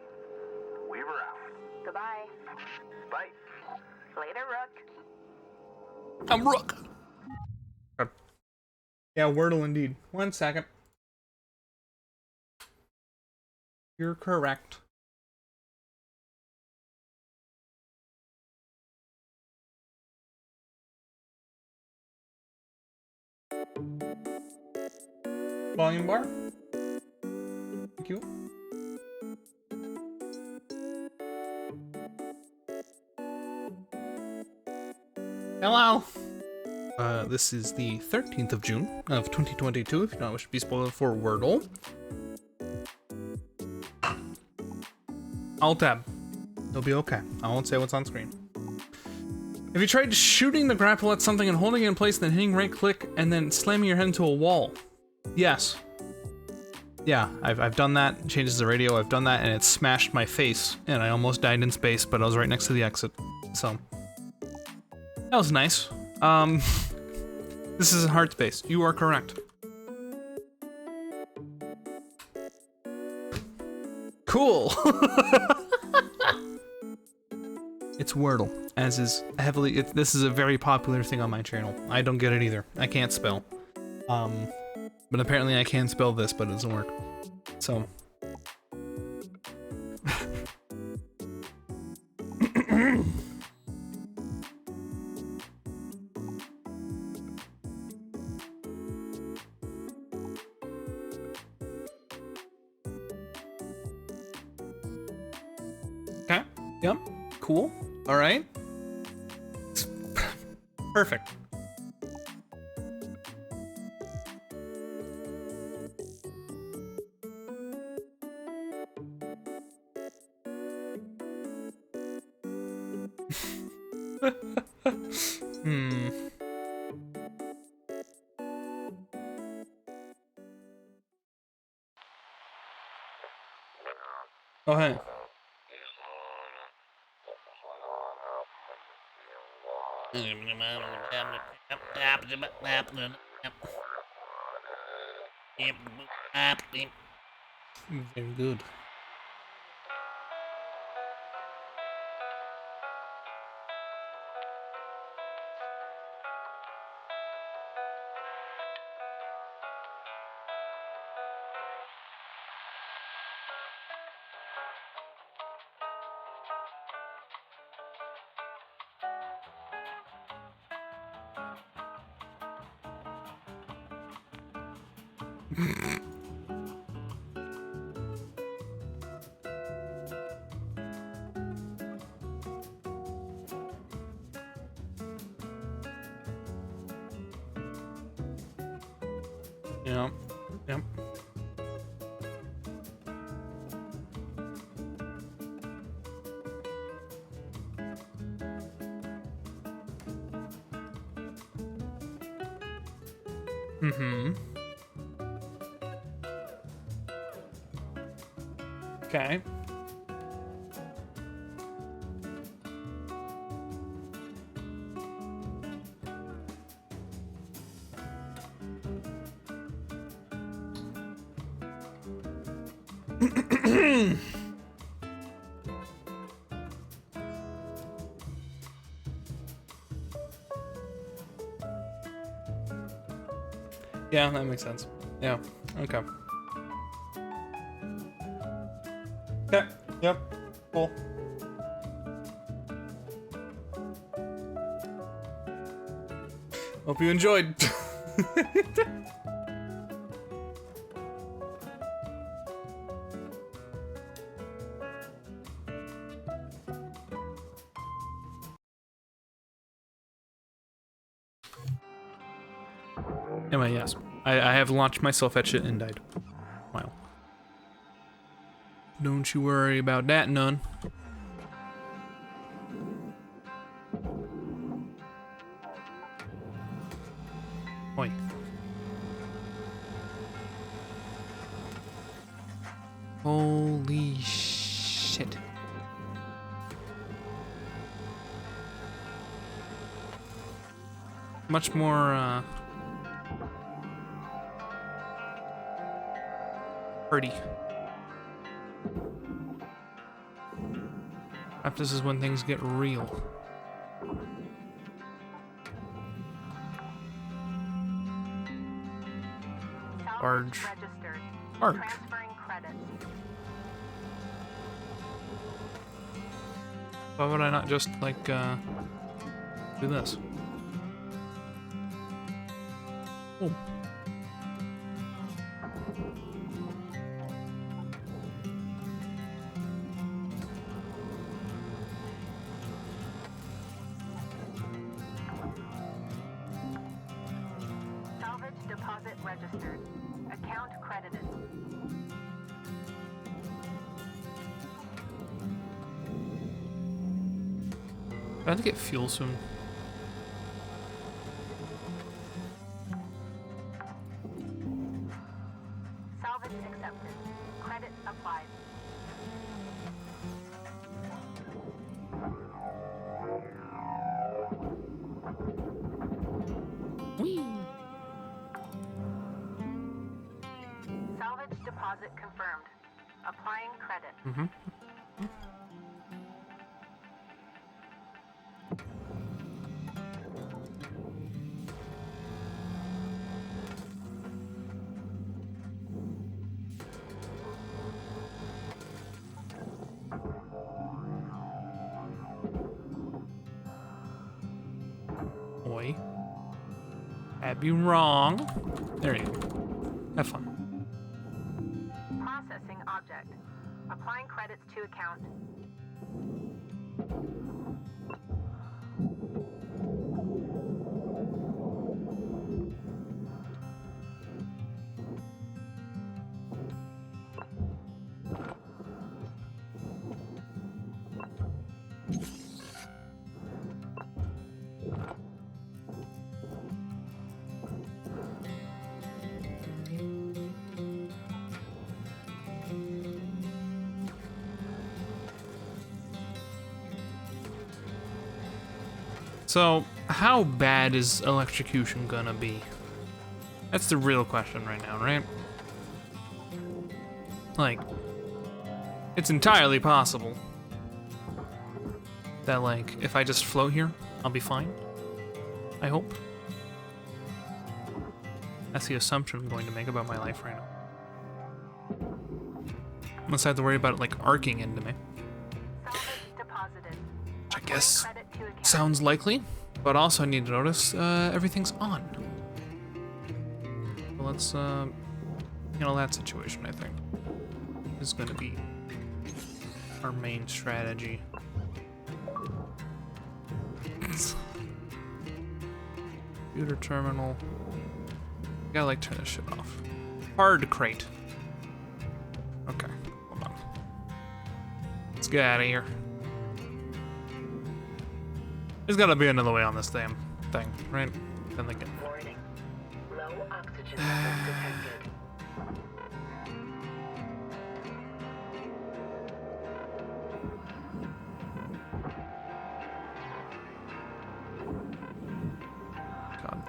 Weaver out. Goodbye. Bye. Later, Rook. I'm Rook. Yeah, Wordle indeed. 1 second. You're correct. Volume bar. Thank you. Hello. This is the 13th of June of 2022, if you don't wish to be spoiled for Wordle. I'll tab. It'll be okay. I won't say what's on screen. Have you tried shooting the grapple at something and holding it in place, then hitting right click, and then slamming your head into a wall? Yes. Yeah, I've done that. It changes the radio. I've done that, and it smashed my face, and I almost died in space, but I was right next to the exit. So that was nice. This is in hard space. You are correct. Cool. It's Wordle, as is heavily. This is a very popular thing on my channel. I don't get it either. I can't spell. But apparently I can spell this, but it doesn't work. So. Okay. Yep. Cool. All right. Perfect. Oh, hey. Very good. Yep. Yep. Mm-hmm. Okay. Yeah, that makes sense. Yeah, okay. Okay, yep, cool. Hope you enjoyed. Anyway, yes. I have launched myself at shit and died. Wow. Don't you worry about that none. Oi. Holy shit. Much more, pretty. Perhaps this is when things get real. Barge. Registered. Barge. Transferring credits. Why would I not just, like, do this? Oh. Salvage deposit registered. Account credited. I have to get fuel soon. Salvage accepted. Credit applied. Salvage deposit confirmed. Applying credit. Mm-hmm. Oi. I'd be wrong. There you go. Have fun. Processing object. Applying credits to account. So, how bad is electrocution gonna be? That's the real question right now, right? Like, it's entirely possible that, like, if I just float here, I'll be fine. I hope. That's the assumption I'm going to make about my life right now. Unless I have to worry about it, like, arcing into me. Salvage deposited. I guess Credit to account. sounds likely, but also I need to notice everything's on. So let's handle that situation, I think. This is gonna be our main strategy. Computer terminal. Gotta like turn this shit off. Hard crate. Okay, hold on. Let's get out of here. There's gotta be another way on this damn thing, right? Then they get. Warning. Low oxygen levels detected. God.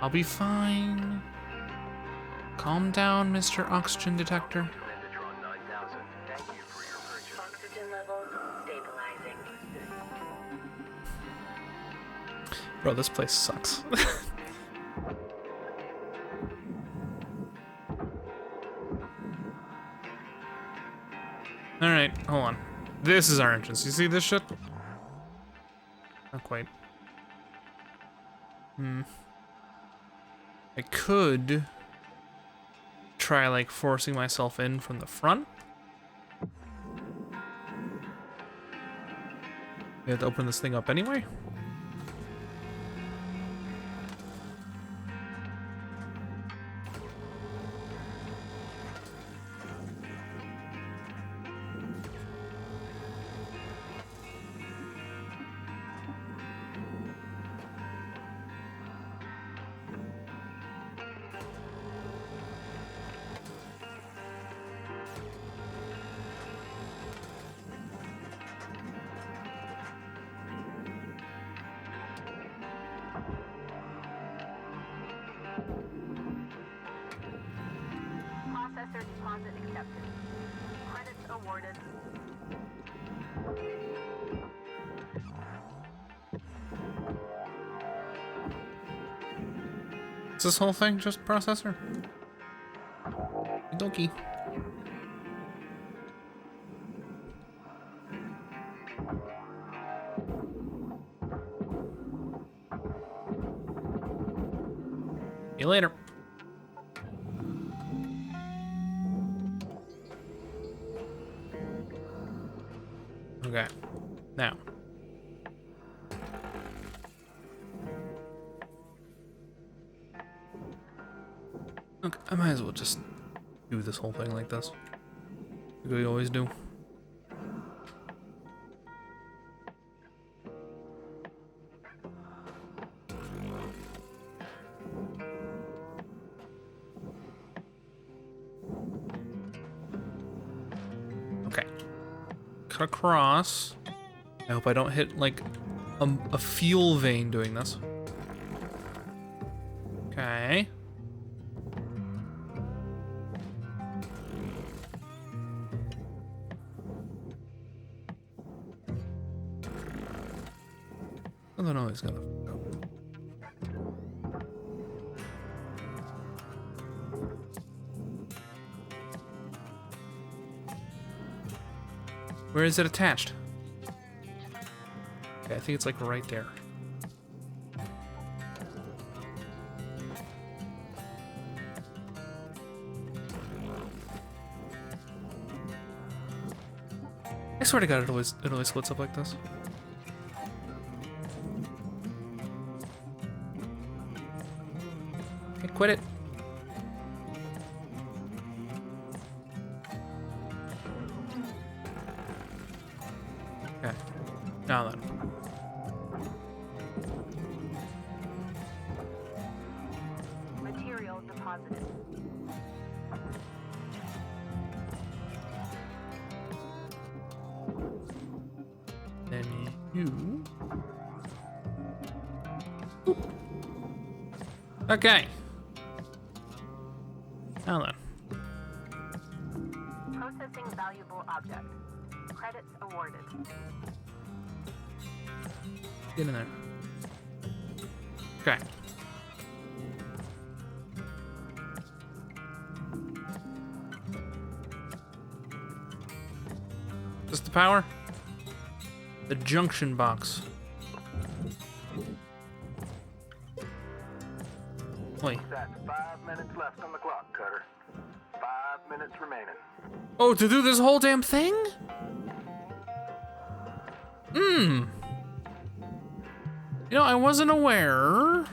I'll be fine. Calm down, Mr. Oxygen Detector. Metatron 9000, thank you for your purchase. Oxygen levels stabilizing. Bro, this place sucks. Alright, hold on. This is our entrance. You see this shit? Not quite. I could try, like, forcing myself in from the front. You have to open this thing up anyway. Processor deposit accepted. Credits awarded. Is this whole thing just processor? Donkey. See you later. Okay. Now. Okay, I might as well just do this whole thing like this. Like we always do. Okay. Cut across. I hope I don't hit like a fuel vein doing this. Okay. I don't know, he's gonna go. Where is it attached? Okay, I think it's like right there. I swear to God, it always splits up like this. Okay, quit it. Okay, now then. Material deposited. Then you. Oop. Okay. Now then. Processing valuable object. Credits awarded. Get in there. Okay. Is this the power? The junction box. Wait. That's 5 minutes left on the clock, Cutter. 5 minutes remaining. Oh, to do this whole damn thing? You know, I wasn't aware.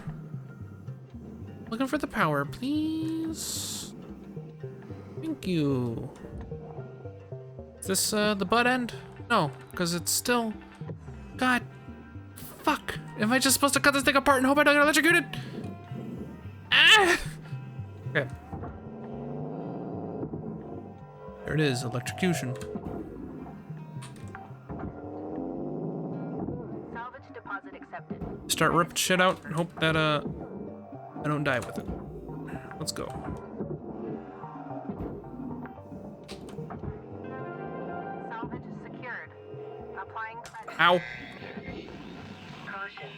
Looking for the power, please. Thank you. Is this the butt end? No, because it's still... God. Fuck. Am I just supposed to cut this thing apart and hope I don't get electrocuted? Ah! Okay. There it is, electrocution. Salvage deposit accepted. Start ripping shit out and hope that, I don't die with it. Let's go. Salvage secured. Applying credit. Ow. Caution.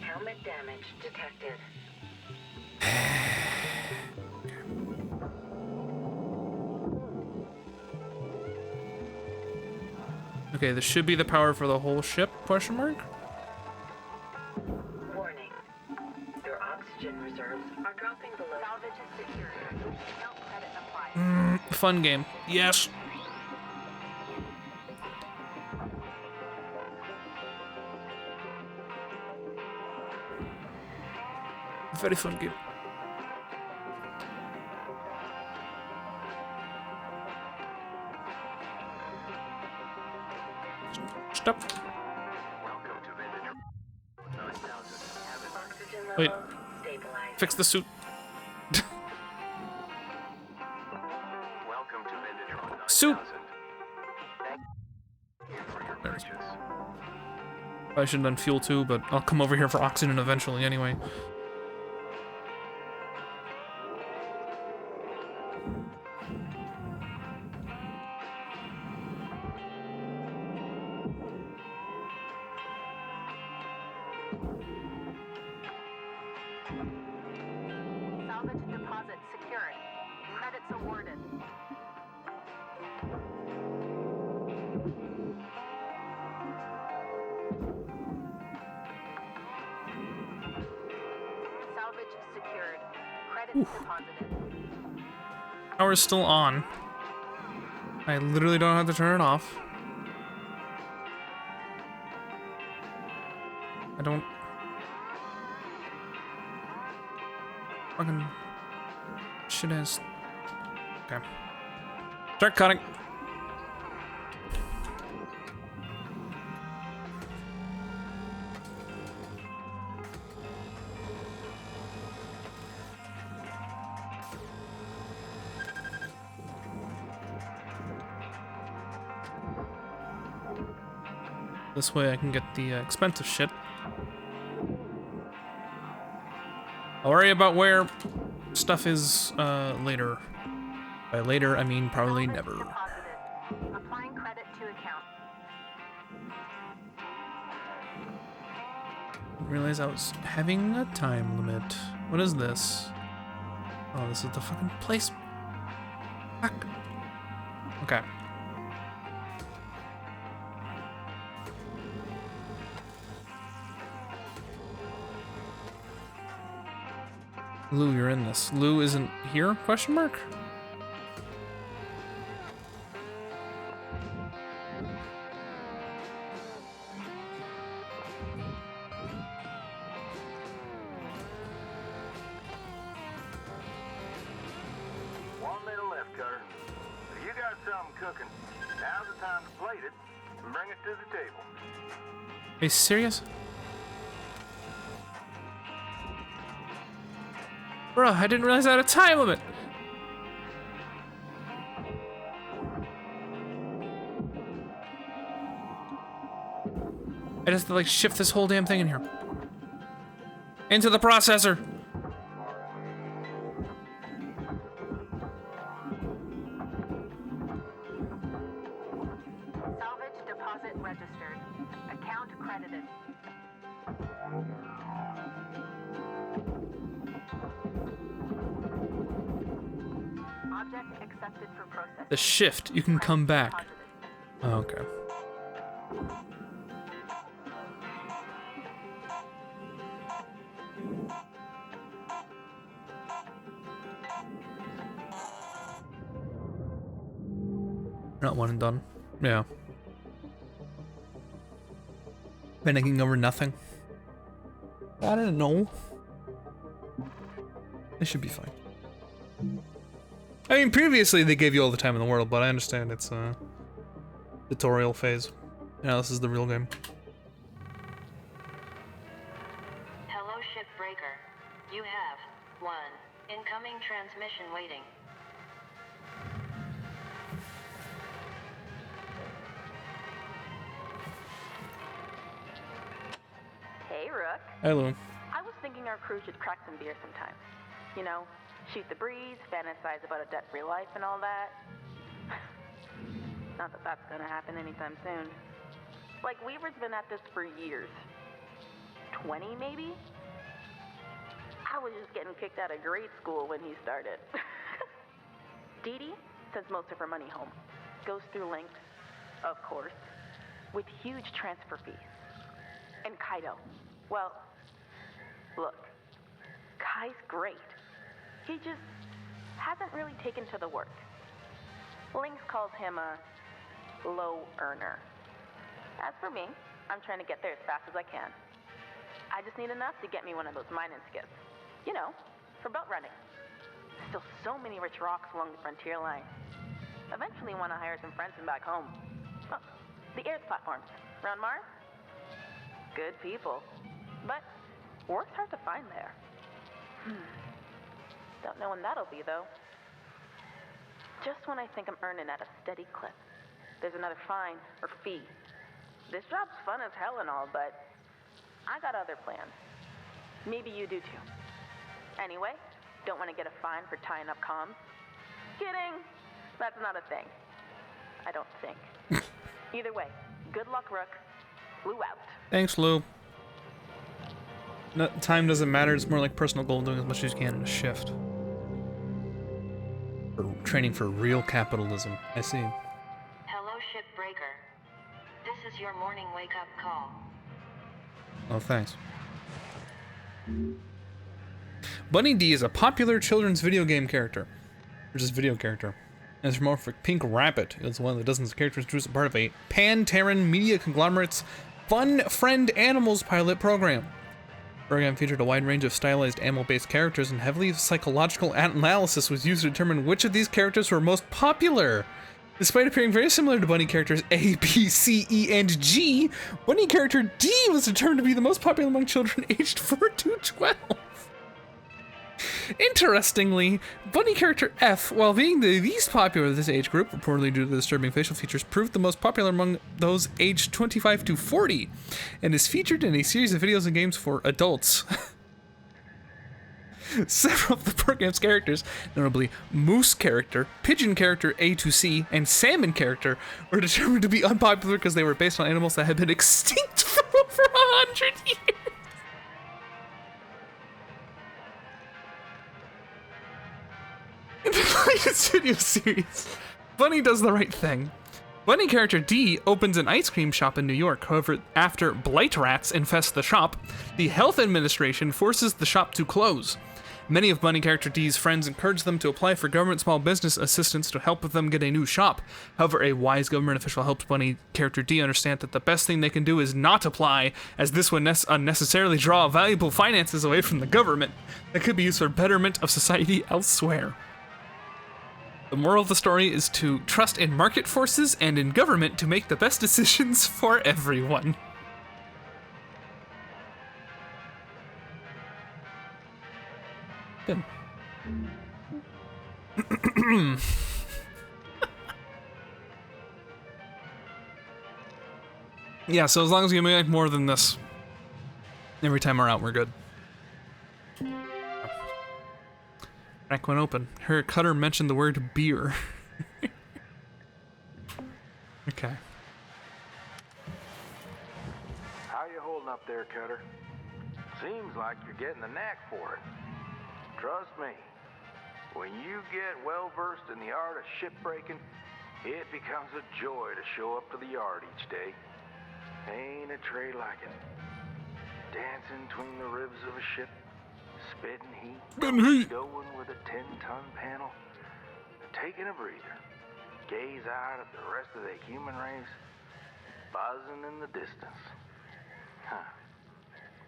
Helmet damage detected. Okay, this should be the power for the whole ship, question mark? Warning. Your oxygen reserves are dropping below. Salvage is secured. No credit applied. Fun game. Yes. Very fun game. Stop. Welcome to Vintage 9000. Oxygen Wait. level stabilized. Fix the suit. Welcome to Vintage 9000. Suit. Thank you for your purchase. I should have done fuel too, but I'll come over here for oxygen eventually anyway. Salvage deposit secured. Credits awarded. Salvage secured. Credits deposited. Power's still on. I literally don't have to turn it off. I don't... Fucking... Shit is... Okay. Start cutting. This way I can get the expensive shit. I'll worry about where stuff is later. By later, I mean probably Salvage never. deposited. Applying credit to account. Didn't realize I was having a time limit. What is this? Oh, this is the fucking place. Fuck. Okay. Lou, you're in this. Lou isn't here? Question mark? One minute left, Cutter. If you got something cooking, now's the time to plate it and bring it to the table. Are you serious? Bro, I didn't realize I had a time limit. I just have to like shift this whole damn thing in here. Into the processor. Salvage deposit registered. Account credited. Object accepted for processing. The shift, you can come back. Deposited. Oh, okay. Not one and done. Yeah. Panicking over nothing. I don't know. It should be fine. I mean, previously they gave you all the time in the world, but I understand it's a tutorial phase. Now this is the real game. Hello, shipbreaker. You have one incoming transmission waiting. Hey, Rook. Hi, Lou. I was thinking thinking our crew should crack some beer sometime. You know, shoot the breeze, fantasize about a debt-free life and all that. Not that that's gonna happen anytime soon. Like, Weaver's been at this for years. 20, maybe? I was just getting kicked out of grade school when he started. Dee Dee sends most of her money home. Goes through Lynx, of course, with huge transfer fees. And Kaido, well, look, Kai's great. He just hasn't really taken to the work. Lynx calls him a low earner. As for me, I'm trying to get there as fast as I can. I just need enough to get me one of those mining skiffs. You know, for boat running. Still so many rich rocks along the frontier line. Eventually want to hire some friends from back home. Oh, the Airs platforms. Around Mars? Good people. But work's hard to find there. Don't know when that'll be, though. Just when I think I'm earning at a steady clip, there's another fine or fee. This job's fun as hell and all, but I got other plans. Maybe you do too. Anyway, don't want to get a fine for tying up comms. Kidding. That's not a thing. I don't think. Either way, good luck, Rook. Lou out. Thanks, Lou. No, time doesn't matter. It's more like personal goal, doing as much as you can in a shift. For training for real capitalism. I see. Hello, Shipbreaker. This is your morning wake-up call. Oh, thanks. Bunny D is a popular children's video game character. Or just video character. Anthropomorphic Pink Rabbit is one of the dozens of characters introduced as part of a Pan-Terran media conglomerate's Fun Friend Animals pilot program. The program featured a wide range of stylized animal-based characters, and heavily psychological analysis was used to determine which of these characters were most popular. Despite appearing very similar to Bunny characters A, B, C, E, and G, Bunny character D was determined to be the most popular among children aged 4 to 12. Interestingly, Bunny character F, while being the least popular of this age group, reportedly due to the disturbing facial features, proved the most popular among those aged 25 to 40, and is featured in a series of videos and games for adults. Several of the program's characters, notably Moose character, Pigeon character A to C, and Salmon character, were determined to be unpopular because they were based on animals that had been extinct for over 100 years. In the latest video series, Bunny does the right thing. Bunny character D opens an ice cream shop in New York. However, after blight rats infest the shop, the health administration forces the shop to close. Many of Bunny character D's friends encourage them to apply for government small business assistance to help them get a new shop. However, a wise government official helps Bunny character D understand that the best thing they can do is not apply, as this would unnecessarily draw valuable finances away from the government that could be used for betterment of society elsewhere. The moral of the story is to trust in market forces and in government to make the best decisions for everyone. Good. Yeah, so as long as we make more than this every time we're out, we're good. Crack went open. Her Cutter mentioned the word beer. Okay. How you holding up there, Cutter? Seems like you're getting the knack for it. Trust me, when you get well versed in the art of shipbreaking, it becomes a joy to show up to the yard each day. Ain't a trade like it. Dancing between the ribs of a ship, spitting heat, going with a 10-ton panel, taking a breather, gaze out at the rest of the human race, buzzing in the distance. Huh.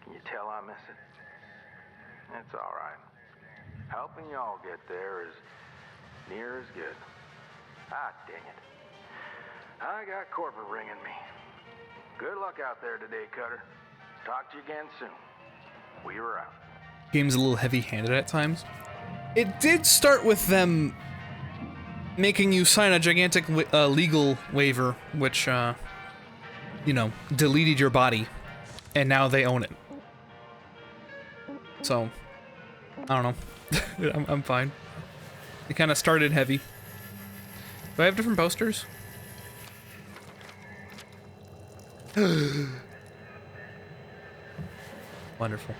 Can you tell I miss it? It's all right. Helping y'all get there is near as good. Ah, dang it. I got corporate ringing me. Good luck out there today, Cutter. Talk to you again soon. We were out. Game's a little heavy-handed at times. It did start with them making you sign a gigantic legal waiver, which, you know, deleted your body, and now they own it. so I don't know. I'm fine. It kind of started heavy. Do I have different posters? Wonderful.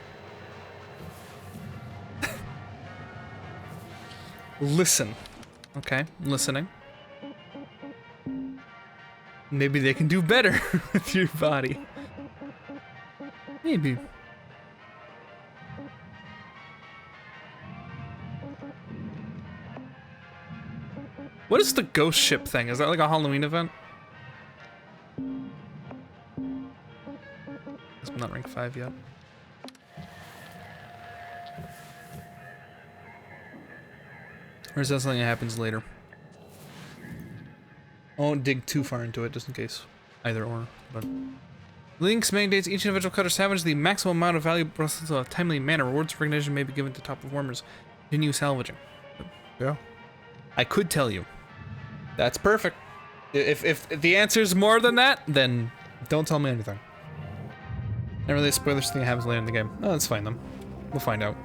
Listen. Okay, I'm listening. Maybe they can do better with your body. Maybe. What is the ghost ship thing? Is that like a Halloween event? Guess I'm not rank 5 yet. Or is that something that happens later? I won't dig too far into it, just in case. Either or, but... Links mandates each individual cutter salvage the maximum amount of value processed in a timely manner. Rewards for recognition may be given to top performers. Continue salvaging. Yeah. I could tell you. That's perfect. If the answer is more than that, then don't tell me anything. Not really a spoilers thing that happens later in the game. Oh, that's fine then. We'll find out.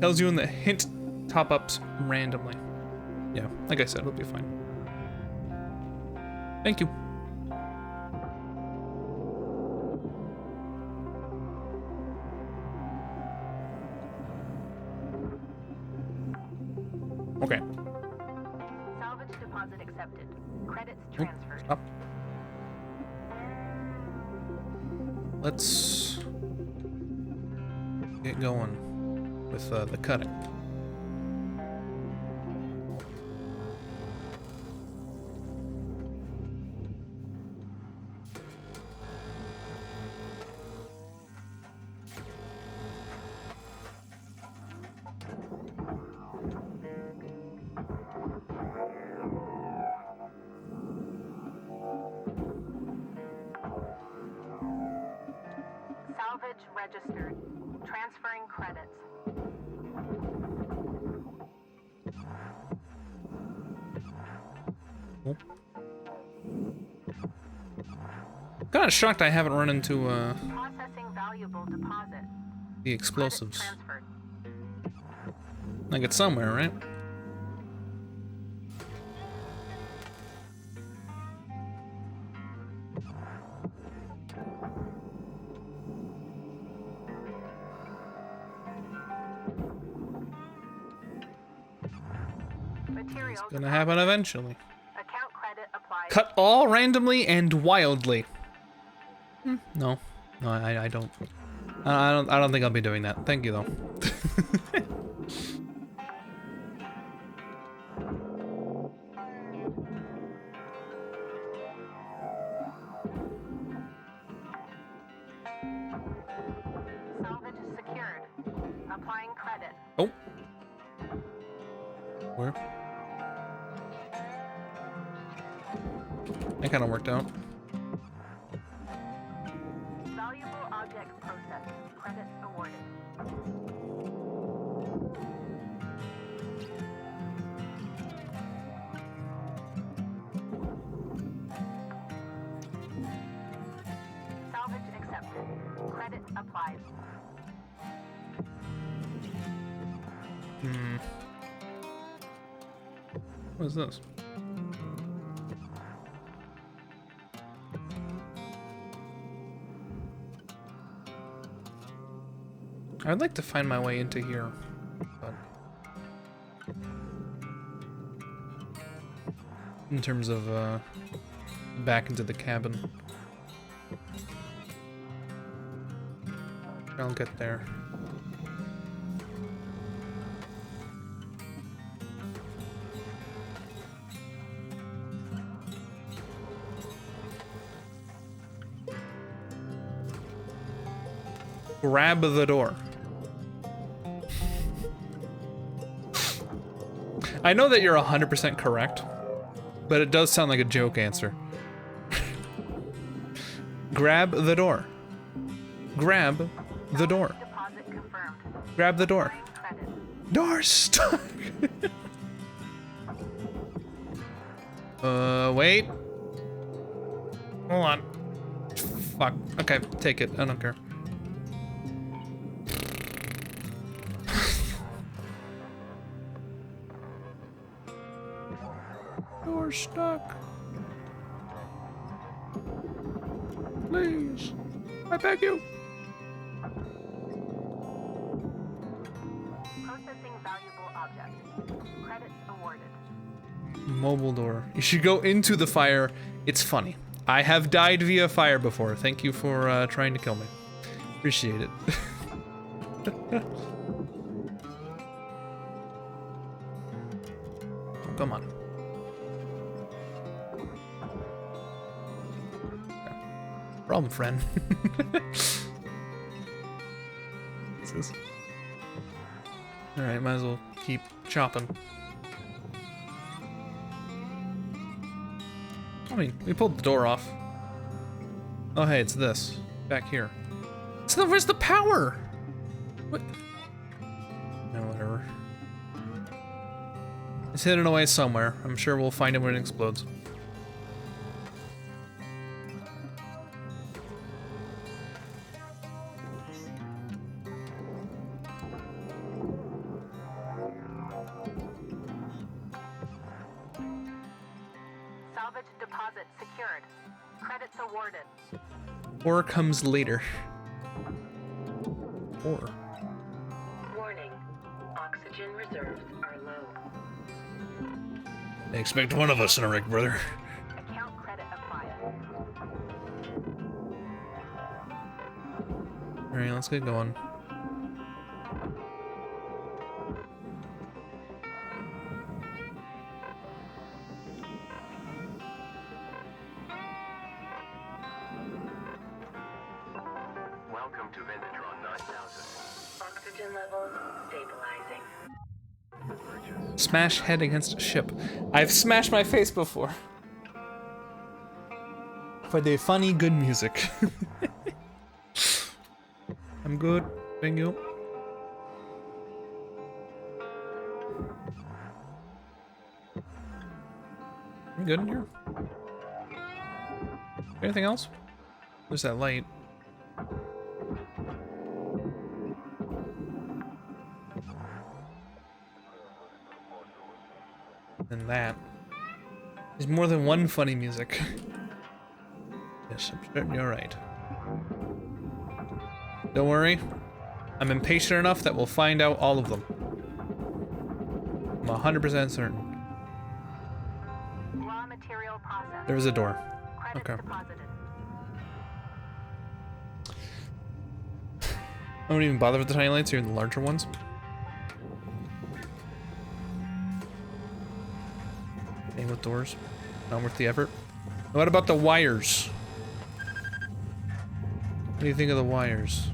Tells you in the hint top-ups randomly. Yeah, like I said, it'll be fine. Thank you. Okay. Salvage deposit accepted. Credits transferred. Stop. Let's get going with the cutting. Salvage registered. Transferring credits. Kind of shocked I haven't run into Processing valuable deposit. the explosives. Credits transferred. Like it's somewhere, right? Materials. It's gonna happen eventually. Account credit applied. Cut all randomly and wildly. No, I don't. I don't think I'll be doing that. Thank you though. Salvage secured. Applying credit. Oh. Where? That kind of worked out. Valuable object processed. Credits awarded. Salvage accepted. Credit applied. What is this? I'd like to find my way into here, but in terms of back into the cabin, I'll get there. Grab the door. I know that you're 100% correct, but it does sound like a joke answer. Grab the door. Grab the door. Deposit confirmed. Grab the door. Credit. Door stuck. Wait. Hold on. Fuck. Okay, take it. I don't care. You're stuck. Please. I beg you. Processing valuable objects. Credits awarded. Mobile door. You should go into the fire. It's funny. I have died via fire before. Thank you for trying to kill me. Appreciate it. Oh, come on. Problem, friend. What's this? Alright, might as well keep chopping. I mean, we pulled the door off. Oh, hey, it's this. Back here. So where's the power? What? No, whatever. It's hidden away somewhere. I'm sure we'll find it when it explodes. Salvage deposit secured. Credits awarded. Ore comes later. Ore. Warning. Oxygen reserves are low. They expect one of us in a wreck, brother. Account credit applied. Alright, let's get going. Welcome to Vendatron 9000. Oxygen levels stabilizing. Smash head against a ship. I've smashed my face before. For the funny, good music. I'm good. Thank you. I'm good in here. Anything else? There's that light. And that. There's more than one funny music. Yes, I'm certain you're right. Don't worry. I'm impatient enough that we'll find out all of them. I'm 100% certain. Raw material processed. There's a door. Credits Okay. deposited. I don't even bother with the tiny lights, even the larger ones. Same with doors. Not worth the effort. What about the wires? What do you think of the wires?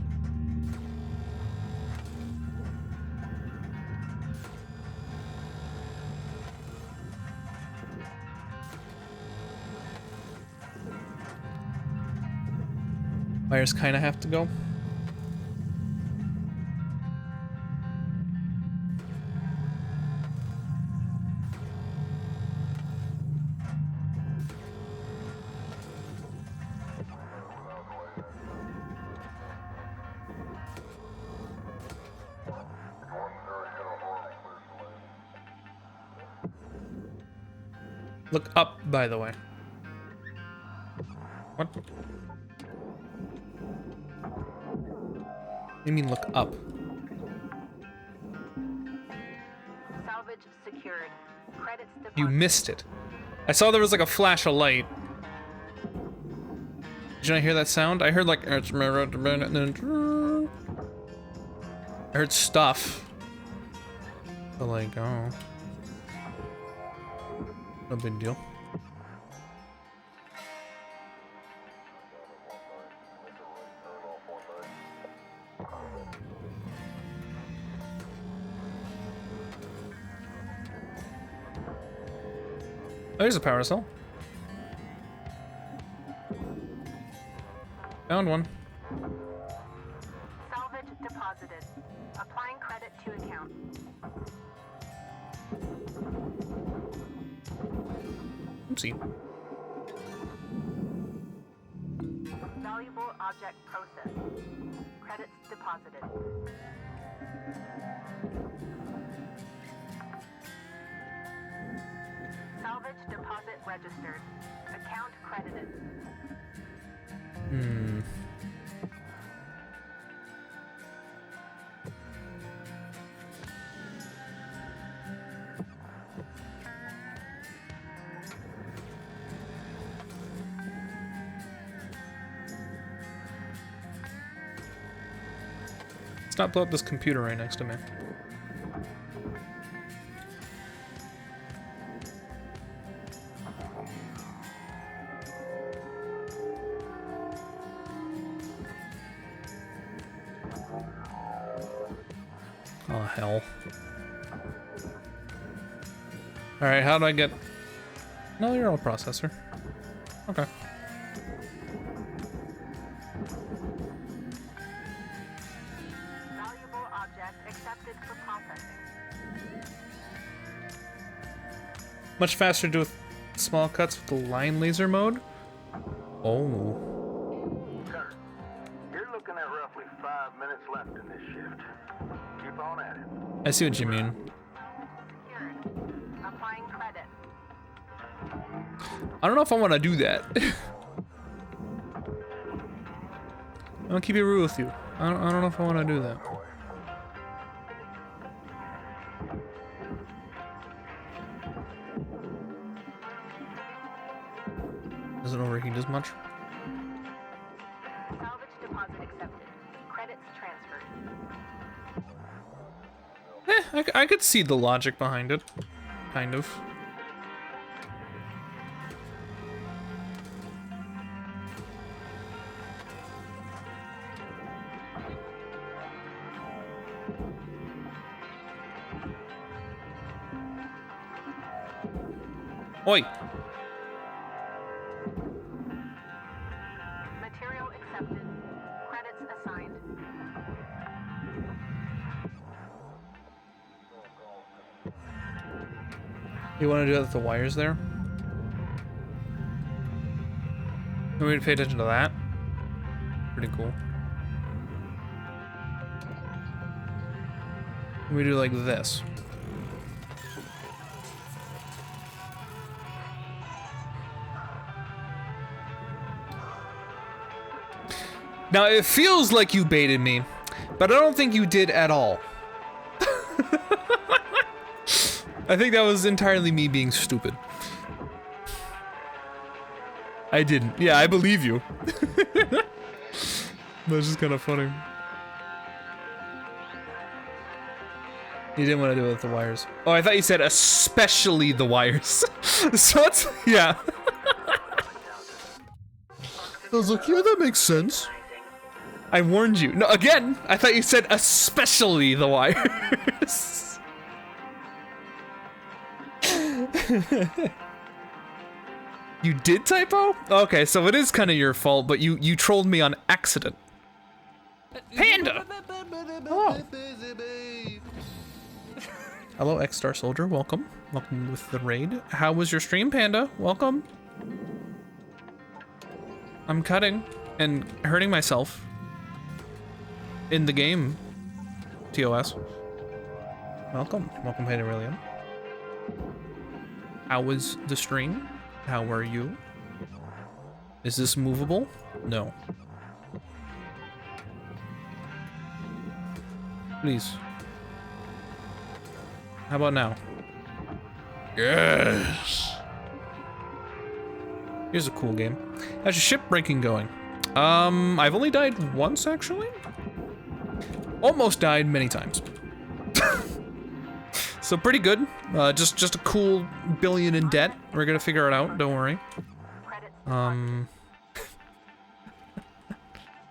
Wires kind of have to go. Look up, by the way. What? You mean look up? Salvage secured. Credits deposited. You missed it. I saw there was like a flash of light. Did you not hear that sound? I heard like I heard stuff. But like, oh. No big deal. Oh, there's a power cell. Found one. Salvage deposited. Applying credit to account. Oopsie. Valuable object processed. Credits deposited. Salvage Salvage deposit registered. Account credited. Let's not blow up this computer right next to me. Oh, hell. Alright, how do I get... No, you're all processor. Okay. Valuable object accepted for processing. Much faster to do with small cuts with the line laser mode. Oh. Sir, you're looking at roughly 5 minutes left in this shift. Keep on at it. I see what you mean. Secured. Applying credit. I don't know if I want to do that. I'll keep it real with you. I don't know if I want to do that. Doesn't overheat as much. Salvage deposit accepted. Credits transferred. I could see the logic behind it. Kind of. Oi! Material accepted. Credits assigned. You want to do that with the wires there? You want me to pay attention to that? Pretty cool. We do like this. Now it feels like you baited me, but I don't think you did at all. I think that was entirely me being stupid. I didn't. Yeah, I believe you. That's just kind of funny. You didn't want to do it with the wires. Oh, I thought you said especially the wires. So it's, yeah. I was like, yeah, that makes sense. I warned you. No, again, I thought you said especially the wires. You did typo? Okay, so it is kind of your fault, but you trolled me on accident. Panda! Hello. Hello, X-Star Soldier. Welcome. Welcome with the raid. How was your stream, Panda? Welcome. I'm cutting and hurting myself in the game. TOS. Welcome. Welcome, Panda William. How was the stream? How are you? Is this movable? No. Please. How about now? Yes. Here's a cool game. How's your ship breaking going? I've only died once actually. Almost died many times. So pretty good. Just a cool billion in debt. We're gonna figure it out. Don't worry. How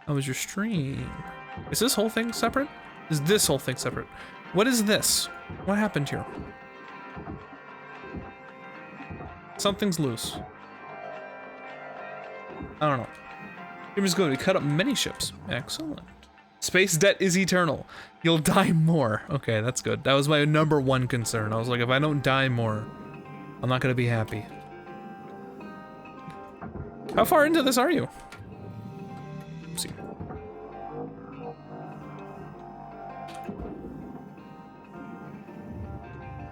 was your stream? Is this whole thing separate? Is this whole thing separate? What is this? What happened here? Something's loose. I don't know. Game is good. We cut up many ships. Excellent. Space debt is eternal. You'll die more. Okay, that's good. That was my #1 concern. I was like, if I don't die more, I'm not gonna be happy. How far into this are you? Let's see.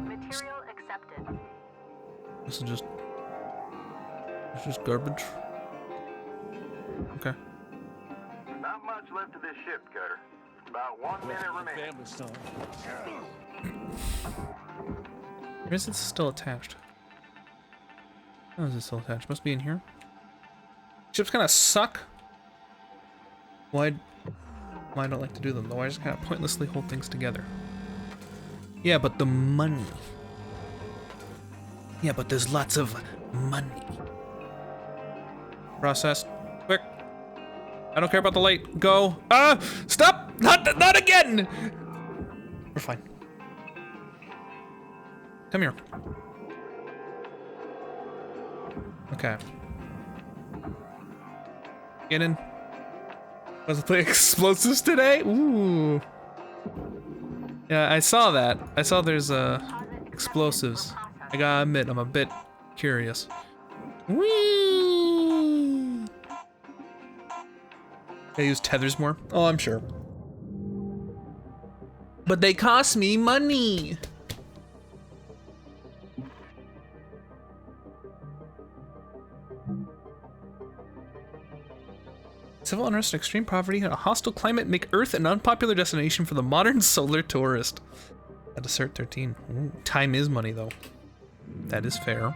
Material accepted. This is just It's just garbage. Okay. Not much left of this shift, Cutter. About 1 minute remaining. Or is it still attached? How is it still attached? Must be in here. Ships kind of suck. Why I don't like to do them though. I just kind of pointlessly hold things together. Yeah, but the money. Yeah, but there's lots of money. Process. Quick. I don't care about the light. Go. Ah! Stop! Not again! We're fine. Come here. Okay. Get in. Let's play explosives today? Ooh. Yeah, I saw that. I saw there's explosives. I gotta admit, I'm a bit curious. Whee! I use tethers more? Oh, I'm sure. But they cost me money! Civil unrest and extreme poverty and a hostile climate make Earth an unpopular destination for the modern solar tourist. At Cert 13. Ooh, time is money, though. That is fair.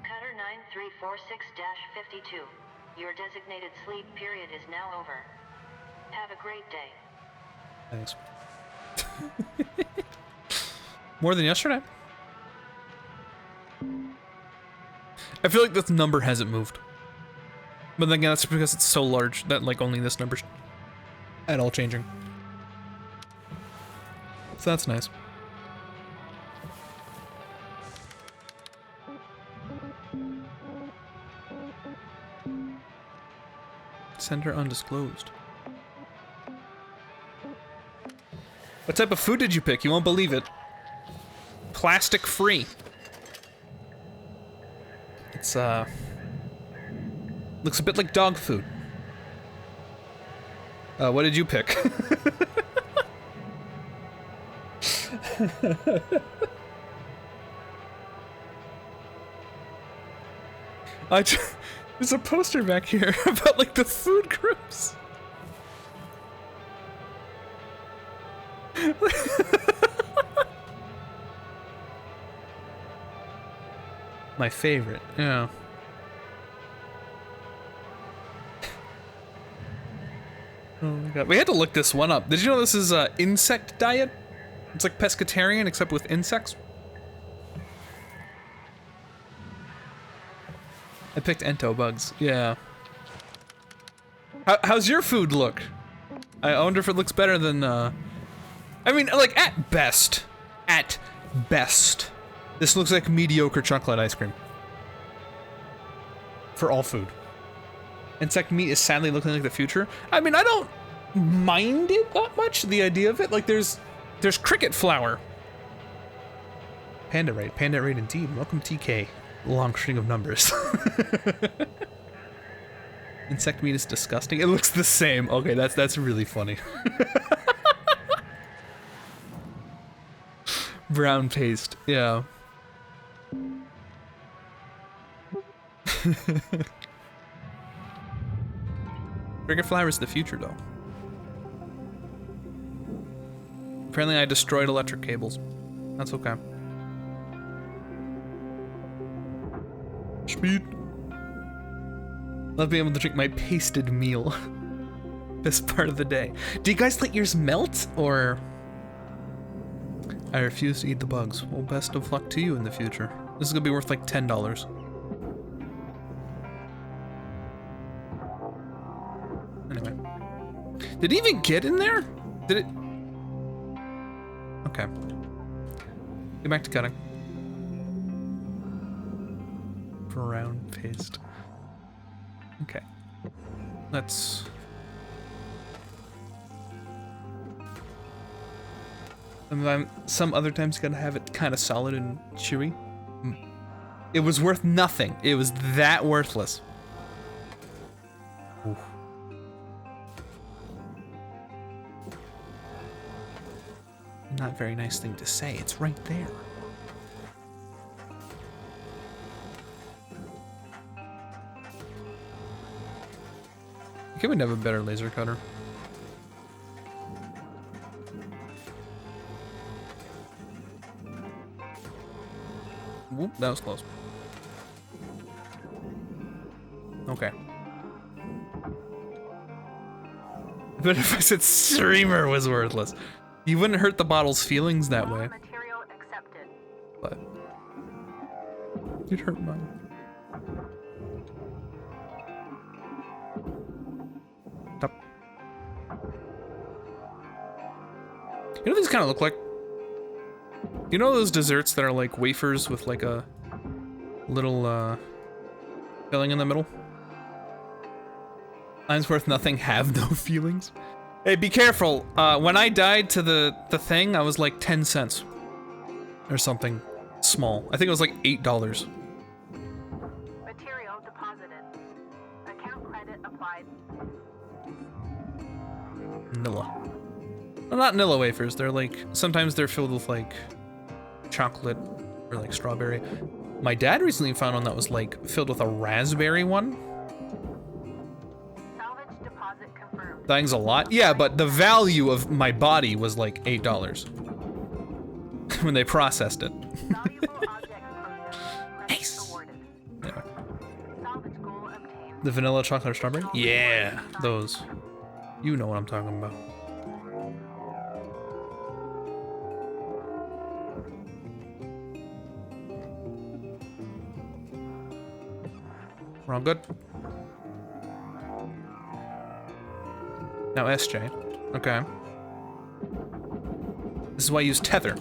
Cutter 9346-52. Your designated sleep period is now over. Have a great day. Thanks. More than yesterday? I feel like this number hasn't moved. But then again, that's because it's so large that like only this number's at all changing. So that's nice. Sender undisclosed. What type of food did you pick? You won't believe it. Plastic free. It's looks a bit like dog food. What did you pick? There's a poster back here about like the food groups. My favorite, yeah. Oh my god, we had to look this one up. Did you know this is insect diet? It's like pescatarian except with insects. I picked ento bugs, yeah. How's your food look? I wonder if it looks better than, I mean, like, at best, this looks like mediocre chocolate ice cream. For all food. Insect meat is sadly looking like the future. I mean, I don't mind it that much, the idea of it. Like, there's cricket flour. Panda rate indeed. Welcome, TK. Long string of numbers. Insect meat is disgusting. It looks the same. Okay, that's really funny. Brown paste, yeah. Cricket flour is the future, though. Apparently I destroyed electric cables. That's okay. Speed. Love being able to drink my pasted meal. Best part of the day. Do you guys let yours melt, or? I refuse to eat the bugs. Well, best of luck to you in the future. This is gonna be worth like $10. Anyway. Did it even get in there? Did it? Okay. Get back to cutting. Brown paste. Okay. Let's... Some other times you gotta have it kind of solid and chewy. It was worth nothing. It was that worthless. Oof. Not a very nice thing to say. It's right there. Can we have a better laser cutter? Whoop, that was close. Okay. But if I said streamer was worthless, you wouldn't hurt the bottle's feelings that way. Material accepted. But you'd hurt mine. Stop. You know what these kind of look like? You know those desserts that are like wafers with like a little filling in the middle? Time's worth nothing, have no feelings. Hey, be careful. When I died to the thing, I was like 10 cents. Or something small. I think it was like $8. Material deposited. Account credit applied. Nilla. Well, not Nilla wafers. They're like, sometimes they're filled with like chocolate or like strawberry. My dad recently found one that was like filled with a raspberry one. Salvage deposit confirmed. Thing's a lot. Yeah, but the value of my body was like $8 when they processed it. Valuable object processed. Nice. Awarded. Yeah. Salvage goal obtained. The vanilla chocolate or strawberry? Yeah, those. You know what I'm talking about. We're all good. Now SJ. Okay. This is why I use tether.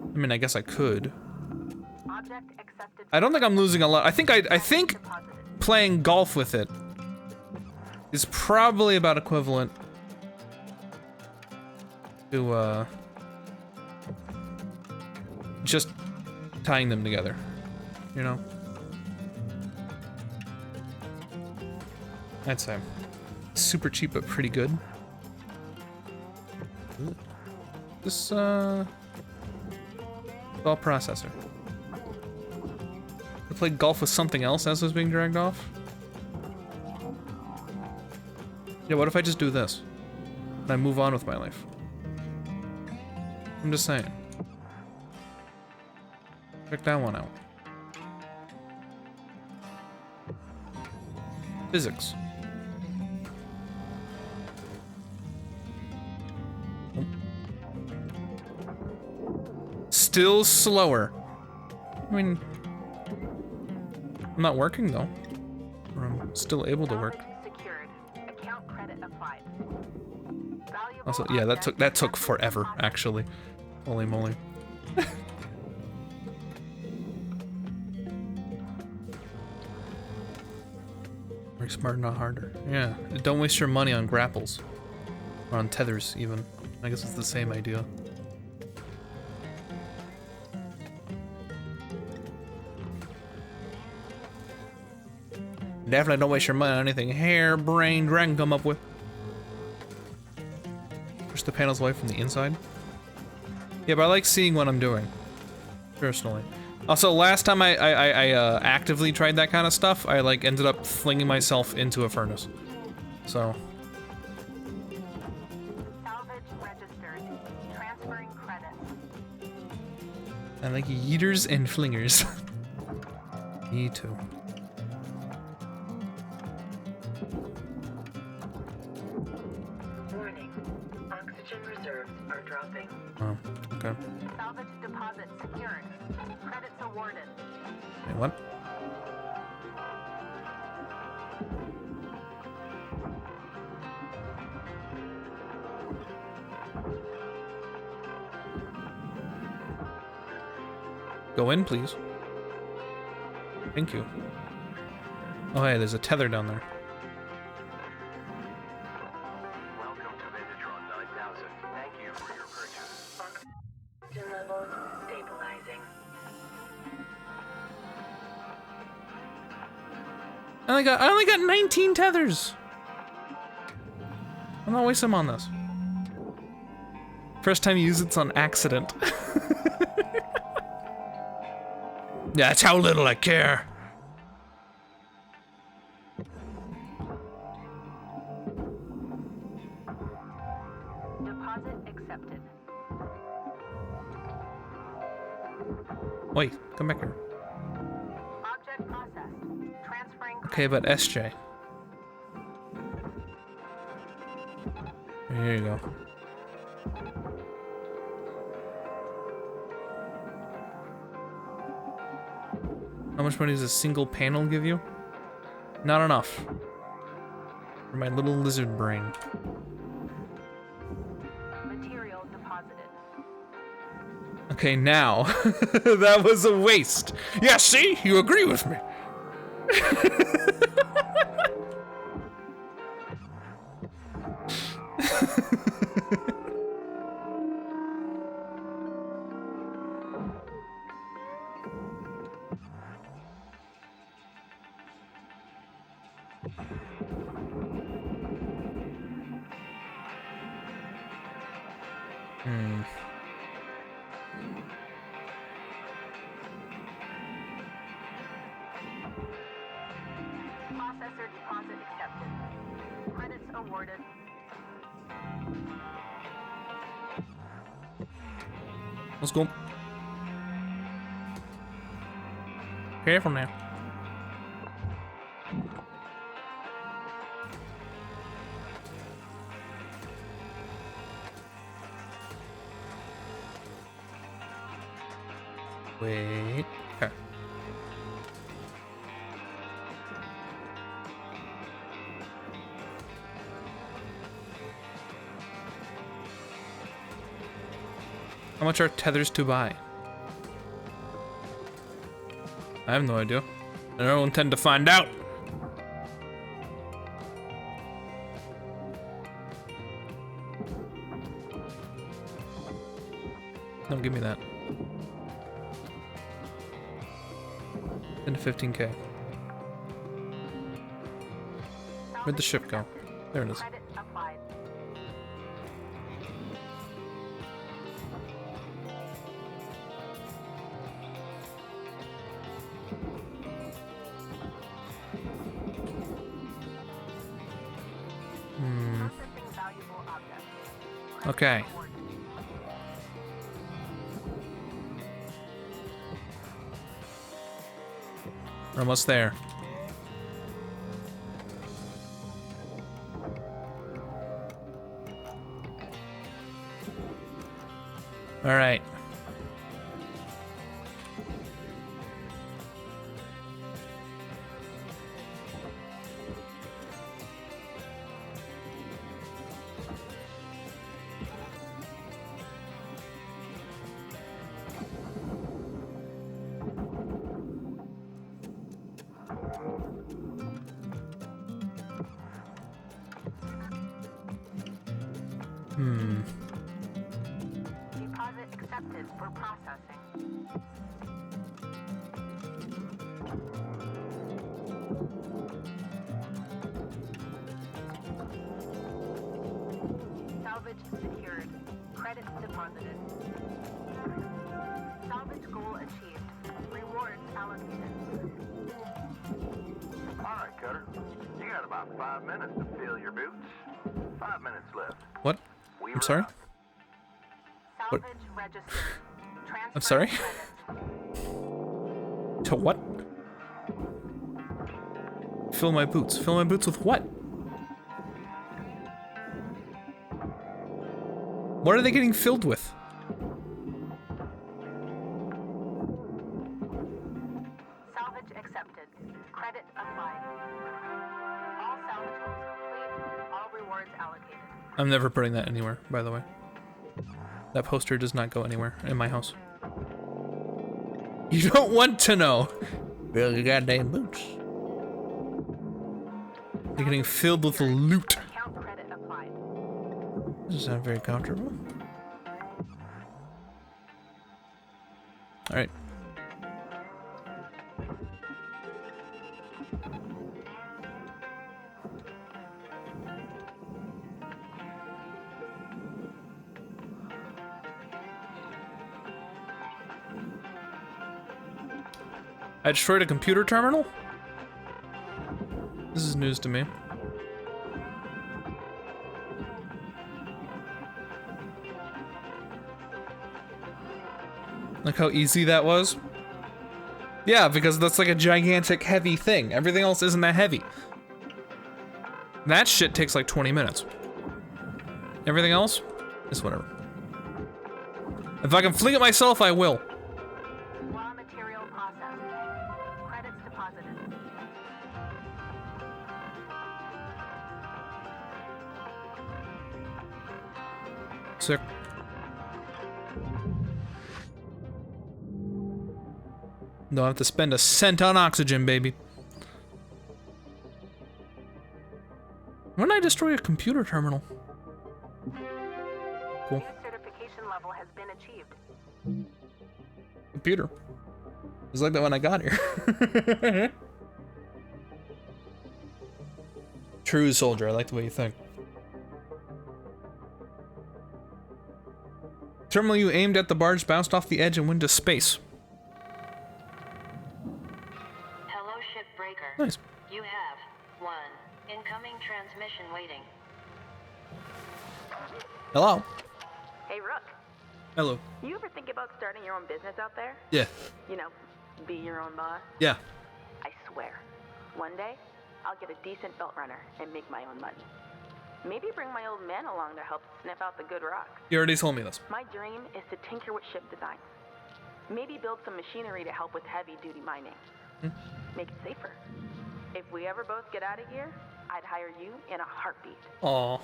I mean, I guess I could. Object accepted. I don't think I'm losing a lot. I think Deposited. playing golf with it is probably about equivalent to just tying them together, you know? I'd say super cheap but pretty good. This ball processor. I played golf with something else as it was being dragged off. Yeah, what if I just do this and I move on with my life? I'm just saying. Check that one out. Physics. Still slower. I mean, I'm not working though. Or I'm still able to work. Salvage secured. Account credit applied. Valuable Also, yeah, that object took forever, deposited. actually. Holy moly. Work smart, not harder. Yeah, don't waste your money on grapples. Or on tethers, even. I guess it's the same idea. Definitely don't waste your money on anything harebrained I can come up with. Push the panels away from the inside. Yeah, but I like seeing what I'm doing, personally. Also, last time I actively tried that kind of stuff, I like ended up flinging myself into a furnace. So. Salvage registered. Transferring credits. I like yeeters and flingers. Me too. Warning. Oxygen reserves are dropping. Oh, okay. Salvage deposit secured. Credits awarded. Wait, what? Go in, please. Thank you. Oh, hey, there's a tether down there. Welcome to Megatron 9000. Thank you for your purchase. Oxygen levels stabilizing. I only got 19 tethers. I'm not wasting them on this. First time you use it's on accident. That's how little I care. Deposit accepted. Wait, come back here. Object processed. Transferring Okay, but SJ. Here you go. How much money does a single panel give you? Not enough. For my little lizard brain. material deposited. Okay, now. That was a waste. Yeah, see? You agree with me. Processor deposit accepted. Credits awarded. Let's go. Careful now. Wait. Okay. How much are tethers to buy? I have no idea. I don't intend to find out. Don't give me that. 10 to 15K. Where'd the ship go? There it is. Credit applied. Processing valuable objects. Okay. We're almost there. All right. Deposit accepted for processing. Salvage secured. Credits deposited. Salvage goal achieved. Rewards allocated. All right, Cutter. You got about 5 minutes to fill your boots. 5 minutes left. What? We I'm sorry? Salvage registered. Transfer I'm sorry? credits. To what? Fill my boots. Fill my boots with what? What are they getting filled with? Salvage accepted. Credit applied. All salvage goals complete. All rewards allocated. I'm never putting that anywhere, by the way. That poster does not go anywhere in my house. You don't want to know. Fill your goddamn boots. You're getting filled with loot. Account credit applied. This is not very comfortable. Alright. I destroyed a computer terminal? This is news to me. Like how easy that was? Yeah, because that's like a gigantic heavy thing. Everything else isn't that heavy. That shit takes like 20 minutes. Everything else is whatever. If I can fling it myself, I will. Raw material processed. Credits deposited. Sick. Don't have to spend a cent on oxygen, baby. When did I destroy a computer terminal? Cool. Certification level has been achieved. Computer. It was like that when I got here. True soldier, I like the way you think. Terminal you aimed at the barge bounced off the edge and went to space. Hello, shipbreaker. Nice. You have one incoming transmission waiting. Hello. Hey, Rook, Hello. you ever think about starting your own business out there? Yeah. You know, be your own boss? Yeah. I swear, one day, I'll get a decent belt runner and make my own money. Maybe bring my old man along to help sniff out the good rocks. You already told me this. My dream is to tinker with ship design. Maybe build some machinery to help with heavy-duty mining. Make it safer. If we ever both get out of here, I'd hire you in a heartbeat. Aw.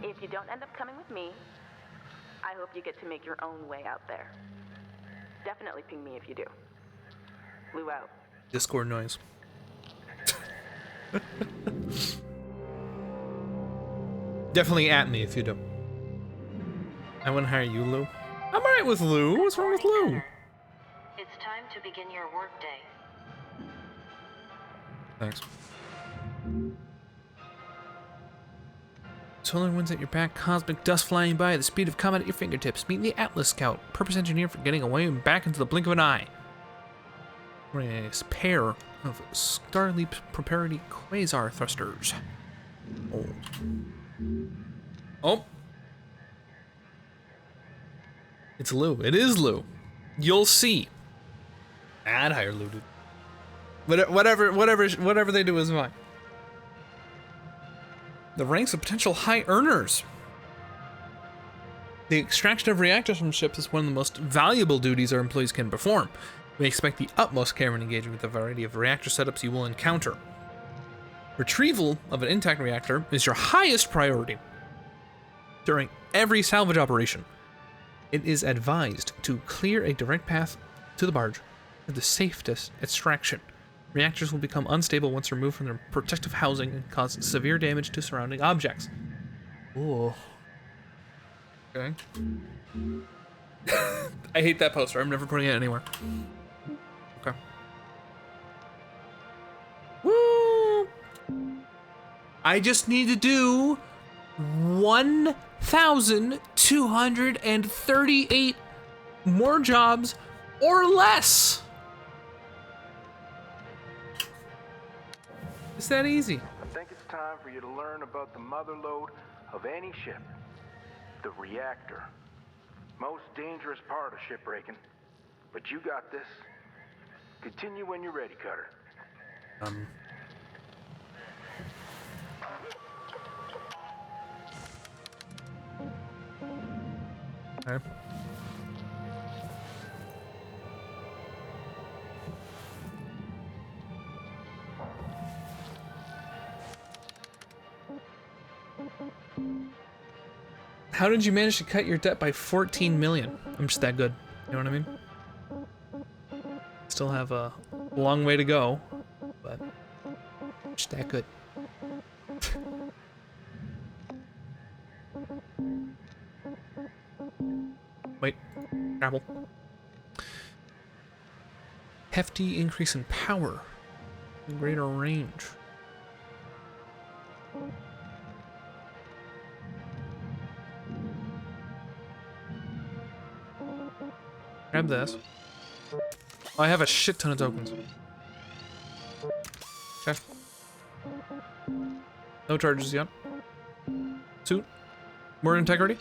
If you don't end up coming with me, I hope you get to make your own way out there. Definitely ping me if you do. Lou out. Discord noise. Definitely at me if you do. I wouldn't hire you, Lou. I'm alright with Lou. What's wrong with Lou? It's time to begin your workday. Thanks. Solar winds at your back, cosmic dust flying by at the speed of comet at your fingertips. Meet the Atlas Scout, purpose engineer for getting away and back into the blink of an eye. We're a pair of Starleap Propriety Quasar thrusters. Oh. Oh. It's Lou. It is Lou. You'll see. I'd hire Lou, dude. Whatever they do is fine. The ranks of potential high earners. The extraction of reactors from ships is one of the most valuable duties our employees can perform. We expect the utmost care when engaging with the variety of reactor setups you will encounter. Retrieval of an intact reactor is your highest priority. During every salvage operation, it is advised to clear a direct path to the barge for the safest extraction. Reactors will become unstable once removed from their protective housing and cause severe damage to surrounding objects. Ooh. Okay. I hate that poster. I'm never putting it anywhere. Okay. Woo! I just need to do 1,238 more jobs or less. It's that easy. I think it's time for you to learn about the mother lode of any ship. The reactor. Most dangerous part of shipbreaking. But you got this. Continue when you're ready, Cutter. Okay. How did you manage to cut your debt by 14 million? I'm just that good. You know what I mean? Still have a long way to go, but just that good. Wait, travel. Hefty increase in power, greater range. Grab this. Oh, I have a shit ton of tokens. Okay. No charges yet. Suit. More integrity.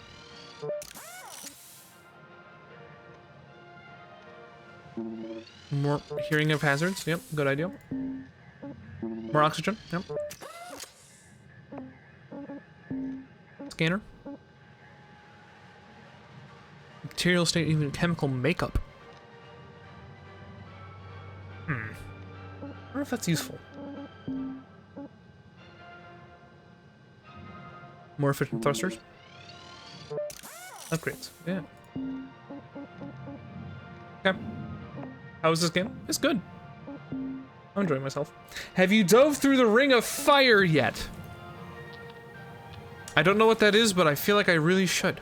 More hearing of hazards. Yep, good idea. More oxygen. Yep. Scanner. Material state, even chemical makeup. I wonder if that's useful. More efficient thrusters. Upgrades. Yeah. Okay. How was this game? It's good. I'm enjoying myself. Have you dove through the Ring of Fire yet? I don't know what that is, but I feel like I really should.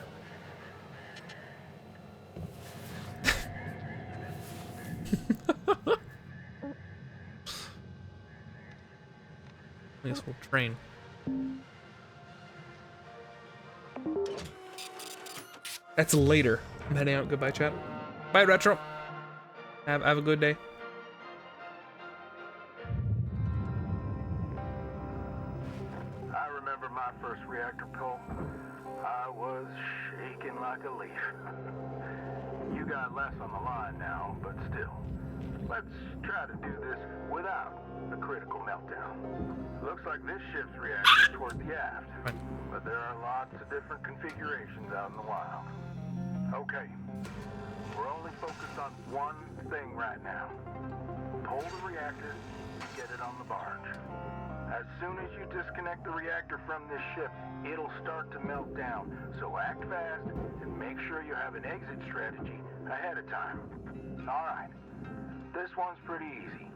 I guess we'll train. That's later. I'm heading out. Goodbye, chat. Bye, Retro. Have a good day. I remember my first reactor pull. I was shaking like a leaf. You got less on the line now, but still. Let's try to do this without a critical meltdown. Looks like this ship's reactor is toward the aft, but there are lots of different configurations out in the wild. Okay, we're only focused on one thing right now. Pull the reactor, get it on the barge. As soon as you disconnect the reactor from this ship, it'll start to melt down. So act fast and make sure you have an exit strategy ahead of time. All right, this one's pretty easy.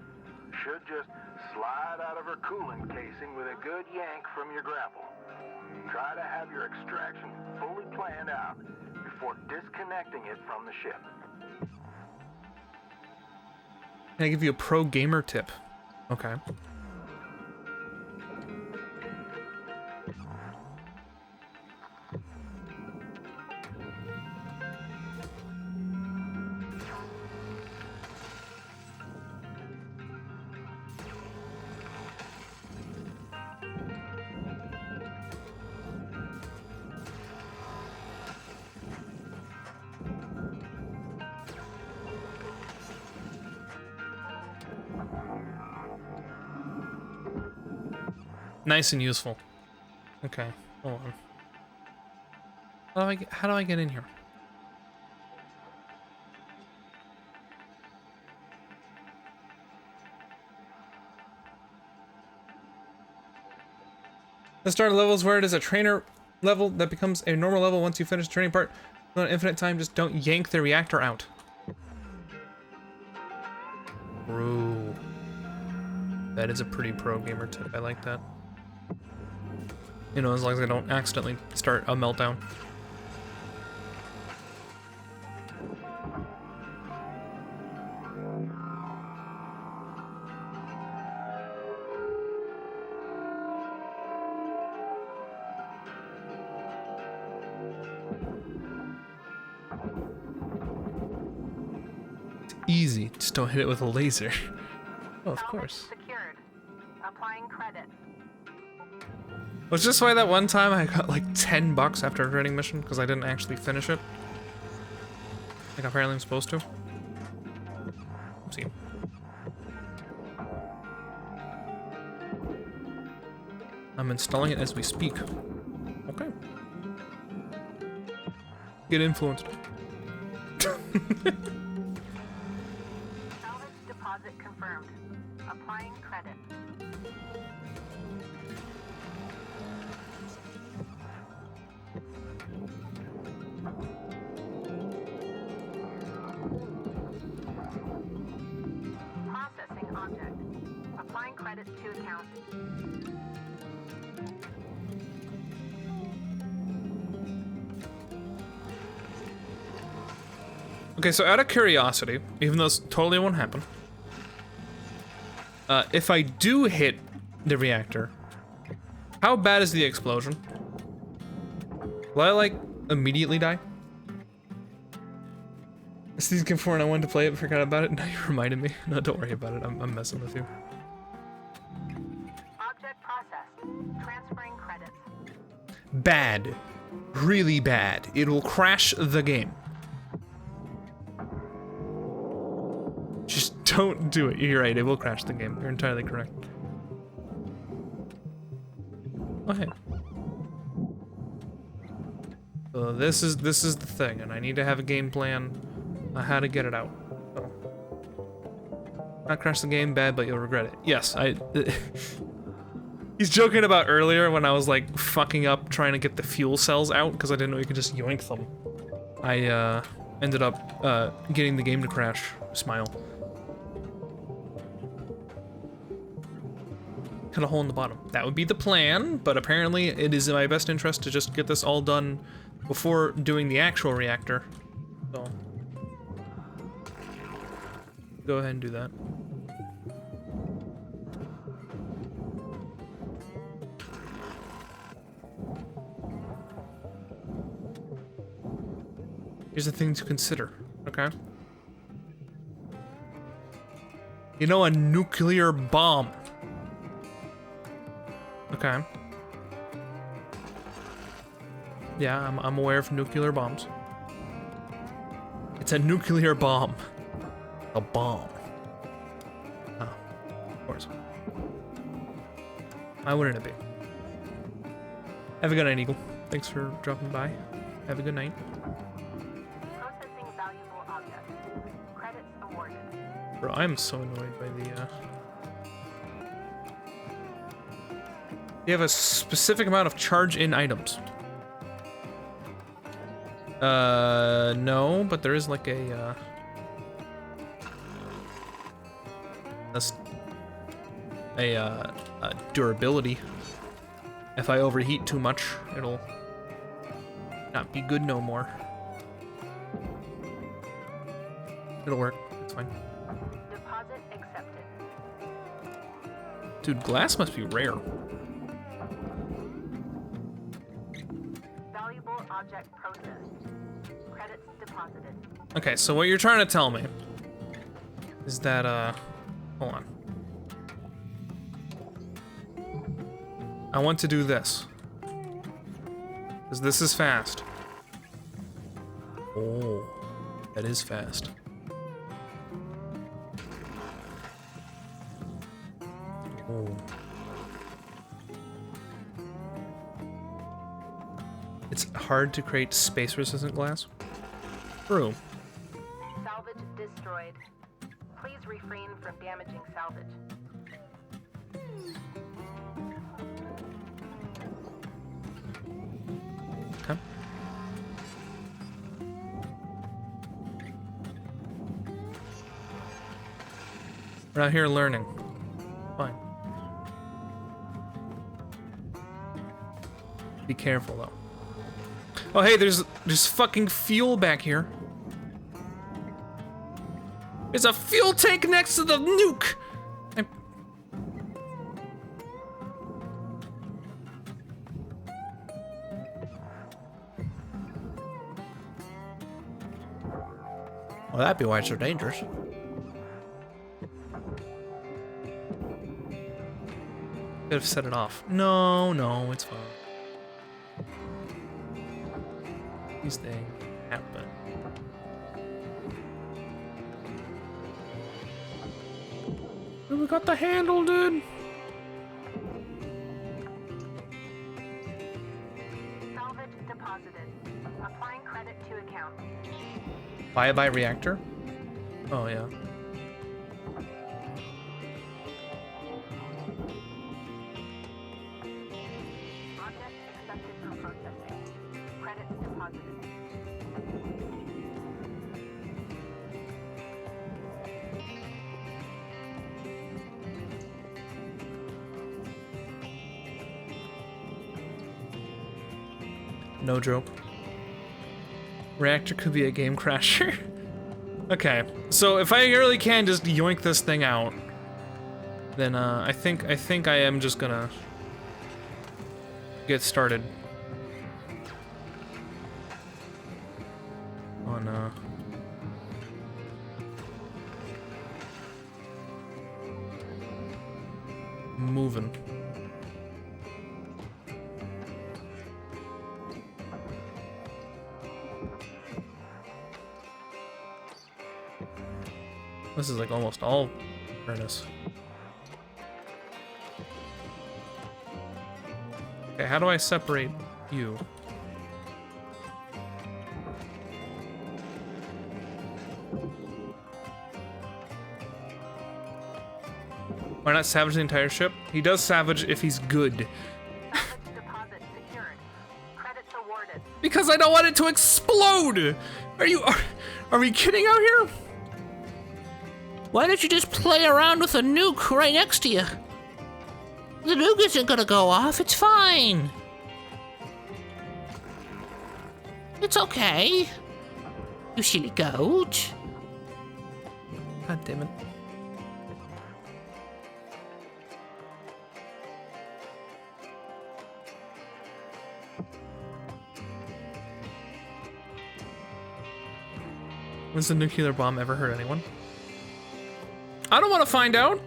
Should just slide out of her coolant casing with a good yank from your grapple. Try to have your extraction fully planned out before disconnecting it from the ship. Can I give you a pro gamer tip? Okay. Nice and useful. Okay, hold on. How do I get in here? The start of levels where it is a trainer level that becomes a normal level once you finish the training part. Not infinite time, just don't yank the reactor out. Bro. That is a pretty pro gamer tip. I like that. You know, as long as I don't accidentally start a meltdown. It's easy, just don't hit it with a laser. Oh, of course. Secured. Applying credit. Was this why that one time I got like $10 after a training mission because I didn't actually finish it? Like apparently I'm supposed to. Oopsie. I'm installing it as we speak. Okay. Get influenced. Salvage deposit confirmed. Applying credit. Processing object. Applying credit to account. Okay, so out of curiosity, even though this totally won't happen, if I do hit the reactor, how bad is the explosion? Will I, like, immediately die? Season came 4 and I wanted to play it but forgot about it. Now you reminded me. No, don't worry about it. I'm messing with you. Object processed. Transferring credits. Bad. Really bad. It will crash the game. Just Don't do it. You're right. It will crash the game. You're entirely correct. Oh, hey. So this is the thing, and I need to have a game plan on how to get it out. So, not crash the game, bad, but you'll regret it. Yes, He's joking about earlier when I was like fucking up trying to get the fuel cells out because I didn't know you could just yoink them. I ended up getting the game to crash. Smile. Cut a hole in the bottom. That would be the plan, but apparently it is in my best interest to just get this all done before doing the actual reactor. So go ahead and do that. Here's the thing to consider, okay? You know, a nuclear bomb. Okay. Yeah, I'm aware of nuclear bombs. It's a nuclear bomb. A bomb. Oh, of course. Why wouldn't it be? Have a good night, Eagle. Thanks for dropping by. Have a good night. Processing valuable objects. Credits awarded. Bro, I'm so annoyed by the, You have a specific amount of charge-in items. No, but there is like a durability. If I overheat too much, it'll not be good no more. It'll work. It's fine. Deposit accepted. Dude, glass must be rare. Valuable object processed. Credits deposited. Okay, so what you're trying to tell me is that, hold on. I want to do this. Because this is fast. Oh, that is fast. Oh. It's hard to create space-resistant glass. True. Salvage destroyed. Please refrain from damaging salvage. Okay. We're out here learning. Fine. Be careful though. Oh hey, there's fucking fuel back here. There's a fuel tank next to the nuke. Well, that'd be why it's so dangerous. Could have set it off. No, it's fine. These things happen. Dude, we got the handle, dude. Salvage deposited. Applying credit to account. Buy reactor? Oh, yeah. Object accepted for processing. Credits deposited. No joke. Reactor could be a game crasher. Okay, so if I really can just yoink this thing out, then I think I am just gonna get started on moving. This is like almost all furnace. Okay, how do I separate you? Why not salvage the entire ship? He does salvage if he's good. Salvage deposit secured. Credits awarded. Because I don't want it to explode! Are we kidding out here? Why don't you just play around with a nuke right next to you? The nuke isn't gonna go off, it's fine. It's okay. You silly goat. God damn it. Has the nuclear bomb ever hurt anyone? I don't want to find out.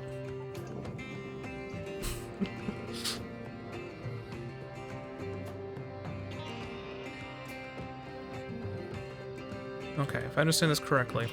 Okay, if I understand this correctly.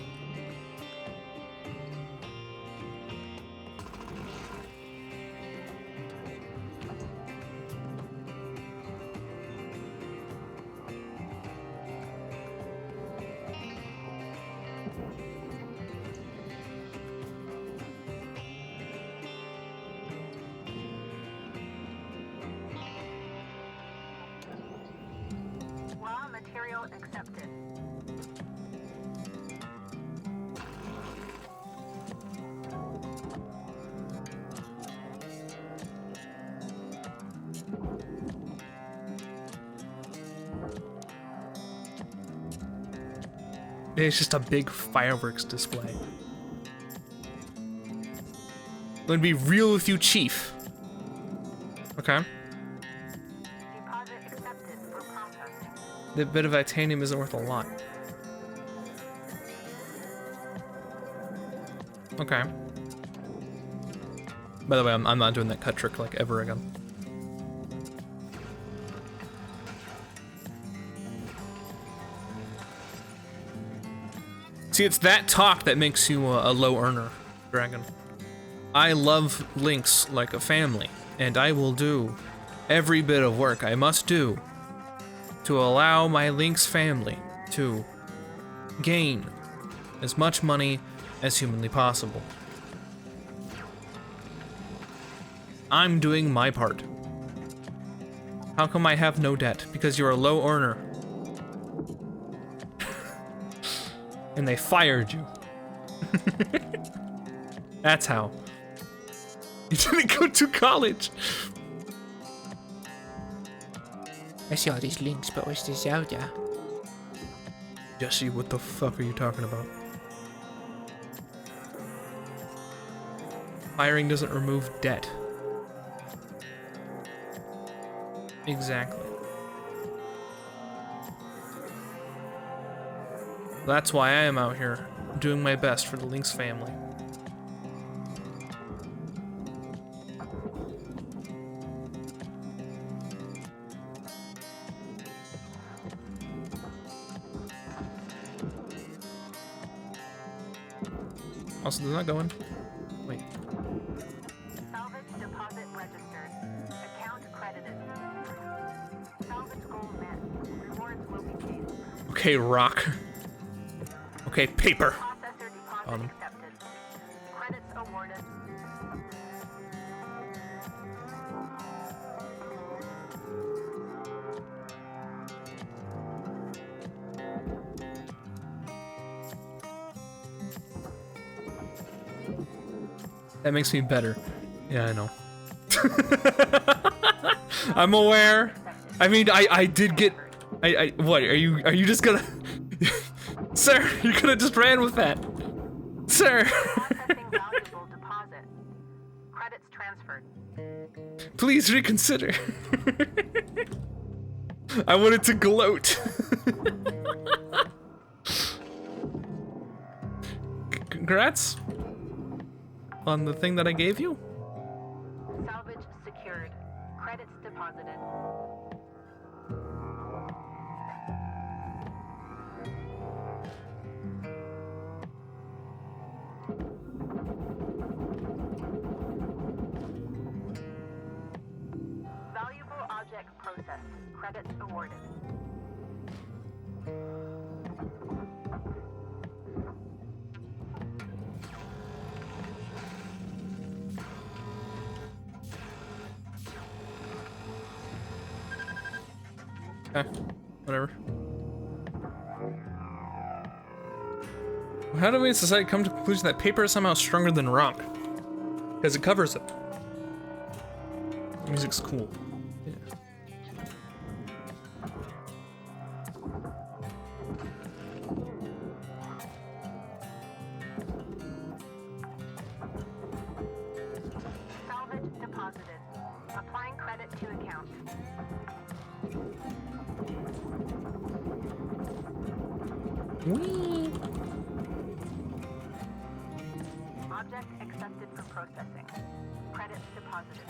Raw material accepted. It's just a big fireworks display. I'm gonna be real with you, Chief. Okay. Deposit accepted for processing. The bit of titanium isn't worth a lot. Okay. By the way, I'm not doing that cut trick like ever again. See, it's that talk that makes you a low earner, Dragon. I love Lynx like a family, and I will do every bit of work I must do to allow my Lynx family to gain as much money as humanly possible. I'm doing my part. How come I have no debt? Because you're a low earner. And they fired you. That's how. You didn't go to college. I saw these links, but what's this out, yeah? Jesse, what the fuck are you talking about? Firing doesn't remove debt. Exactly. That's why I am out here, doing my best for the Lynx family. Also, does not go in. Wait. Salvage deposit registered. Account credited. Salvage goal met. Rewards will be paid. Okay, rock. Okay, paper. Processor deposit accepted. Credits awarded. That makes me better. Yeah, I know. I'm aware. I mean, I did get. What are you just gonna? Sir, you could have just ran with that. Sir. Processing valuable deposit. Credits transferred. Please reconsider. I wanted to gloat. Congrats on the thing that I gave you. Salvage secured. Credits deposited. Credits awarded. Okay, whatever. How do we in society come to the conclusion that paper is somehow stronger than rock? Because it covers it. The music's cool. Yeah. Salvage deposited. Applying credit to account. Whee! Object accepted for processing. Credits deposited.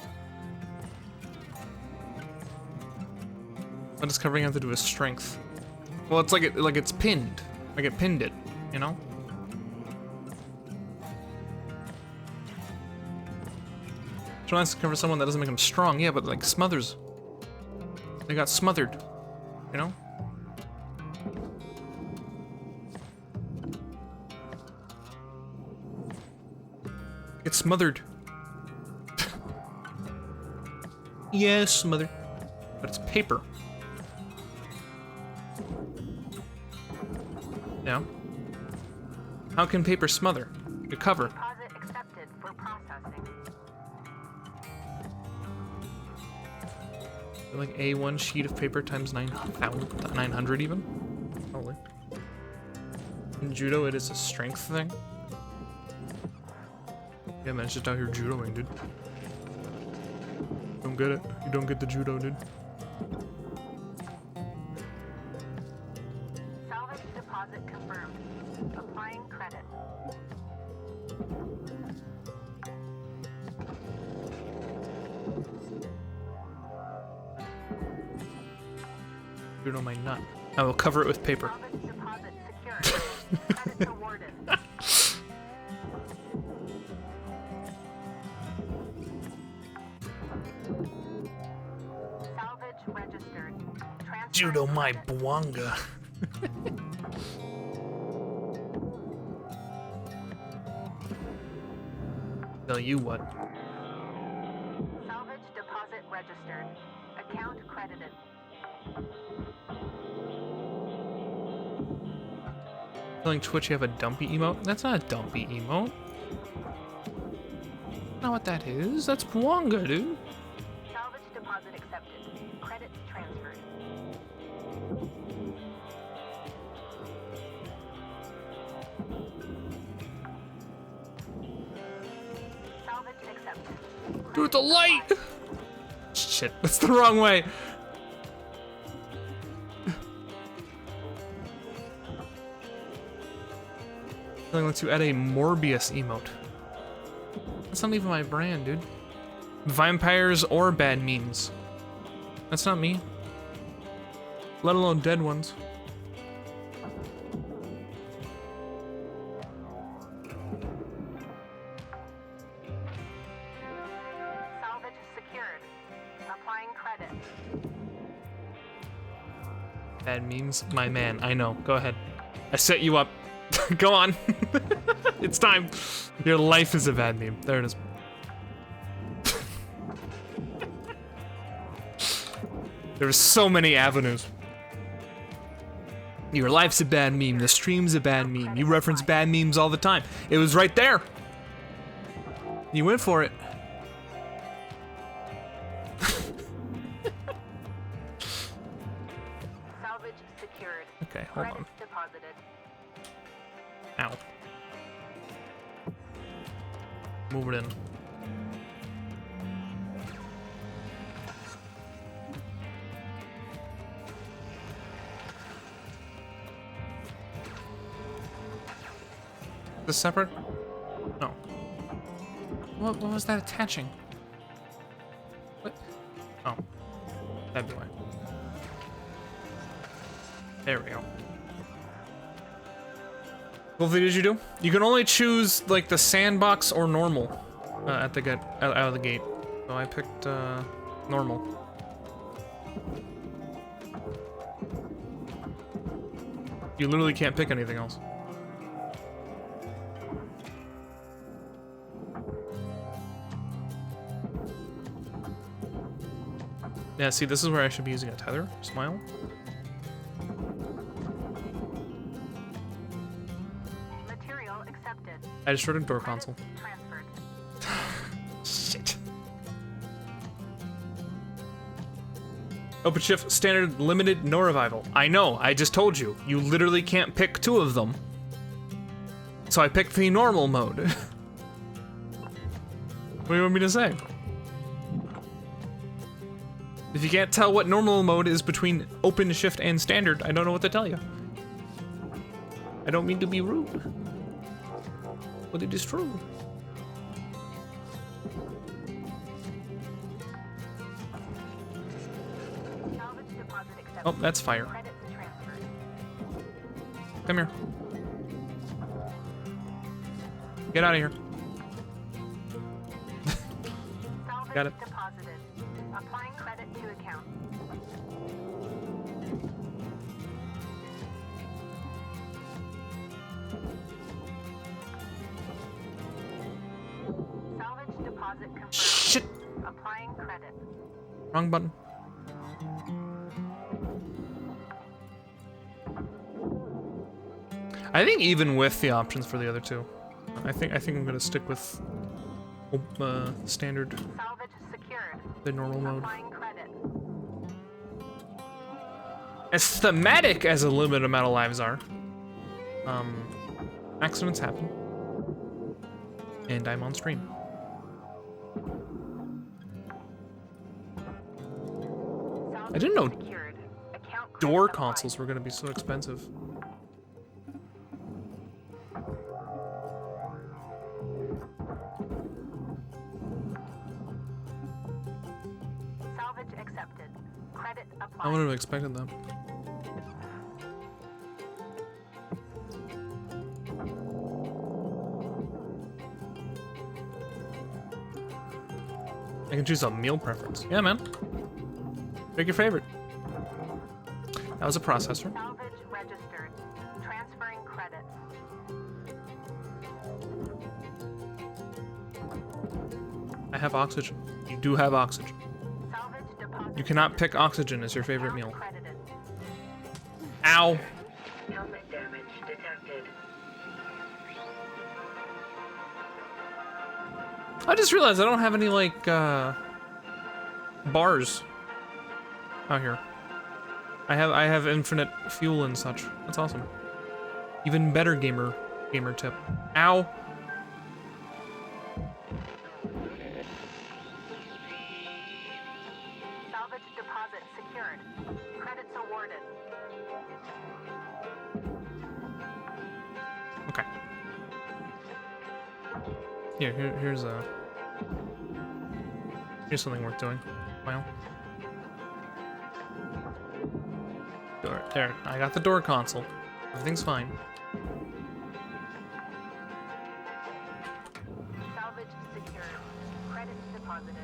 What does covering have to do with strength? Well, it's like it's pinned. Like it pinned it, you know? Trying to cover someone that doesn't make them strong, yeah, but like smothers. They got smothered, you know? It's smothered. Yes, smothered. But it's paper. Yeah. How can paper smother? The cover. Deposit accepted for processing. Like A1 sheet of paper times 900 even? Probably. In judo, it is a strength thing. Yeah, man, it's just out here judoing, dude. Don't get it. You don't get the judo, dude. Salvage deposit confirmed. Applying credit. Judo my nut. I will cover it with paper. Salvage deposit secured. Credits awarded. Salvage registered. Transfer Judo my credit. buanga. Tell you what. Salvage deposit registered. Account credited. Telling Twitch you have a dumpy emote? That's not a dumpy emote. Not what that is. That's Bwanga, dude. Salvage deposit accepted. Credits transferred. Salvage accepted. Dude, the light! Shit, that's the wrong way. Telling lets you add a Morbius emote. That's not even my brand, dude. Vampires or bad memes. That's not me. Let alone dead ones. Salvage secured. Applying credit. Bad memes? My man, I know. Go ahead. I set you up. Go on. It's time. Your life is a bad meme. There it is. There's so many avenues. Your life's a bad meme. The stream's a bad meme. You reference bad memes all the time. It was right there. You went for it. Salvage secured. Okay, hold on. Credits deposited. Ow. Move it in. Is this separate? No. What was that attaching? What? Oh. That'd be why. There we go. What video did you do? You can only choose like the sandbox or normal at the out of the gate. So I picked normal. You literally can't pick anything else. Yeah, see, this is where I should be using a tether. Smile. Material accepted. I destroyed a door console. Transferred. Shit. OpenShift standard limited no revival. I know, I just told you. You literally can't pick two of them. So I picked the normal mode. What do you want me to say? If you can't tell what normal mode is between OpenShift and standard, I don't know what to tell you. I don't mean to be rude, but it is true. Salvage deposit accepted. Oh, that's fire. Credits transferred. Come here. Get out of here. Salvage Got it. deposited. Applying credit to account. Salvage deposit confirmed. Shit. Applying credit. Wrong button. I think even with the options for the other two, I think I'm gonna stick with standard, Salvage secured. the normal mode. Applying credit. As thematic as a limited amount of lives are, accidents happen, and I'm on stream. I didn't know Secured. Account door credit applied. consoles were gonna be so expensive. Salvage accepted. Credit I applied. wouldn't have expected that. I can choose a meal preference. Yeah, man. Pick your favorite. That was a processor. Salvage registered. Transferring credits. I have oxygen. You do have oxygen. Salvage deposit. You cannot pick oxygen as your favorite Account meal. credited. Ow! Helmet damage detected. I just realized I don't have any, like, bars out here. I have infinite fuel and such. That's awesome. Even better gamer tip. Ow! Salvage deposit secured. Credits awarded. Okay. Here's something worth doing. Well. Door. There, I got the door console. Everything's fine. Salvage secured. Credits deposited.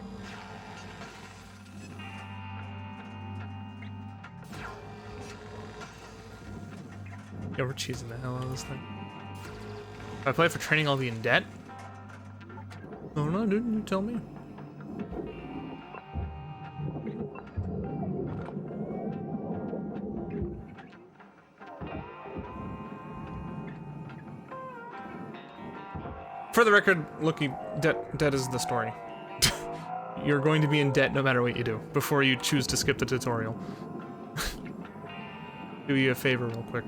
Yeah, we're cheesing the hell out of this thing. If I play for training, I'll be in debt? Oh no, didn't you tell me? For the record, Loki, debt is the story. You're going to be in debt no matter what you do, before you choose to skip the tutorial. Do you a favor real quick.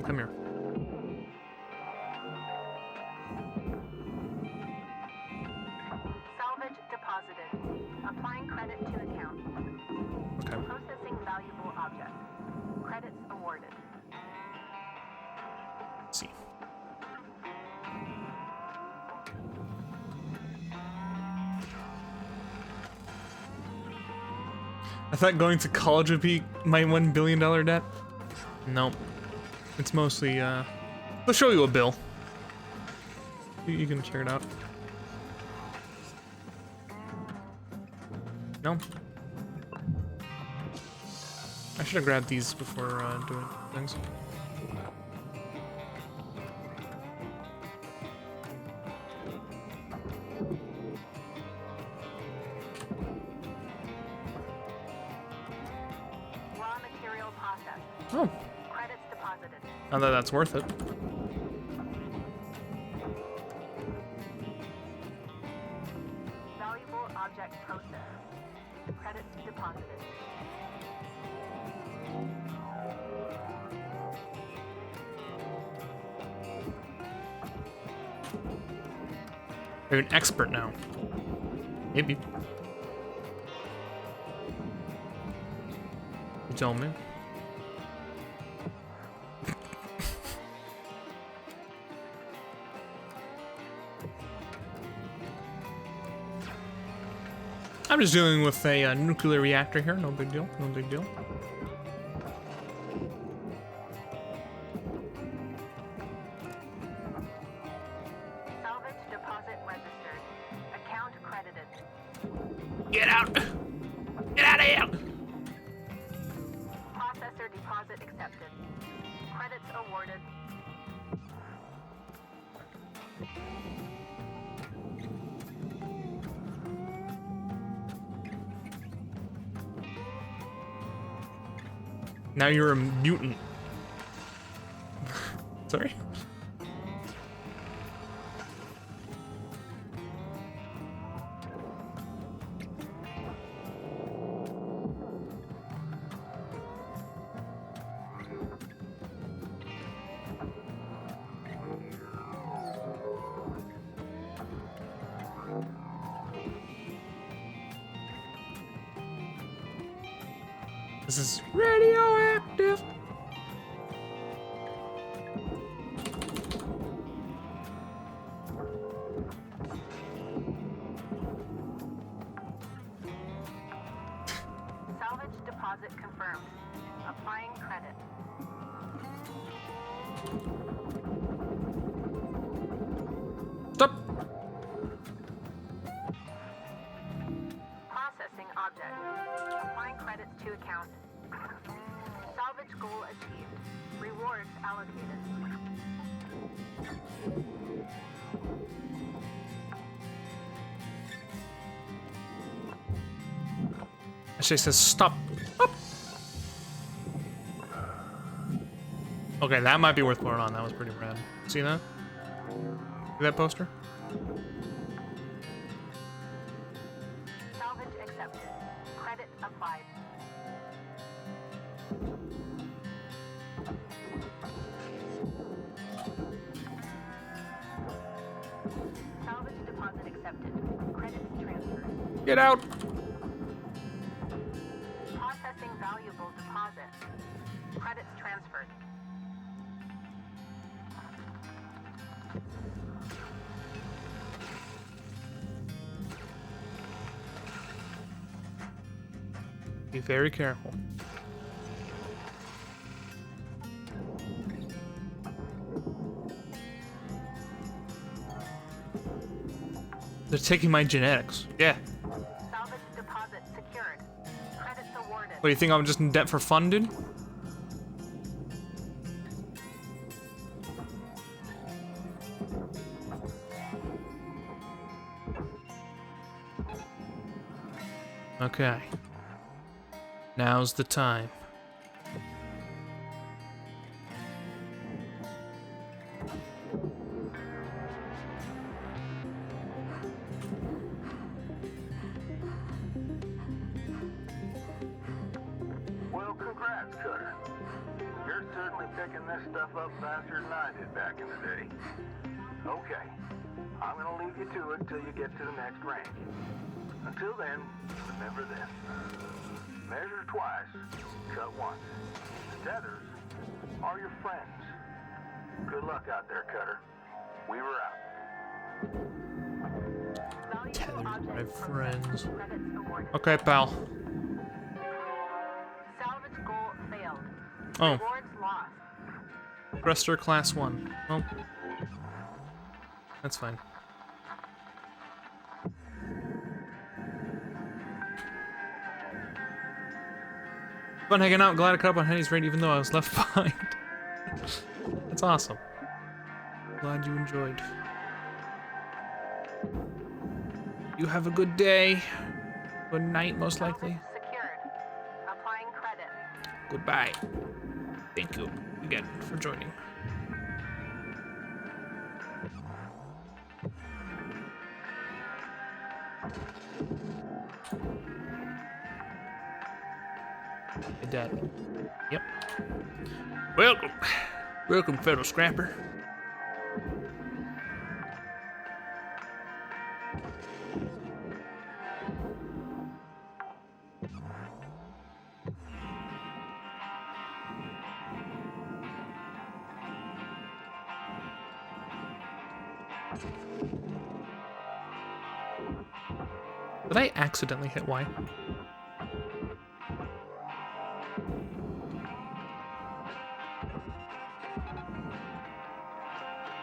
Come here. Salvage deposited. Applying credit to account. Okay. Processing valuable object. Credits awarded. Let's see. I thought going to college would be my $1 billion debt. Nope. It's mostly, they'll show you a bill. You can check it out. No. I should have grabbed these before doing things. Raw material processed. Oh, Credits deposited. not that that's worth it. Valuable object processed. Credits deposited. You're an expert now. Maybe. You tell me. I'm just dealing with a nuclear reactor here. No big deal. No big deal. Salvage deposit registered. Account credited. Get out! Get out of here! Processor deposit accepted. Credits awarded. Now you're a mutant. Sorry? This is radioactive. Salvage deposit confirmed. Applying credit. Stop. Processing object. Applying credits to account. Salvage goal achieved. Rewards allocated. Actually, it says stop. Stop. Okay, that might be worth putting on. That was pretty rad. See that? See that poster? Salvage accepted. Credit applied. Salvage deposit accepted. Credits transferred. Get out. Processing valuable deposit. Credits transferred. Be very careful. They're taking my genetics. Yeah. Salvage deposit secured. Credits awarded. What, do you think I'm just in debt for fun, dude? Okay. Now's the time. Well, congrats, Cutter. You're certainly picking this stuff up faster than I did back in the day. Okay, I'm gonna leave you to it till you get to the next range. Until then, remember this. Measure twice, cut once. The tethers are your friends. Good luck out there, Cutter. We were out. Valuable Tethered, object my processed. friends. Credits awarded. Okay, pal. Salvage goal failed. Oh, Rewards lost. Thruster class 1. Well, that's fine. Fun hanging out. Glad I caught up on Henny's raid even though I was left behind. That's awesome. Glad you enjoyed. You have a good day. Good night, most likely. Secured. Applying credit. Goodbye. Thank you again for joining. Hey, Dad. Yep. Welcome. Welcome, fellow scrapper. Did I accidentally hit Y?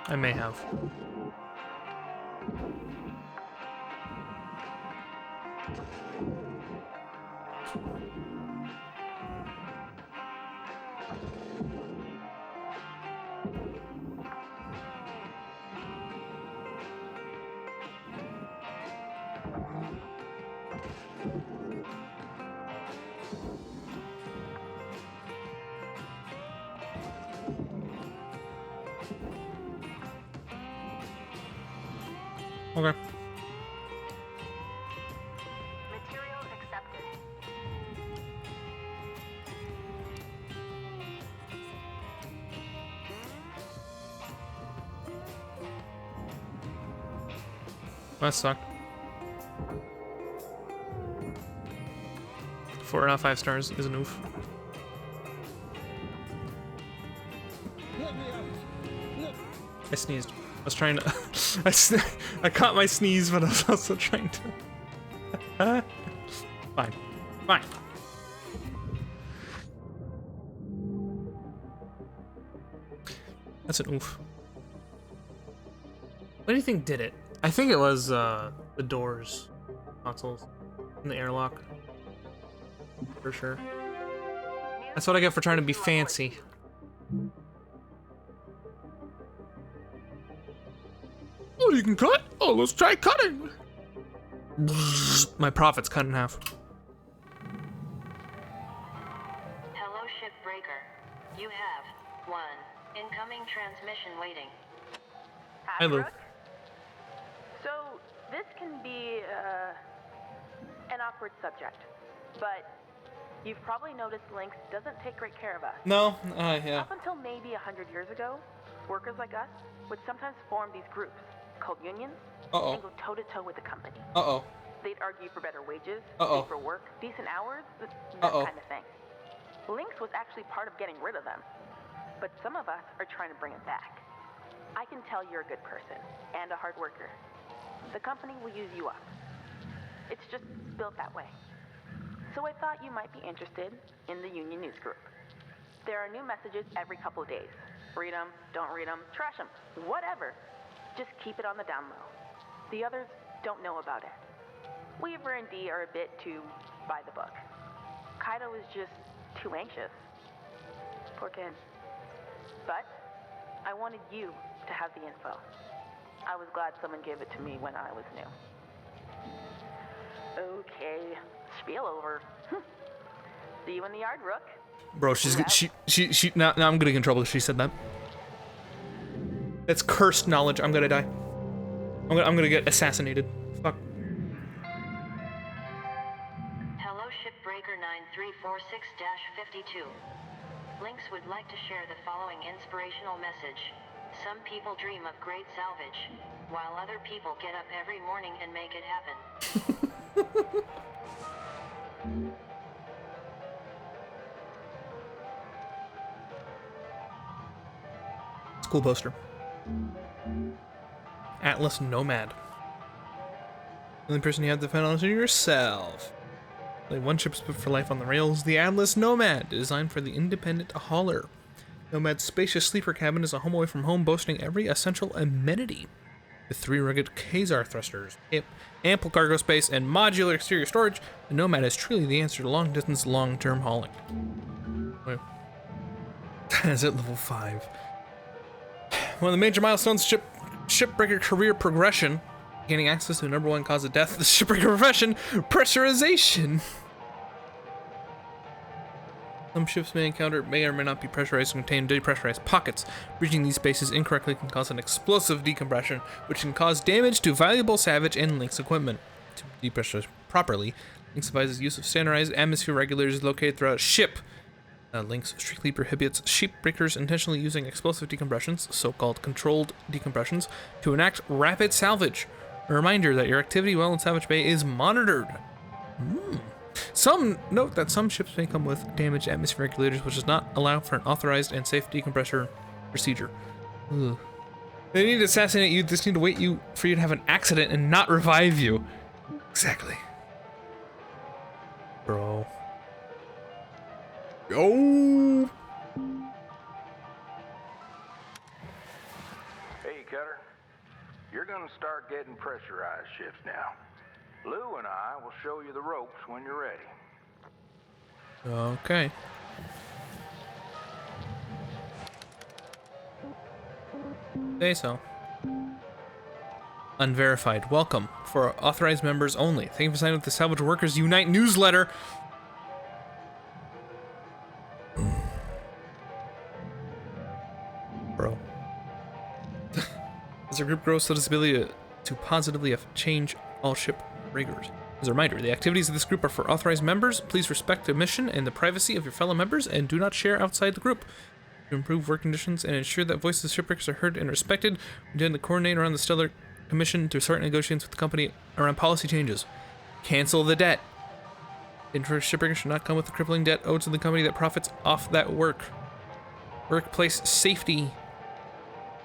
I may have. Okay. Material accepted. That sucked. 4 out of 5 stars is an oof. I sneezed. I was trying to. I caught my sneeze, but I was also trying to. Fine. Fine. That's an oof. What do you think did it? I think it was the doors, consoles, and the airlock. For sure. That's what I get for trying to be fancy. Oh, you can cut? Oh, let's try cutting. My profit's cut in half. Hello, Shipbreaker. You have one incoming transmission waiting. Hi, Lou. Brooke? So, this can be an awkward subject, but you've probably noticed Lynx doesn't take great care of us. No, yeah. Up until maybe 100 years ago, workers like us would sometimes form these groups called unions and go toe-to-toe with the company. They'd argue for better wages, safer work, decent hours, that kind of thing. Lynx was actually part of getting rid of them, but some of us are trying to bring it back. I can tell you're a good person and a hard worker. The company will use you up. It's just built that way. So I thought you might be interested in the Union News Group. There are new messages every couple of days. Read them, don't read them, trash them, whatever. Just keep it on the down low. The others don't know about it. Weaver and Dee are a bit too by the book. Kaido is just too anxious. Poor kid. But I wanted you to have the info. I was glad someone gave it to me when I was new. Okay, spiel over. See you in the yard, Rook. Bro, she's now I'm gonna get in trouble if she said that. That's cursed knowledge. I'm gonna die. I'm gonna get assassinated. Fuck. Hello, Shipbreaker 9346-52. Lynx would like to share the following inspirational message. Some people dream of great salvage, while other people get up every morning and make it happen. School poster. Atlas Nomad. The only person you have to depend on is yourself. Only one ship's put for life on the rails, the Atlas Nomad, designed for the independent hauler. Nomad's spacious sleeper cabin is a home away from home, boasting every essential amenity. With 3 rugged Kazar thrusters, ample cargo space, and modular exterior storage, the Nomad is truly the answer to long-distance, long-term hauling. Wait. Is it level 5? One of the major milestones shipbreaker career progression, gaining access to the number 1 cause of death of the shipbreaker profession, pressurization. Some ships may or may not be pressurized and contain depressurized pockets. Breaching these spaces incorrectly can cause an explosive decompression, which can cause damage to valuable salvage and Lynx equipment. To depressurize properly, Lynx advises use of standardized atmosphere regulators located throughout ship. Lynx strictly prohibits shipbreakers intentionally using explosive decompressions, so-called controlled decompressions, to enact rapid salvage. A reminder that your activity while in salvage bay is monitored. Note that some ships may come with damaged atmosphere regulators, which does not allow for an authorized and safe decompressor procedure. Ugh. They need to assassinate you, they just need to wait for you to have an accident and not revive you. Exactly. Bro. Yo! Hey, Cutter. You're gonna start getting pressurized shifts now. Lou and I will show you the ropes when you're ready. Okay. Say so. Unverified. Welcome. For authorized members only. Thank you for signing up with the Salvage Workers Unite newsletter. Bro. As our group grows, so does the ability to positively change all ship breakers. As a reminder, the activities of this group are for authorized members. Please respect the mission and the privacy of your fellow members and do not share outside the group. To improve work conditions and ensure that voices of shipbreakers are heard and respected, we intend to coordinate around the Stellar Commission to start negotiations with the company around policy changes. Cancel the debt. Interest shipbreakers should not come with a crippling debt owed to the company that profits off that work. Workplace safety.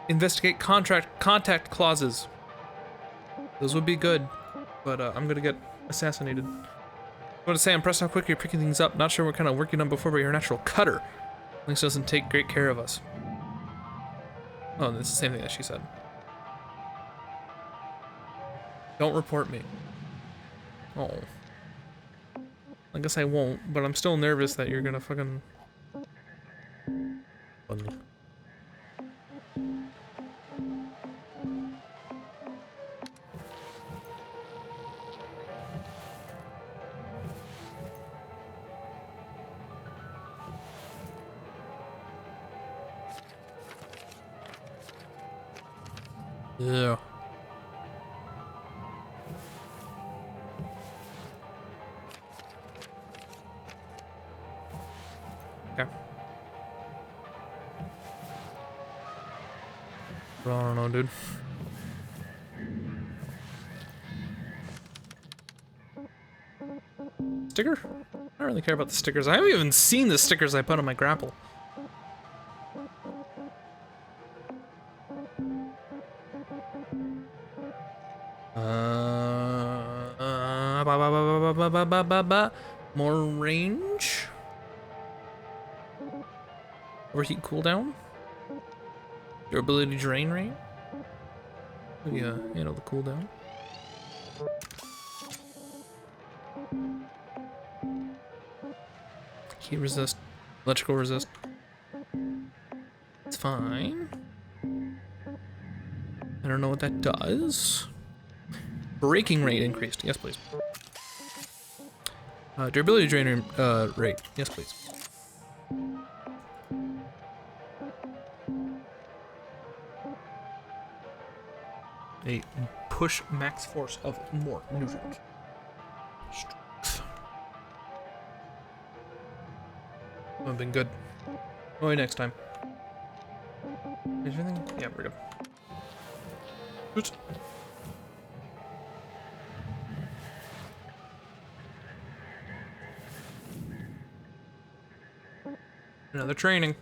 Investigate contact clauses. Those would be good, but I'm gonna get assassinated. I want to say I'm impressed how quick you're picking things up. Not sure what kind of work you've done before, but you're a natural cutter. Lynx doesn't take great care of us. Oh, that's the same thing that she said. Don't report me. Oh. I guess I won't, but I'm still nervous that you're gonna fucking... Funny. Yeah. Okay. Well, I don't know, dude. Sticker? I don't really care about the stickers. I haven't even seen the stickers I put on my grapple. More range. Overheat cooldown. Durability drain rate. Yeah, handle the cooldown. Heat resist. Electrical resist. It's fine. I don't know what that does. Braking rate increased. Yes, please. Durability drain rate. Yes, please. A push max force of more nutrient. Strength. I've been good. Oh, next time. Is everything? Yeah, we're good. Oops. Another training.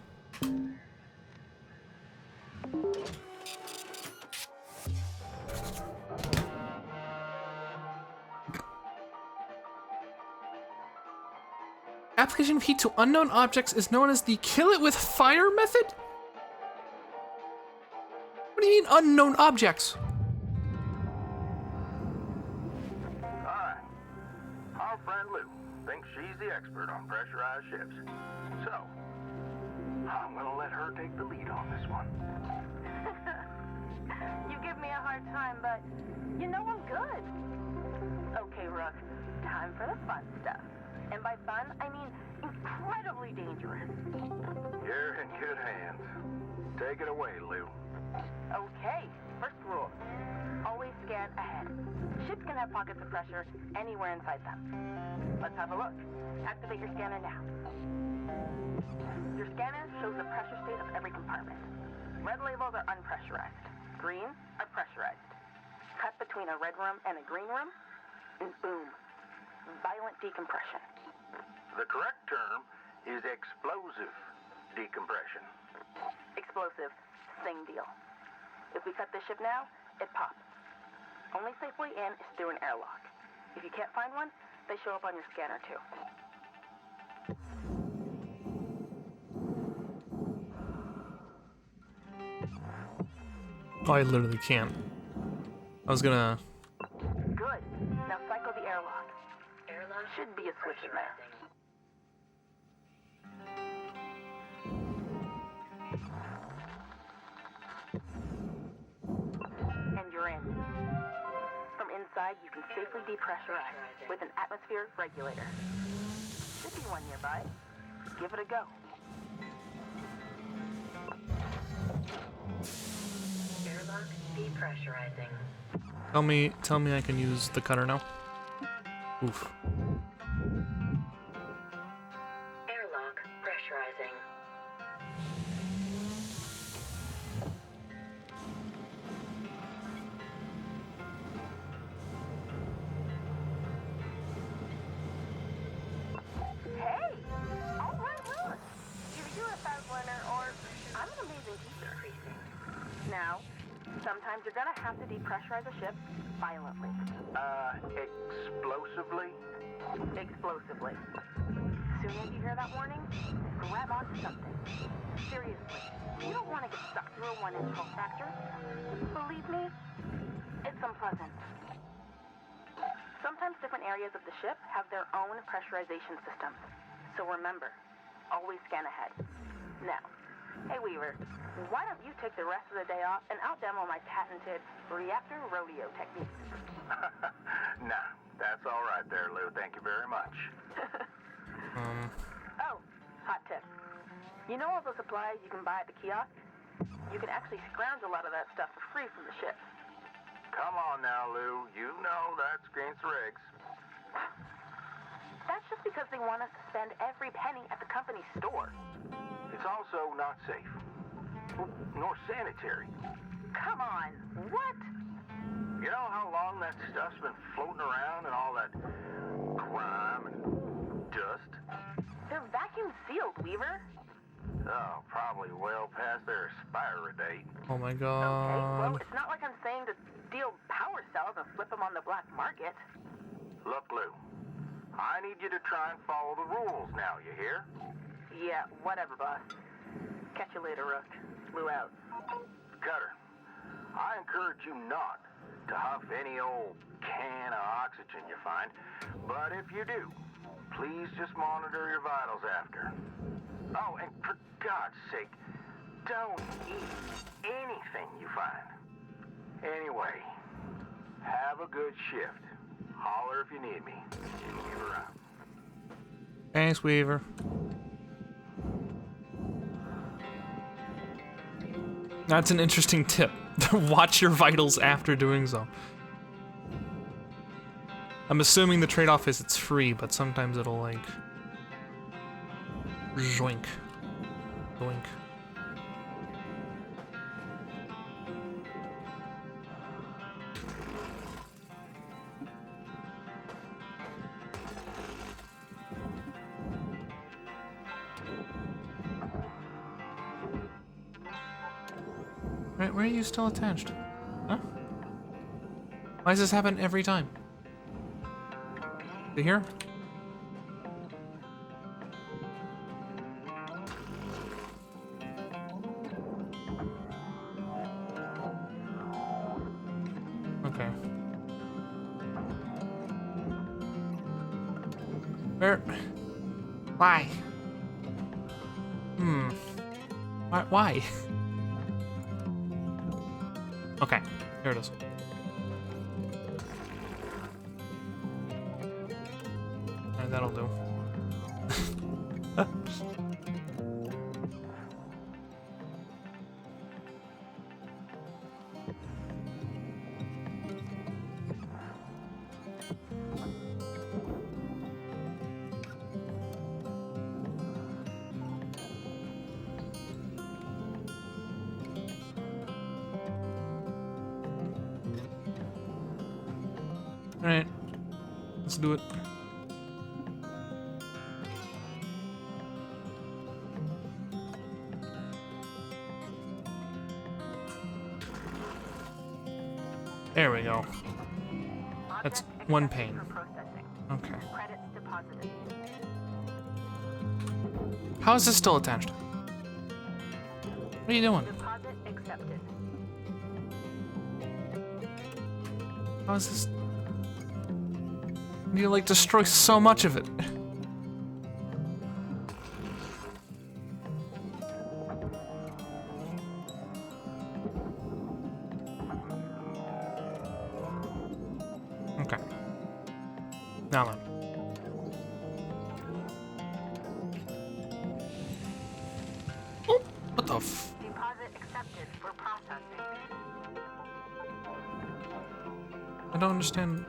Application of heat to unknown objects is known as the kill it with fire method? What do you mean unknown objects? girlfriend Lou thinks she's the expert on pressurized ships. So, I'm gonna let her take the lead on this one. You give me a hard time, but you know I'm good. Okay, Rook, time for the fun stuff. And by fun, I mean incredibly dangerous. You're in good hands. Take it away, Lou. Okay, first rule. Always scan ahead. Ships can have pockets of pressure anywhere inside them. Let's have a look. Activate your scanner now. Your scanner shows the pressure state of every compartment. Red labels are unpressurized. Green are pressurized. Cut between a red room and a green room, and boom, violent decompression. The correct term is explosive decompression. Explosive, same deal. If we cut this ship now, it pops. Only safe way in is through an airlock. If you can't find one, they show up on your scanner too. Oh, I literally can't. I was gonna... Good. Now cycle the airlock. Airlock should be a switch in there. And you're in. From inside, you can safely depressurize with an atmosphere regulator. Should be one nearby. Give it a go. Airlock depressurizing. Tell me I can use the cutter now. Oof. Airlock pressurizing. Hey! All right, Lewis. Either you're a fast learner or I'm an amazing teacher. Now, sometimes you're gonna have to depressurize a ship violently. Explosively? Explosively. Soon as you hear that warning, grab onto something. Seriously, you don't want to get stuck through a 1-inch hull fracture. Believe me, it's unpleasant. Sometimes different areas of the ship have their own pressurization systems. So remember, always scan ahead. Now, hey Weaver, why don't you take the rest of the day off and out-demo my patented reactor rodeo technique? Nah, that's all right there, Lou. Thank you very much. Oh, hot tip. You know all the supplies you can buy at the kiosk? You can actually scrounge a lot of that stuff for free from the ship. Come on now, Lou. You know that's against the regs. That's just because they want us to spend every penny at the company store. It's also not safe. Nor sanitary. Come on, what? You know how long that stuff's been floating around and all that grime and dust? They're vacuum sealed, Weaver. Oh, probably well past their expiry date. Oh my Okay, god. well, it's not like I'm saying to steal power cells and flip them on the black market. Look, Lou, I need you to try and follow the rules now, you hear? Yeah, whatever, boss. Catch you later, Rook. Lou out. Cutter, I encourage you not to huff any old can of oxygen you find, but if you do, please just monitor your vitals after. Oh, and for God's sake, don't eat anything you find. Anyway, have a good shift. Holler if you need me. Weaver out. Thanks, Weaver. That's an interesting tip. Watch your vitals after doing so. I'm assuming the trade-off is it's free, but sometimes it'll like... Zoink. Zoink. Right, where are you still attached? Huh? Why does this happen every time? To here? Okay. Where? Why? Why? Okay, here it is. Alright, that'll do. Alright, let's do it. There we go. That's one pane. Okay. Credits deposited. How is this still attached? What are you doing? Deposit accepted. How is this? You like destroy so much of it. Okay. Now then. Oh, what the f? Deposit accepted for processing. I don't understand.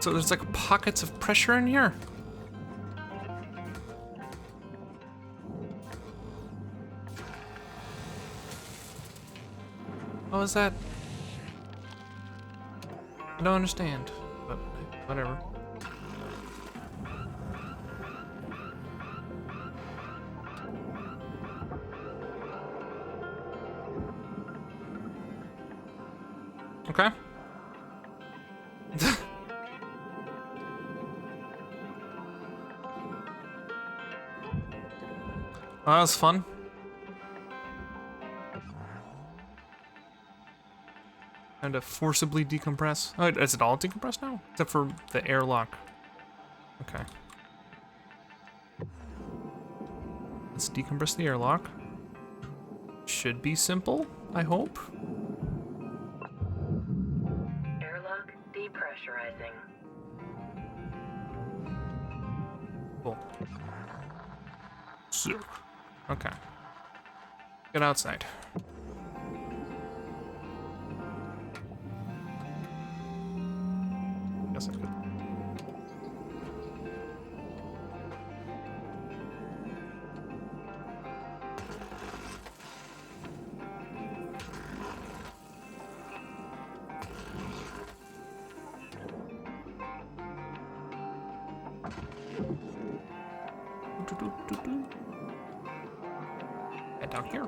So there's like pockets of pressure in here. How is that? I don't understand, but whatever. Okay. Well, that was fun. And to forcibly decompress. Oh, is it all decompressed now? Except for the airlock. Okay. Let's decompress the airlock. Should be simple, I hope. Airlock depressurizing. Cool. Sick. Okay. Get outside. Guess I could. Head down here.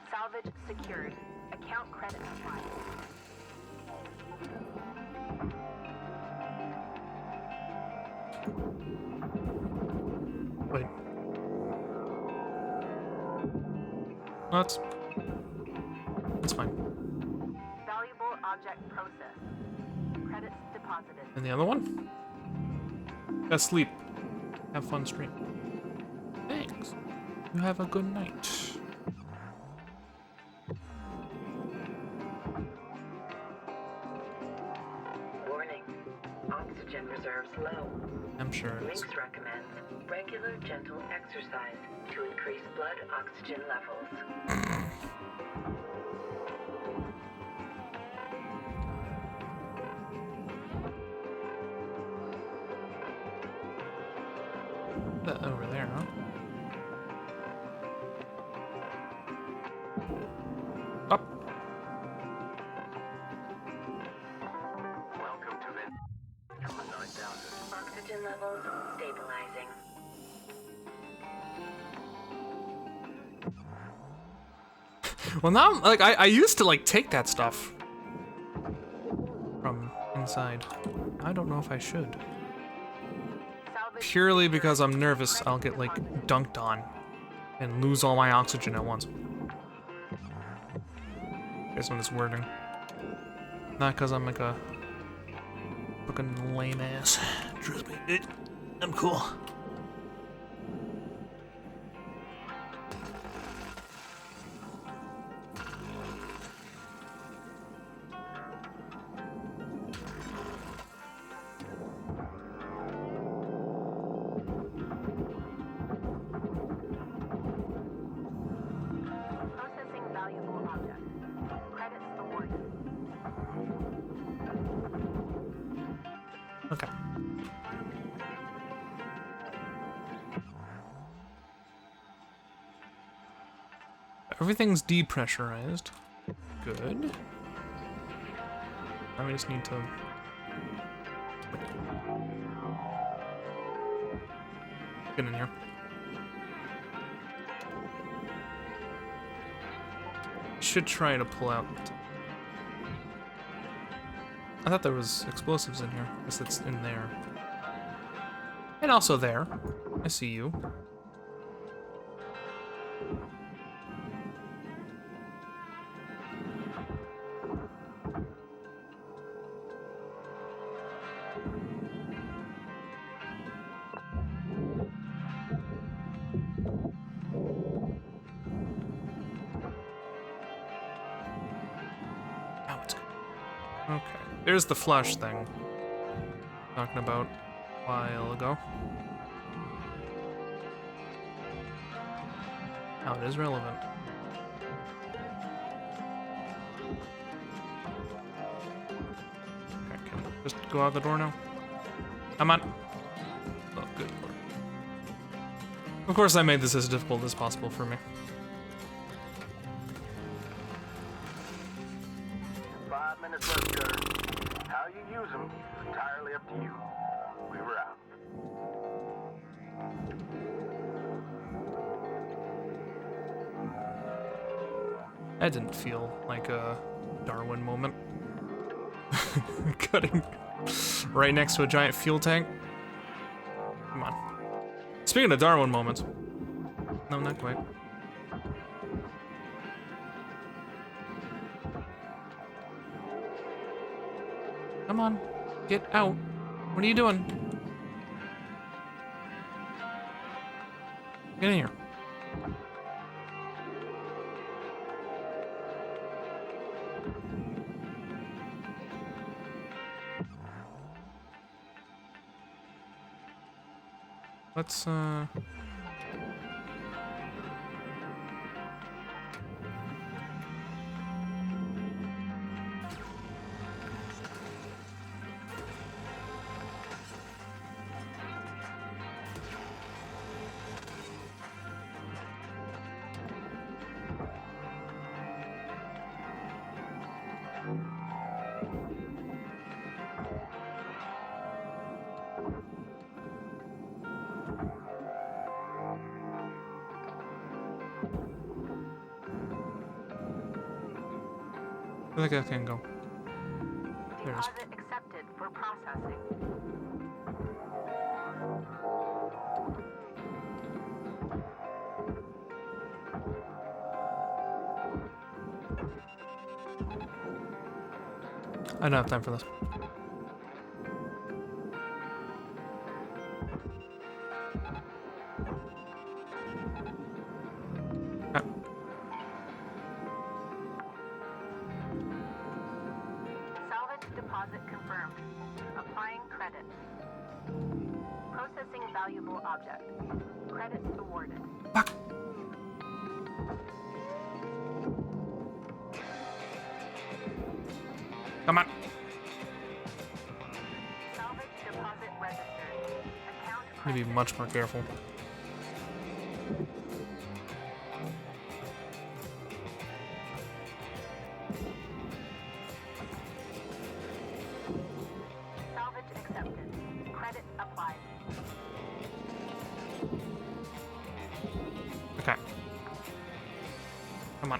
Salvage secured. Account credit applied. Wait. No, that's fine. Valuable object processed. Credits deposited. And the other one? Gotta sleep. Have fun stream. Thanks. You have a good night. Warning. Oxygen reserves low. I'm sure it is. Links recommends regular gentle exercise to increase blood oxygen levels. Over there, huh? Up. Welcome to it. 9,000. Oxygen levels stabilizing. Well, now, like, I used to, like, take that stuff from inside. I don't know if I should. Purely because I'm nervous I'll get, like, dunked on and lose all my oxygen at once. based on its wording. Not because I'm like a fucking lame ass. Trust me, I'm cool. Okay. Everything's depressurized. Good. Now we just need to... get in here. Should try to pull out... I thought there was explosives in here. I guess it's in there. And also there. I see you. Now it's good. Okay. There's the flush thing. Talking about a while ago. Now it is relevant. Okay, can I just go out the door now? Come on. Oh, good lord. Of course I made this as difficult as possible for me. 5 minutes left, Cutter. How you use them is entirely up to you. We were out. That didn't feel like a Darwin moment. Cutting right next to a giant fuel tank. Come on. Speaking of Darwin moments. No, not quite. Come on. Get out. What are you doing? Get in here. Let's, I think I can go. There's. Deposit accepted for processing. I don't have time for this. Valuable object. Credits awarded. Fuck. Come on. Salvage deposit registered. Account Need to be much more careful. Salvage accepted. Credit applied. Okay. Come on.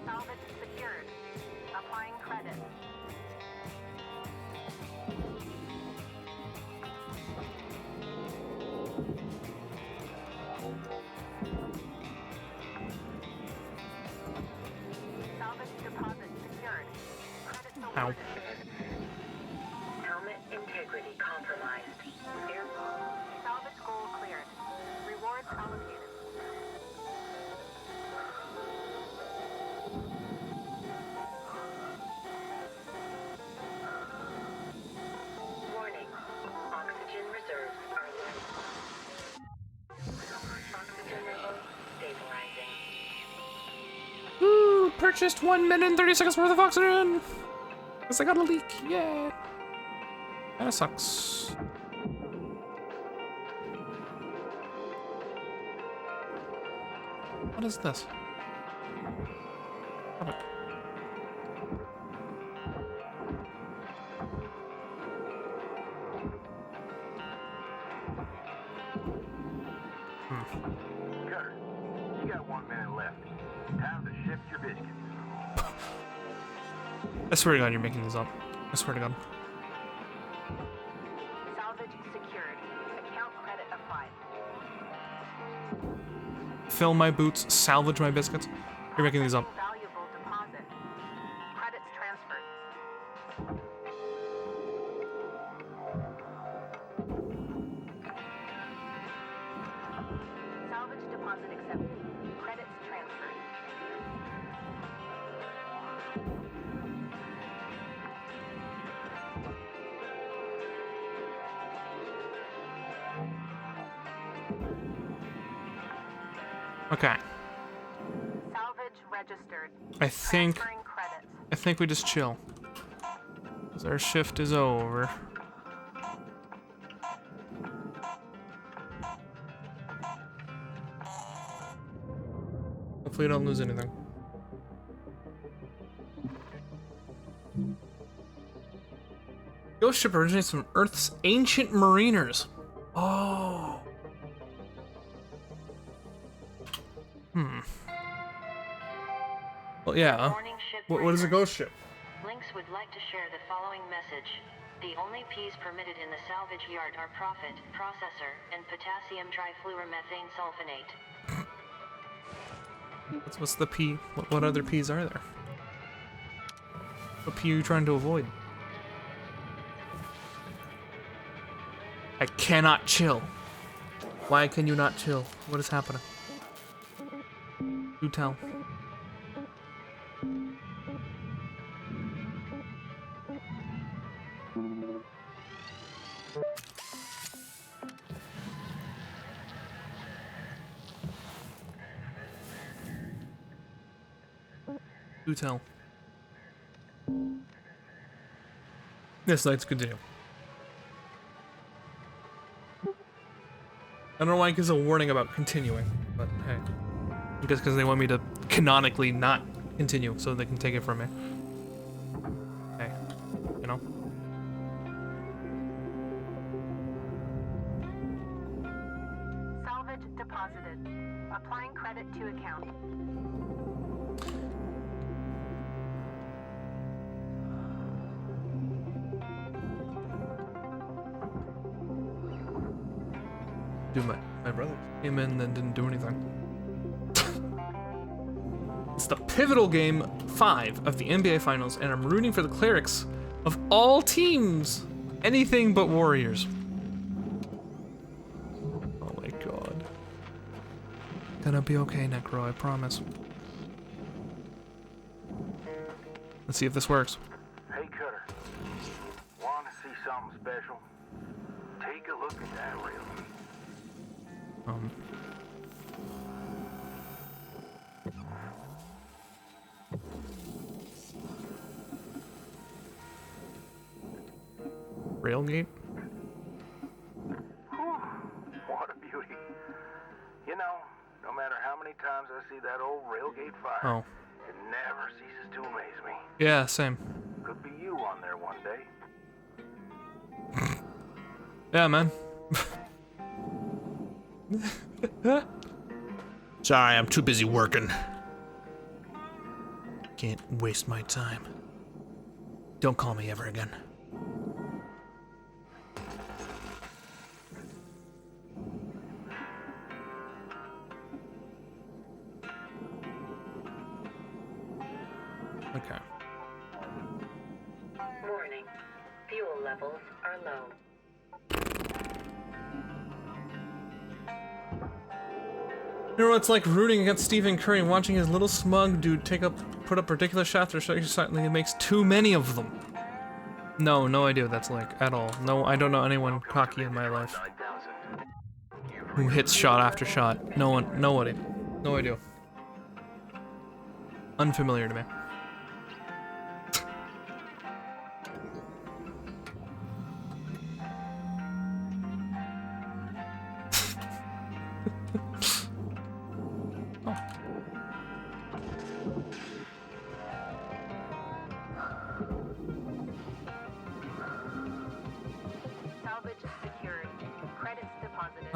Salvage secured. Applying credit. purchased 1 minute and 30 seconds worth of oxygen. Because I got a leak. Yeah. That sucks. What is this? Stop it. Cutter, you got 1 minute left. Time to shift your biscuits. I swear to God, you're making these up. I swear to God. Salvage secured. Account credit applied. Fill my boots, salvage my biscuits. You're making these up. Valuable deposit. Credits transferred. Salvage deposit accepted. Credits transferred. Okay. Salvage registered. I think Transferring credits. we just chill. 'Cause our shift is over. Hopefully we don't lose anything. Ghost ship originates from Earth's ancient mariners. Oh. Well, yeah. Morning ship What is a ghost ship? Lynx would like to share the following message. The only P's permitted in the salvage yard are profit, processor, and potassium trifluoromethane sulfonate. What's the P? What other P's are there? What P are you trying to avoid? I cannot chill. Why can you not chill? What is happening? Do tell. Do tell. Yes, let's continue. I don't know why it gives a warning about continuing, but hey. I guess because they want me to canonically not continue so they can take it from me. Hey, you know? Salvage deposited. Applying credit to account. Dude, my brother came in and then didn't do anything. It's the pivotal game 5 of the NBA Finals, and I'm rooting for the clerics of all teams. Anything but Warriors. Oh my god. Gonna be okay, Necro, I promise. Let's see if this works. Hey, Cutter. Want to see something special? Take a look at that rail. Railgate? What a beauty. You know, no matter how many times I see that old railgate fire, Oh. it never ceases to amaze me. Yeah, same. Could be you on there one day. Yeah, man. Sorry, I'm too busy working. Can't waste my time. Don't call me ever again. Okay. Warning. Fuel levels are low. You know what it's like rooting against Stephen Curry and watching his little smug dude put up ridiculous shots or something. He makes too many of them. No idea what that's like at all. No, I don't know anyone cocky in my life who hits shot after shot. Nobody. No idea. unfamiliar to me. Salvage secured. Credits deposited.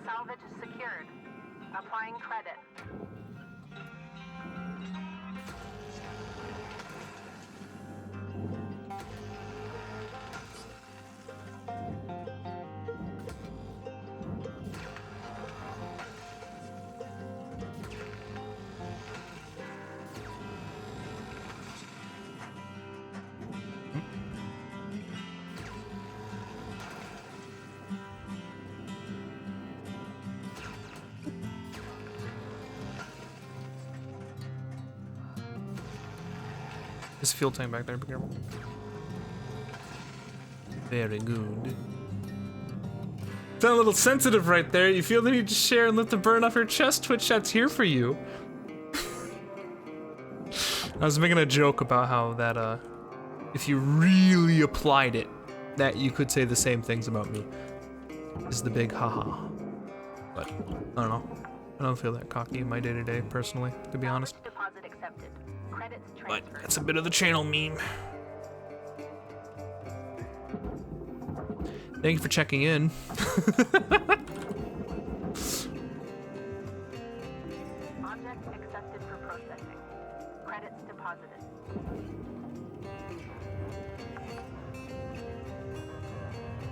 Salvage secured. Applying credit. There's a fuel tank back there, be careful. Very good. Sound a little sensitive right there. You feel the need to share and let the burn off your chest? Twitch chat's here for you. I was making a joke about how that, if you really applied it, that you could say the same things about me. Is the big haha. But, I don't know. I don't feel that cocky in my day-to-day, personally, to be honest. Deposit accepted. Credits But transferred. that's a bit of the channel meme. Thank you for checking in. Object accepted for processing. Credits deposited.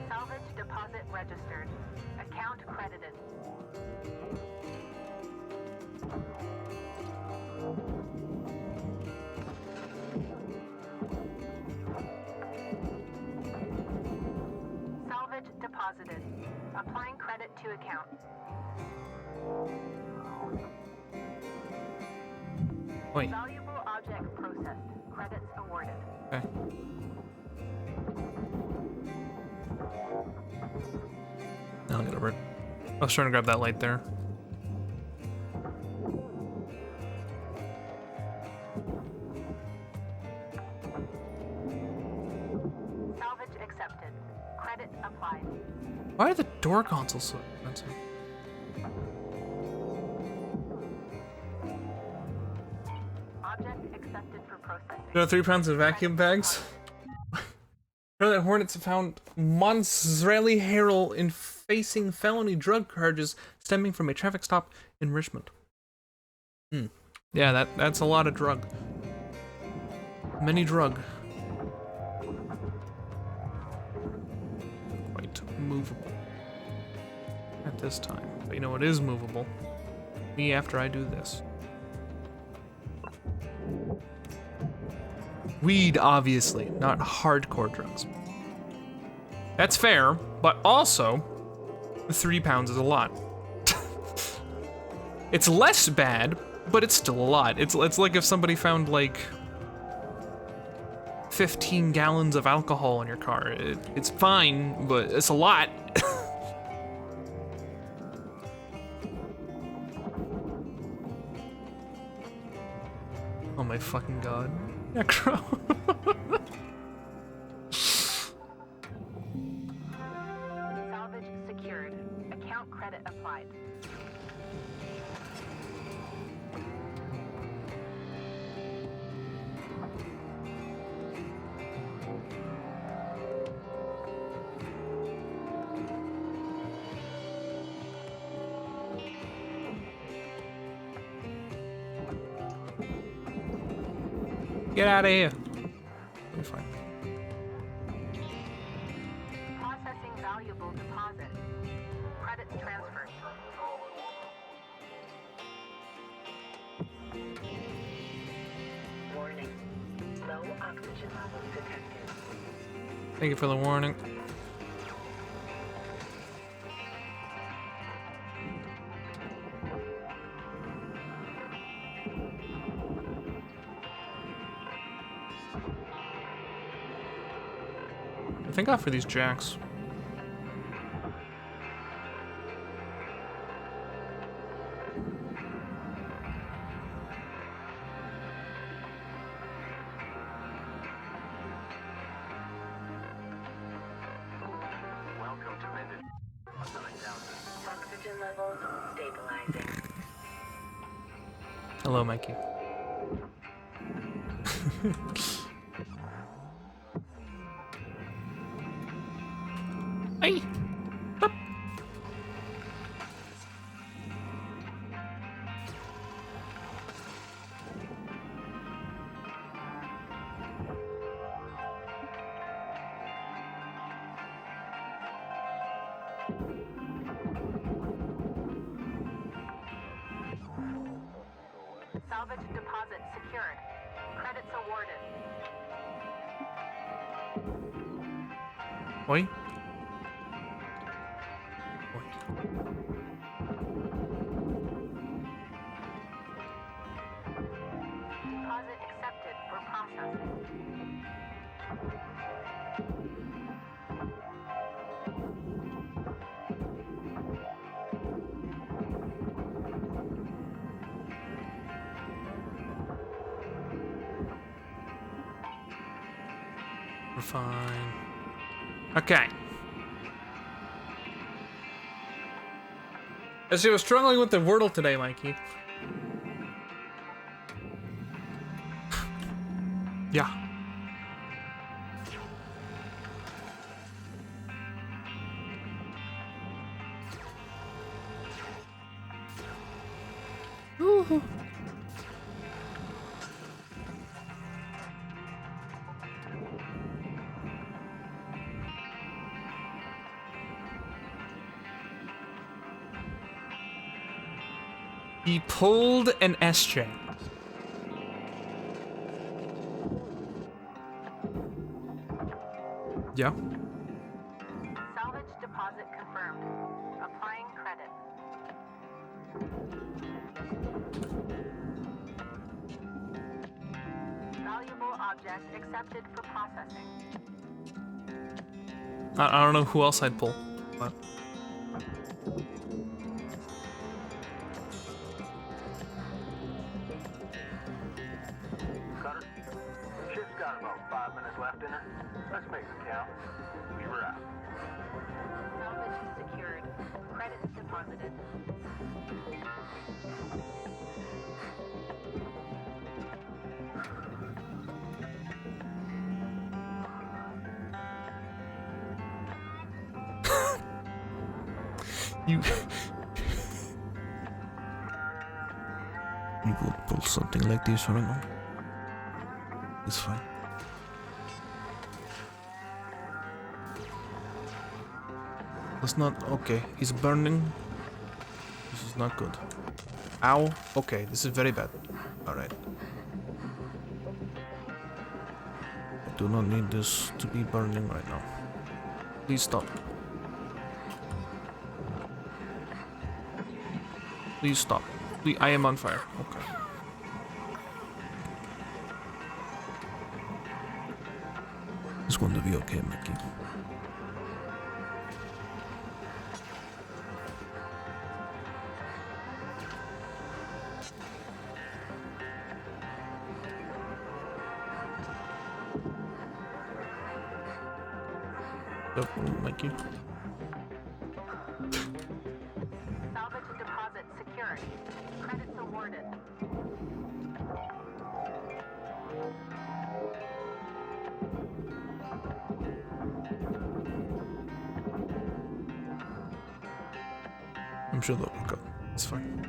Salvage deposit registered. Account credited. Salvage deposited. Applying credit to account. Wait. Valuable object processed. Credits awarded. Okay. I'll get over it. I was trying to grab that light there. Salvage accepted. Credit applied. Why are the door consoles so expensive? Object accepted for processing. There are 3 pounds of vacuum bags. Apparently, Hornets have found Montserrat Harrell in facing felony drug charges stemming from a traffic stop in Richmond. Yeah, that's a lot of drug. Many drug. Quite movable. At this time. But you know what is movable? Me after I do this. Weed, obviously, not hardcore drugs. That's fair, but also, 3 pounds is a lot. It's less bad, but it's still a lot. It's like if somebody found like 15 gallons of alcohol in your car. It's fine, but it's a lot. Oh my fucking god. Necro. Salvage secured. Account credit applied. Get out of here. We're fine. Processing valuable deposit. Credits transferred. Warning. Low oxygen levels detected. Thank you for the warning. Thank God for these jacks. Welcome to Mended. Oxygen levels stabilizing. Hello, Mikey. Hey. Boop. Salvage deposit secured. Credits awarded. Oi. Deposit accepted for processing. We're fine. Okay. As you were struggling with the Wordle today, Mikey. Yeah. Woohoo. He pulled an SJ. Yeah. Salvage deposit confirmed. Applying credit. Valuable object accepted for processing. I don't know who else I'd pull, but Cutter, ship's got about 5 minutes left in her. Let's make it count. We were out. Salvage secured. Credits deposited. you you would pull something like this right now. It's fine. That's not okay. He's burning. This is not good. Ow. Okay, this is very bad. Alright. I do not need this to be burning right now. Please stop. Please stop. Please, I am on fire. Okay. It's going to be okay, Mickey. Mikey. Salvage deposit secured. Credits awarded. I'm sure they'll work out. It's fine.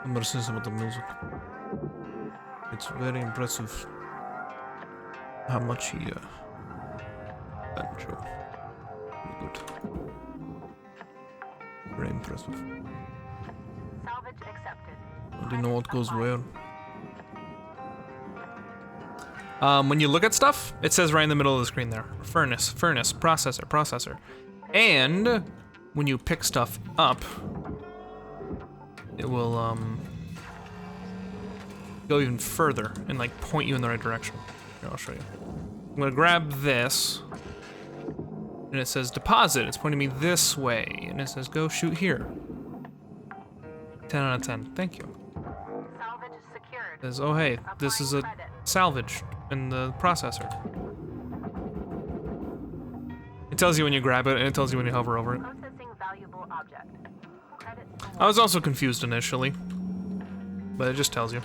I'm gonna say about the music. It's very impressive how much he banjo. Good. Very impressive. Salvage accepted. I don't know what goes where. When you look at stuff, it says right in the middle of the screen there. Furnace, processor. And when you pick stuff up, it will go even further and like point you in the right direction. Here, I'll show you. I'm gonna grab this, and it says deposit. It's pointing me this way, and it says go shoot here. 10 out of 10. Thank you. Salvage secured. It says, oh hey, this is a salvage in the processor. It tells you when you grab it, and it tells you when you hover over it. Processing valuable object. Credits. I was also confused initially, but it just tells you.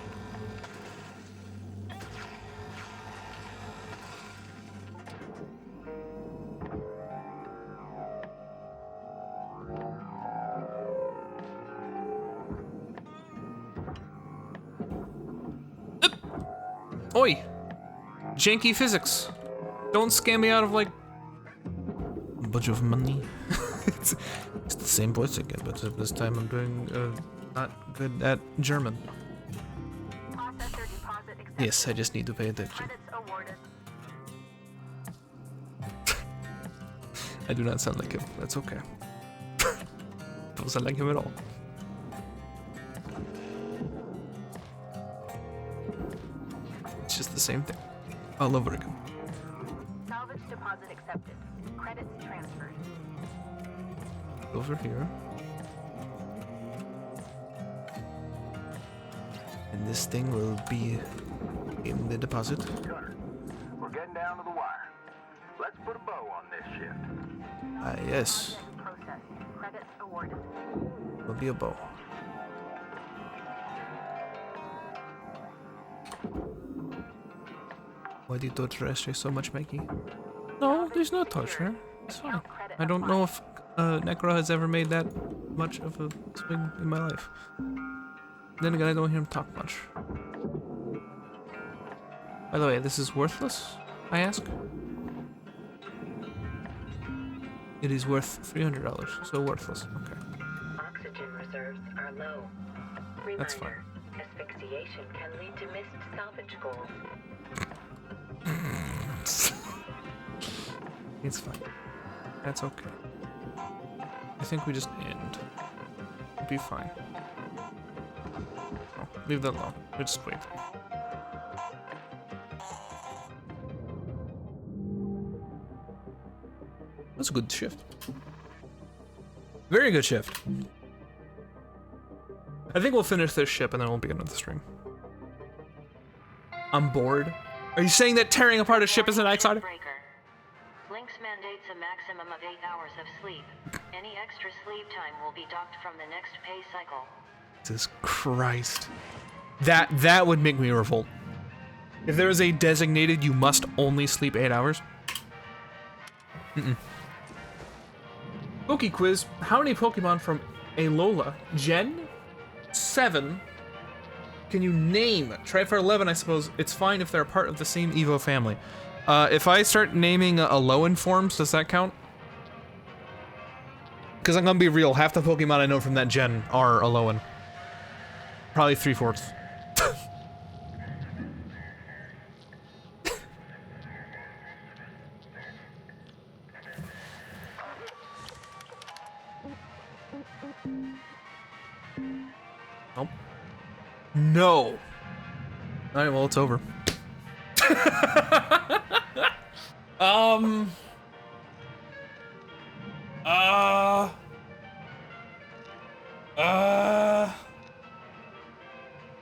Oi! Janky physics. Don't scam me out of like a bunch of money. it's the same voice again, but this time I'm doing not good at German. Processor deposit accepted. Yes, I just need to pay attention. Credits awarded. I do not sound like him. That's okay. Don't sound like him at all. It's just the same thing. All over again. Salvage deposit accepted. Credits transferred. Over here. And this thing will be in the deposit. Gunner, we're getting down to the wire. Let's put a bow on this shift. Ah, yes. Process. Credits awarded. Will be a bow. Why do you torture Esther so much, Maggie? No, there's no torture. It's fine. I don't know if Necro has ever made that much of a swing in my life. Then again, I don't hear him talk much. By the way, this is worthless, I ask? It is worth $300, so worthless. Okay. Oxygen reserves are low. That's fine. Asphyxiation can lead to missed salvage goals. It's fine. That's okay. I think we just end. It'll be fine. Oh, leave that alone. We just wait. That's a good shift. Very good shift. I think we'll finish this ship and then we'll begin with the stream. I'm bored. Are you saying that tearing apart a ship isn't exciting? Lynx mandates a maximum of 8 hours of sleep. Any extra sleep time will be docked from the next pay cycle. Jesus Christ. That would make me revolt. If there is a designated you must only sleep 8 hours. Poke quiz. How many Pokemon from Alola Gen 7 can you name? Try for 11, I suppose. It's fine if they're part of the same Evo family. If I start naming Alolan forms, does that count? Because I'm gonna be real, half the Pokemon I know from that gen are Alolan. Probably 3/4. Nope. No. Alright, well, it's over. I'm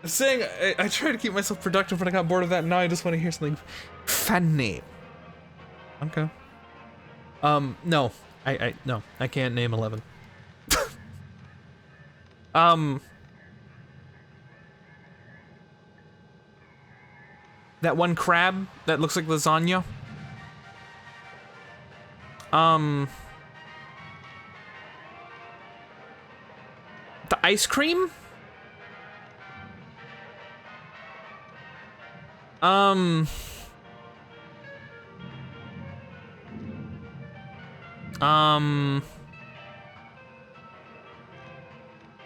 saying I try to keep myself productive, but I got bored of that, and now I just want to hear something funny. Okay. No. No, I can't name 11. That one crab that looks like lasagna. The ice cream? I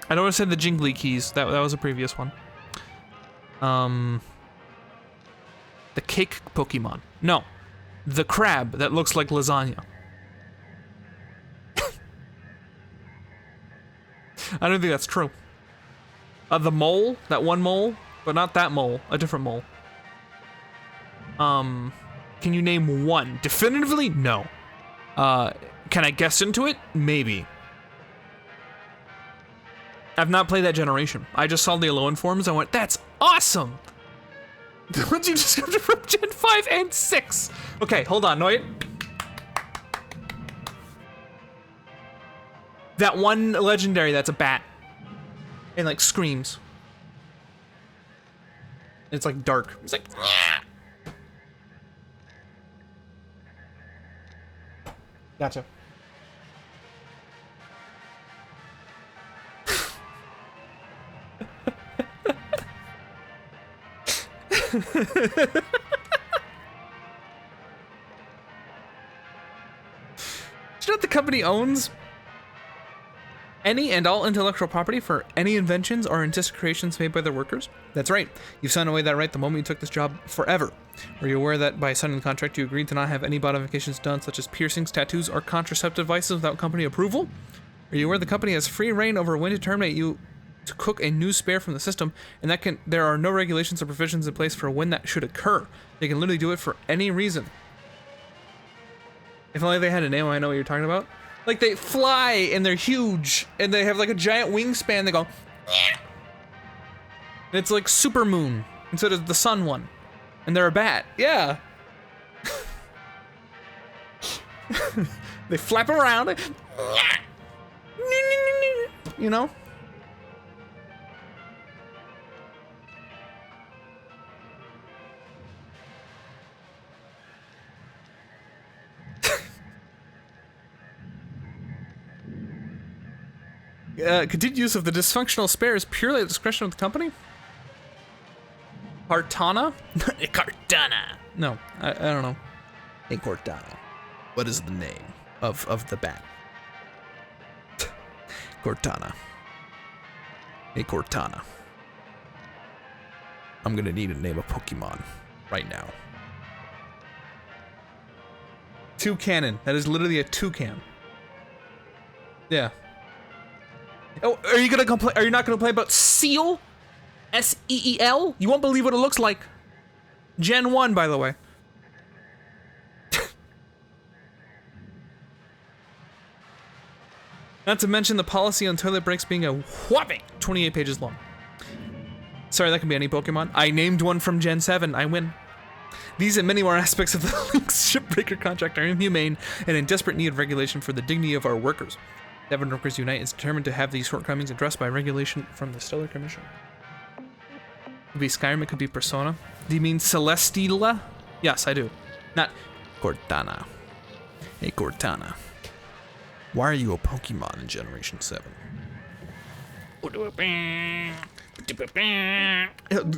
don't want to say the jingly keys. That was a previous one. The cake Pokemon. No. The crab that looks like lasagna. I don't think that's true. The mole, that one mole, but not that mole, a different mole. Can you name one? Definitively, no. Can I guess into it? Maybe. I've not played that generation. I just saw the Alolan forms, I went, that's awesome! The ones you described are from Gen 5 and 6! Okay, hold on, Noit. That one legendary that's a bat. And like screams. It's like dark. It's like. Gotcha. Do you know what the company owns? Any and all intellectual property for any inventions or artistic creations made by their workers? That's right. You've signed away that right the moment you took this job forever. Are you aware that by signing the contract you agreed to not have any modifications done, such as piercings, tattoos, or contraceptive devices without company approval? Are you aware the company has free reign over when to terminate you to cook a new spare from the system, and that there are no regulations or provisions in place for when that should occur? They can literally do it for any reason. If only they had a name, I know what you're talking about. Like, they fly, and they're huge, and they have, like, a giant wingspan. They go... And it's like Super Moon, instead of the Sun one. And they're a bat. Yeah. They flap around. You know? Continued use of the dysfunctional spare is purely at the discretion of the company? Cortana? Cortana. No, I don't know. Hey, Cortana. What is the name of the bat? Cortana. Hey, Cortana. I'm gonna need to name a Pokemon right now. Toucannon. That is literally a toucan. Yeah. Oh, are you gonna complain? Are you not gonna play about Seel? S-E-E-L? You won't believe what it looks like. Gen 1, by the way. Not to mention the policy on toilet breaks being a whopping 28 pages long. Sorry, that can be any Pokemon. I named one from Gen 7. I win. These and many more aspects of the Lynx Shipbreaker contract are inhumane and in desperate need of regulation for the dignity of our workers. Devon Workers Unite is determined to have these shortcomings addressed by regulation from the Stellar Commission. It could be Skyrim, it could be Persona. Do you mean Celesteela? Yes, I do. Not Cortana. Hey, Cortana. Why are you a Pokemon in Generation 7?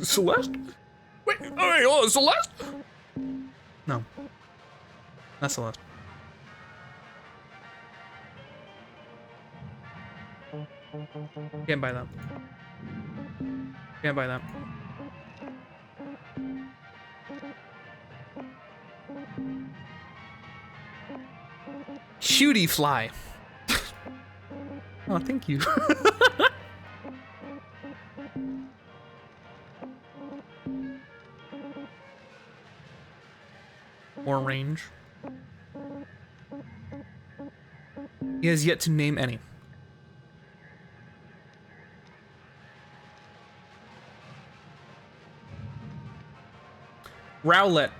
Celeste? Wait, oh, Celeste? No. Not Celeste. Can't buy that. Can't buy that. Cutie fly. Oh, thank you. More range. He has yet to name any. Rowlet.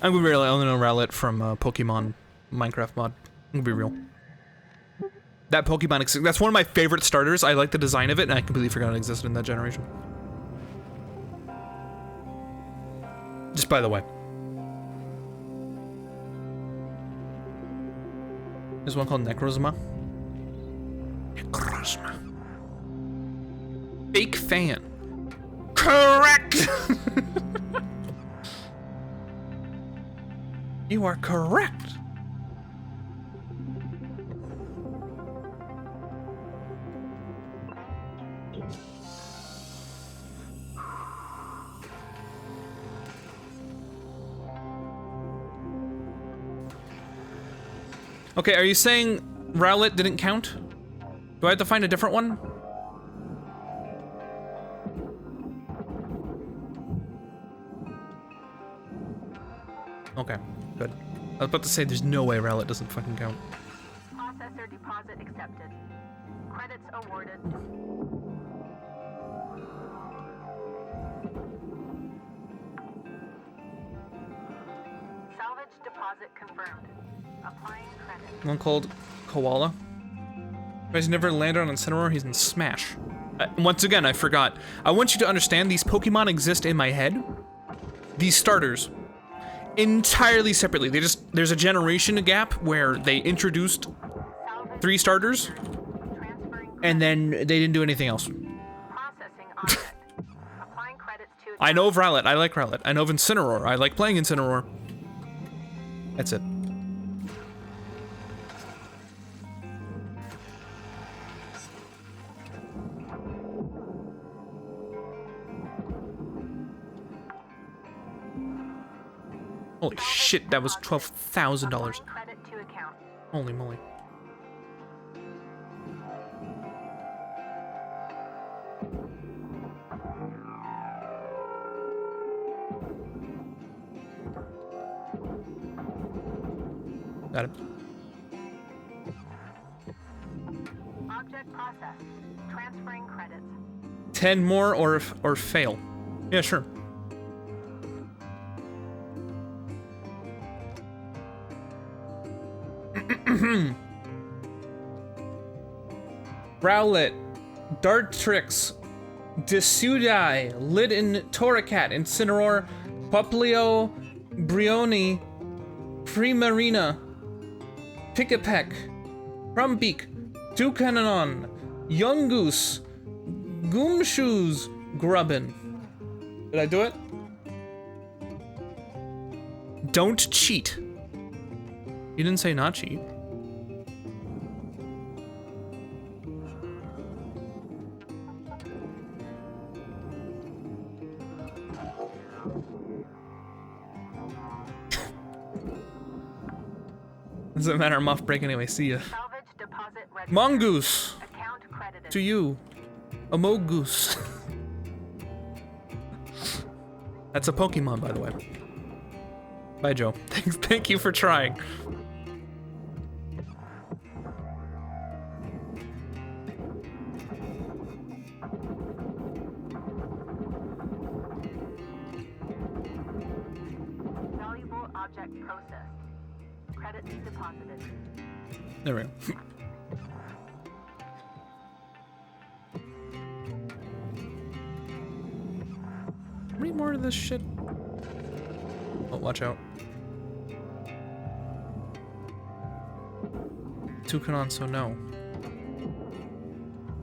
I'm gonna be real, I only know Rowlet from Pokemon Minecraft mod. I'm gonna be real. That Pokemon, that's one of my favorite starters. I like the design of it, and I completely forgot it existed in that generation. Just by the way. There's one called Necrozma. Necrozma. Fake fan. Correct! You are correct. Okay, are you saying Rowlet didn't count? Do I have to find a different one? Okay, good. I was about to say there's no way Rowlet doesn't fucking count. Processor deposit accepted. Credits awarded. Salvage deposit confirmed. Applying credit. One called Koala. He's never landed on Incineroar, he's in Smash. Once again, I forgot. I want you to understand these Pokemon exist in my head. These starters. Entirely separately. There's a generation gap where they introduced 3 starters, and then they didn't do anything else. Processing object. Applying credits to. I know of Rowlet, I like Rowlet. I know of Incineroar, I like playing Incineroar. That's it. Holy shit, that was $12,000. Credit to account. Holy moly. Got it. Object processed. Transferring credits. 10 more or fail. Yeah, sure. Rowlet, Dartrix, Desudai, Lidin, Torracat, Incineroar, Poplio, Brioni, Primarina, Pikapek, Crumbeak, Toucanon, Yungoos, Goomshoes, Grubbin. Did I do it? Don't cheat. You didn't say not cheat. Doesn't matter, I'm off break anyway, see ya. Salvage deposit registered. Mongoose! Account credited. To you. Amogoose. That's a Pokemon, by the way. Bye, Joe. Thank you for trying. Valuable object processed. Credits deposited. There we go. How many more of this shit? Oh, watch out. Toucanon, so no.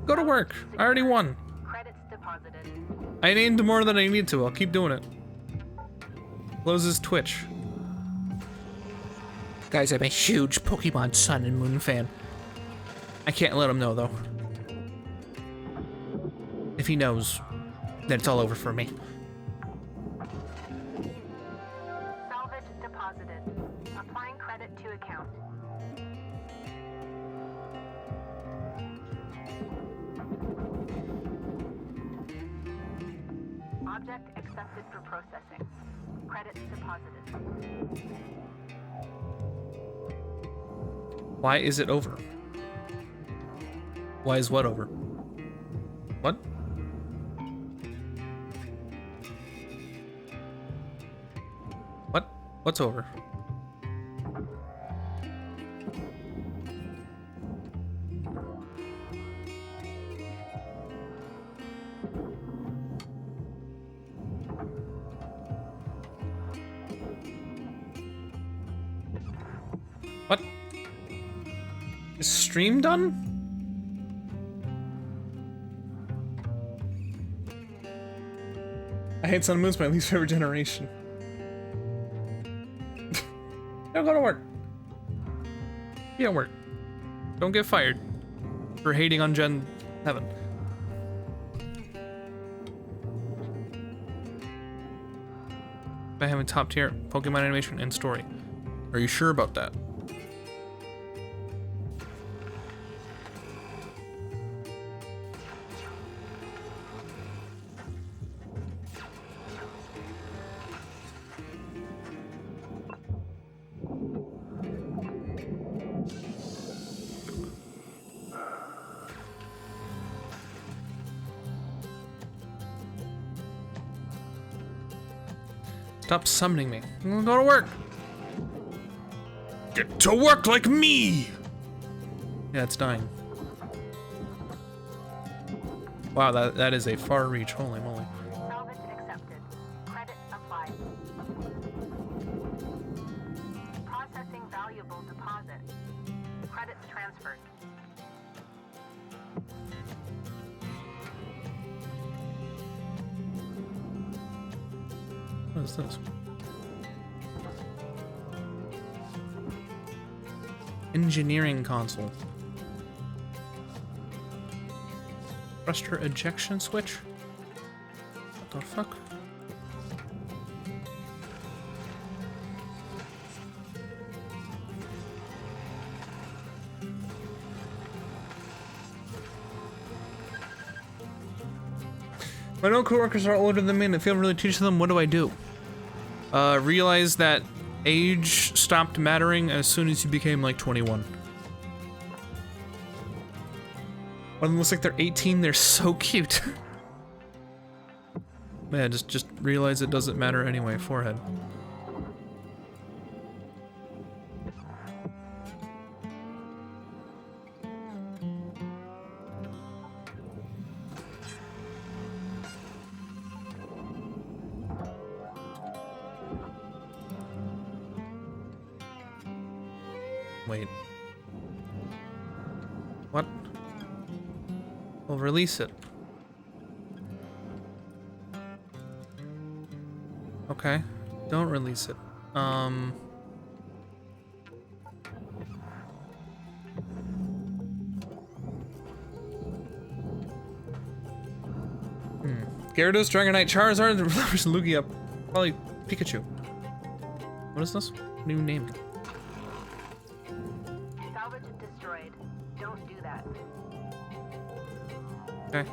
Go to work. I already won. Credits deposited. I named more than I need to. I'll keep doing it. Closes Twitch. Guys, I'm a huge Pokemon Sun and Moon fan. I can't let him know, though. If he knows, then it's all over for me. Salvage deposited. Applying credit to account. Object accepted for processing. Credits deposited. Why is it over? Why is what over? What? What? What's over? What? Is stream done? I hate Sun and Moon's my least favorite generation. Don't go to work. You don't work. Don't get fired for hating on Gen 7. By having top tier Pokemon animation and story. Are you sure about that? Stop summoning me. I'm gonna go to work. Get to work like me! Yeah, it's dying. Wow, that is a far reach. Holy moly. Salvage accepted. Credit applied. Processing valuable deposit. Credits transferred. What is this? Engineering console. Thruster ejection switch? What the fuck? My own coworkers are older than me and I feel really teach them. What do I do? Realize that age stopped mattering as soon as you became like 21. One of them looks like they're 18, they're so cute. Man, just realize it doesn't matter anyway, forehead. Wait. What? We'll release it. Okay. Don't release it. Gyarados, Dragonite, Charizard, Lugia, probably Pikachu. What is this? What are you naming? Salvage destroyed. Don't do that. Okay.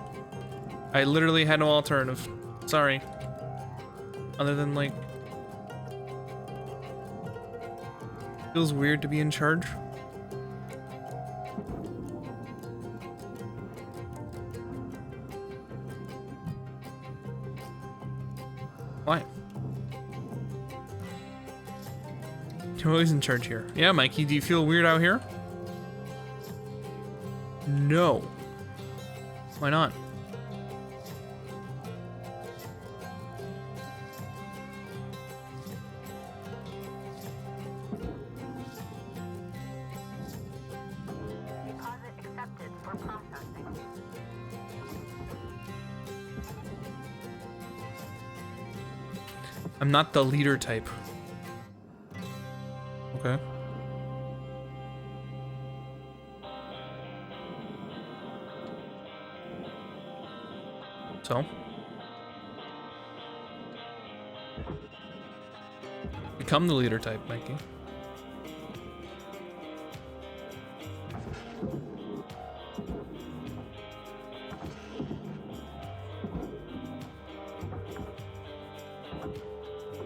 I literally had no alternative. Sorry. Other than, like... Feels weird to be in charge. Why? You're always in charge here. Yeah, Mikey, do you feel weird out here? No. Why not? Deposit accepted for processing. I'm not the leader type. Okay. So? Become the leader type, Mikey.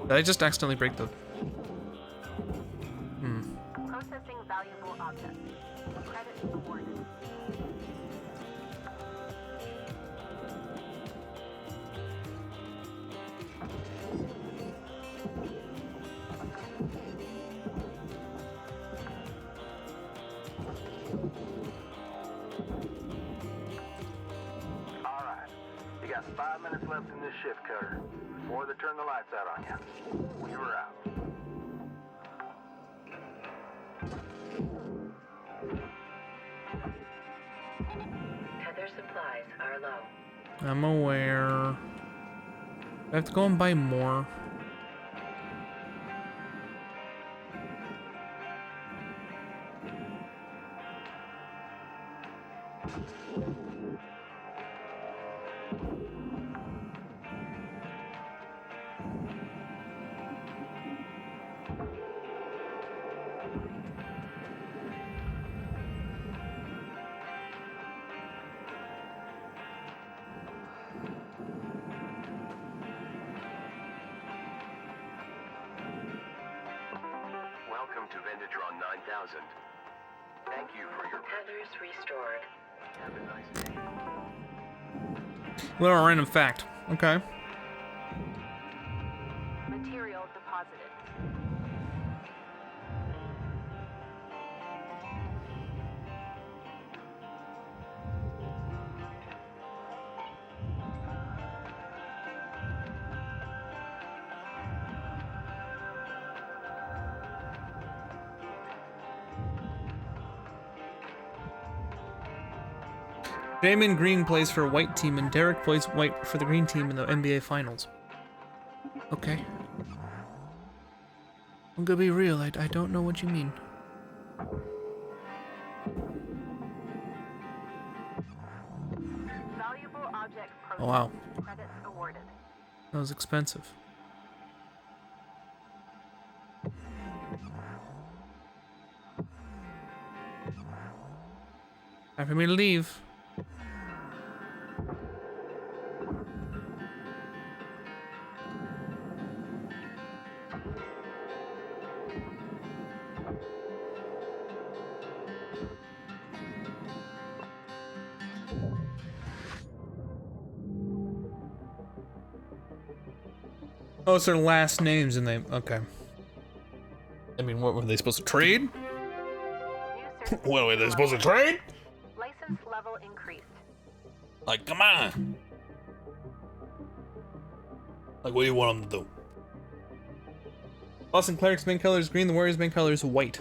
Did I just accidentally break the... Processing valuable objects. Credit awarded. All right. You got 5 minutes left in this shift, Cutter, before they turn the lights out on you. You're out. Tether supplies are low. I'm aware. I have to go and buy more. Welcome to Vendatron 9000. Thank you for your Tethers restored. Have a nice day. Little random fact. Okay. Material deposited. Damon Green plays for a white team and Derek plays white for the green team in the NBA Finals. Okay. I'm gonna be real, I don't know what you mean. Valuable object processed. Oh wow, Credits awarded. that was expensive. Time for me to leave. Oh, it's their last names and they... Okay. I mean, what were they supposed to trade? What were they supposed to trade? License level increased. Like, come on. Like, what do you want them to do? Boston Cleric's main color is green, the Warriors' main color is white.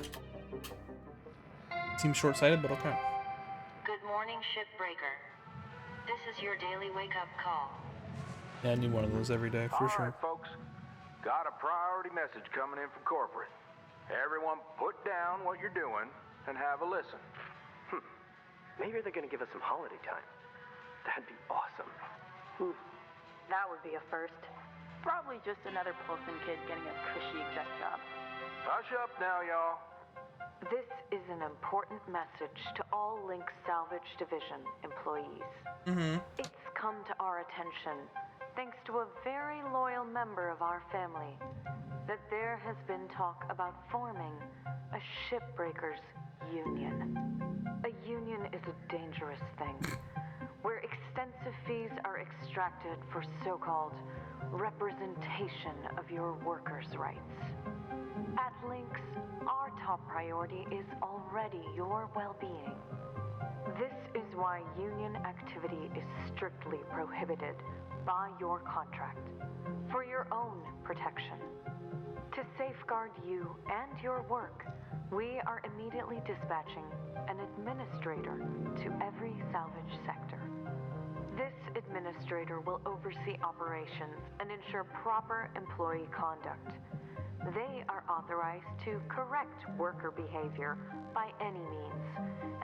Seems short-sighted, but okay. Good morning, Shipbreaker. This is your daily wake-up call. Yeah, I need one of those every day, for sure. All right, folks. Got a priority message coming in from corporate. Everyone put down what you're doing and have a listen. Maybe they're gonna give us some holiday time. That'd be awesome. That would be a first. Probably just another Polson kid getting a cushy exec job. Hush up now, y'all. This is an important message to all Link Salvage Division employees. It's come to our attention, thanks to a very loyal member of our family, that there has been talk about forming a shipbreakers union. A union is a dangerous thing, where extensive fees are extracted for so-called representation of your workers' rights. At Lynx, our top priority is already your well-being. This is why union activity is strictly prohibited by your contract, for your own protection. To safeguard you and your work, we are immediately dispatching an administrator to every salvage sector. This administrator will oversee operations and ensure proper employee conduct. They are authorized to correct worker behavior by any means,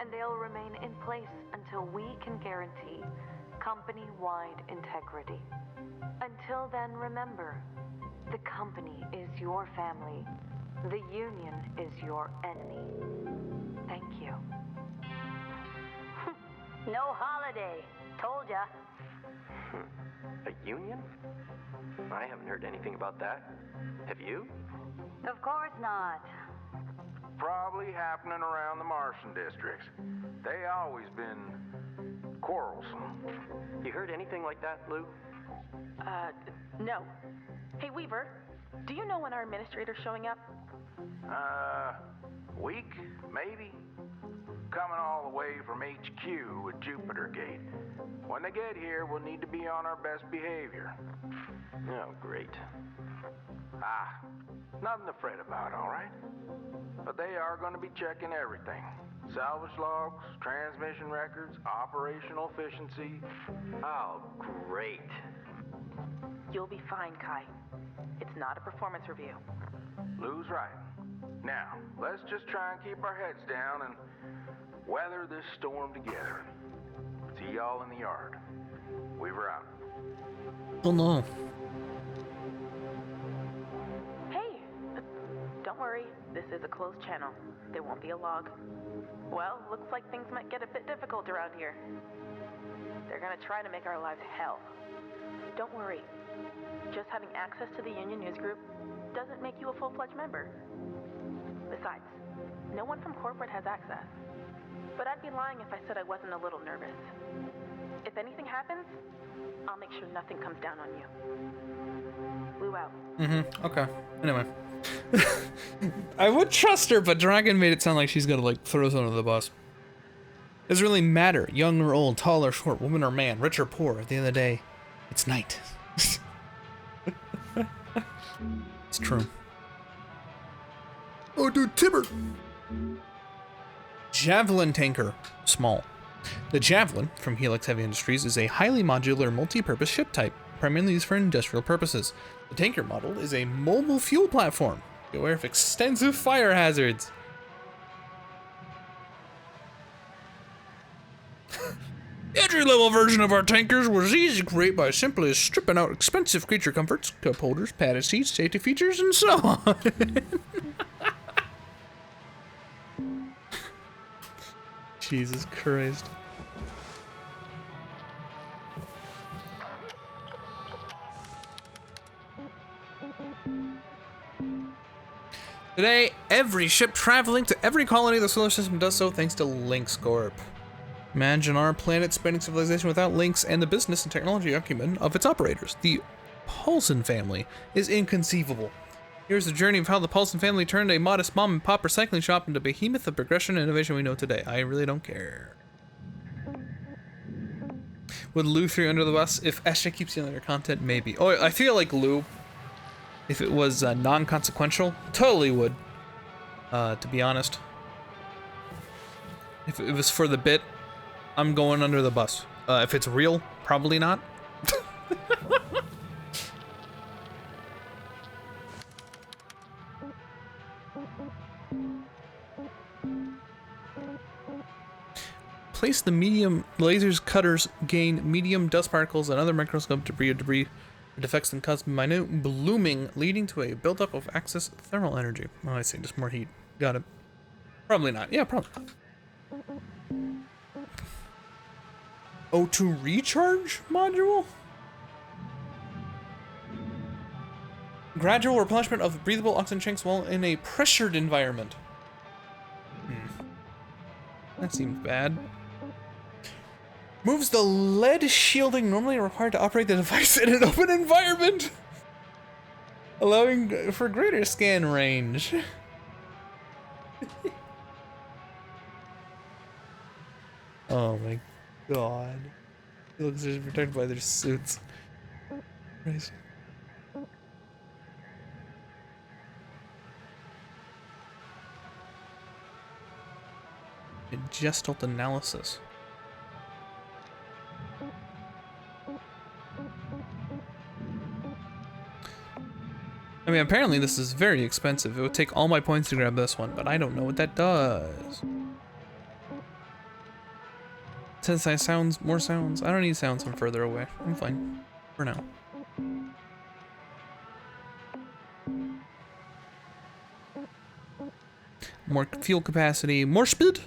and they'll remain in place until we can guarantee company-wide integrity. Until then, remember, the company is your family. The union is your enemy. Thank you. No holiday. Told ya. A union? I haven't heard anything about that. Have you? Of course not. Probably happening around the Martian districts. They always been quarrelsome. You heard anything like that, Lou? No. Hey, Weaver, do you know when our administrator's showing up? Week, maybe? Coming all the way from HQ at Jupiter Gate. When they get here, we'll need to be on our best behavior. Oh, great. Nothing to fret about, all right? But they are going to be checking everything. Salvage logs, transmission records, operational efficiency. Oh, great. You'll be fine, Kai. It's not a performance review. Lou's right. Now, let's just try and keep our heads down and weather this storm together. See y'all in the yard. Weaver out. Oh no. Hey! Don't worry, this is a closed channel. There won't be a log. Well, looks like things might get a bit difficult around here. They're gonna try to make our lives hell. Don't worry. Just having access to the Union News Group doesn't make you a full-fledged member. Besides, no one from corporate has access. But I'd be lying if I said I wasn't a little nervous. If anything happens, I'll make sure nothing comes down on you. Lou out. Okay. Anyway. I would trust her, but Dragon made it sound like she's gonna, like, throw us under the bus. Doesn't really matter. Young or old, tall or short, woman or man, rich or poor. At the end of the day, it's night. It's true. Oh, dude, Timber! Javelin tanker. Small. The Javelin, from Helix Heavy Industries, is a highly modular multi-purpose ship type, primarily used for industrial purposes. The tanker model is a mobile fuel platform, aware of extensive fire hazards. The entry-level version of our tankers was easy to create by simply stripping out expensive creature comforts, cup holders, padded seats, safety features, and so on. Jesus Christ. Today, every ship traveling to every colony of the solar system does so thanks to Lynx Corp. Imagine our planet spanning civilization without Lynx and the business and technology acumen of its operators. The Paulson family is inconceivable. Here's the journey of how the Paulson family turned a modest mom-and-pop recycling shop into a behemoth of progression and innovation we know today. I really don't care. Would Lou throw you under the bus if SJ keeps stealing her content? Maybe. Oh, I feel like Lou, if it was non-consequential, totally would. To be honest. If it was for the bit, I'm going under the bus. If it's real, probably not. Place the medium lasers cutters gain medium dust particles and other microscopic debris or defects and cause minute blooming, leading to a buildup of excess thermal energy. Oh, I see, just more heat. Got it. Probably not. Yeah, probably not. O2 recharge module? Gradual replenishment of breathable oxygen tanks while in a pressured environment. That seems bad. Moves the lead shielding normally required to operate the device in an open environment, allowing for greater scan range. Oh my god. It looks like they're protected by their suits. Christ. Gestalt analysis. I mean, apparently this is very expensive. It would take all my points to grab this one, but I don't know what that does. Synthesize sounds, more sounds. I don't need sounds from further away. I'm fine. For now. More fuel capacity, more speed.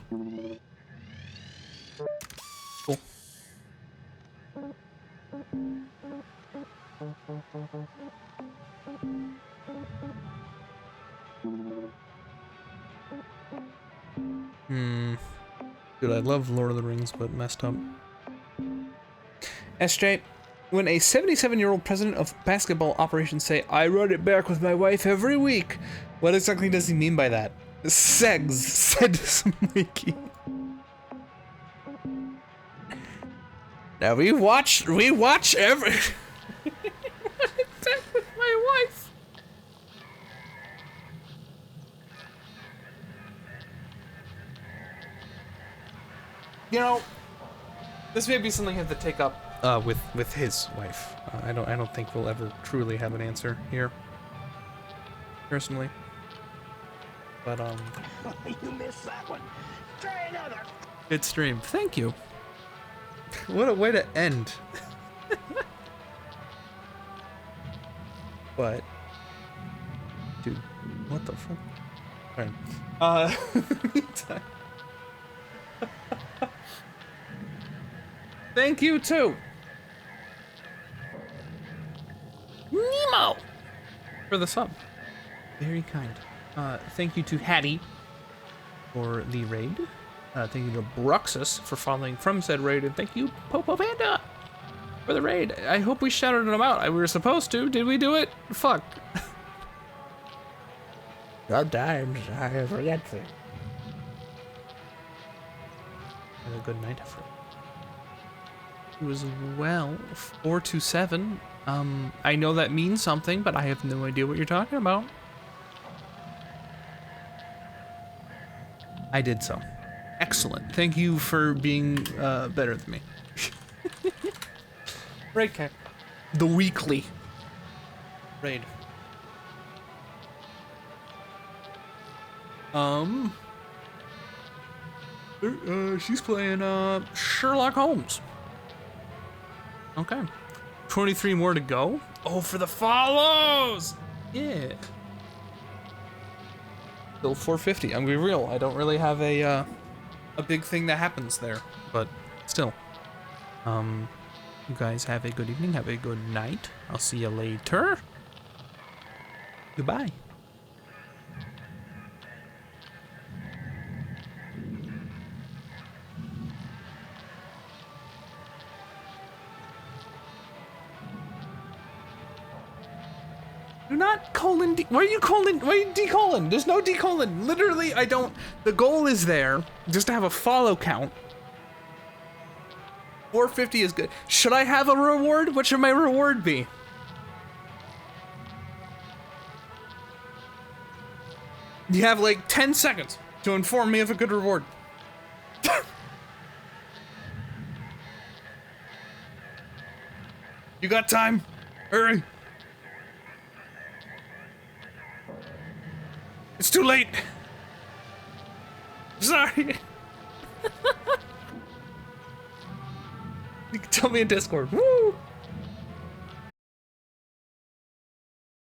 Cool. Dude, I love Lord of the Rings, but messed up. SJ, when a 77-year-old president of basketball operations say, "I run it back with my wife every week," what exactly does he mean by that? Segs, said Smokey. Now we watch every attack with my wife. You know, this may be something I have to take up with his wife. I don't think we'll ever truly have an answer here, personally. But You missed that one. Try another. good stream. Thank you. What a way to end. But, dude, what the fuck? Alright. Meantime. Thank you too, Nemo, for the sub. Very kind. Thank you to Hattie for the raid. Thank you to Bruxus for following from said raid, and thank you, Popo Panda, for the raid. I hope we shouted them out. We were supposed to. Did we do it? Fuck. Sometimes I forget things. Have a good night, everyone. You as well. 427. I know that means something, but I have no idea what you're talking about. I did so. Excellent. Thank you for being better than me. Raid Cat. The weekly raid. She's playing Sherlock Holmes. Okay. 23 more to go. Oh, for the follows! Yeah. Still 450. I'm gonna be real. I don't really have a big thing that happens there, but still. You guys have a good evening. Have a good night. I'll see you later. Goodbye. Do not colon D. Why are you colon? Why are you decolon? There's no decolon. Literally, I don't. The goal is there just to have a follow count. 450 is good. Should I have a reward? What should my reward be? You have like 10 seconds to inform me of a good reward. You got time? Hurry. It's too late. Sorry. You can tell me in Discord. Woo!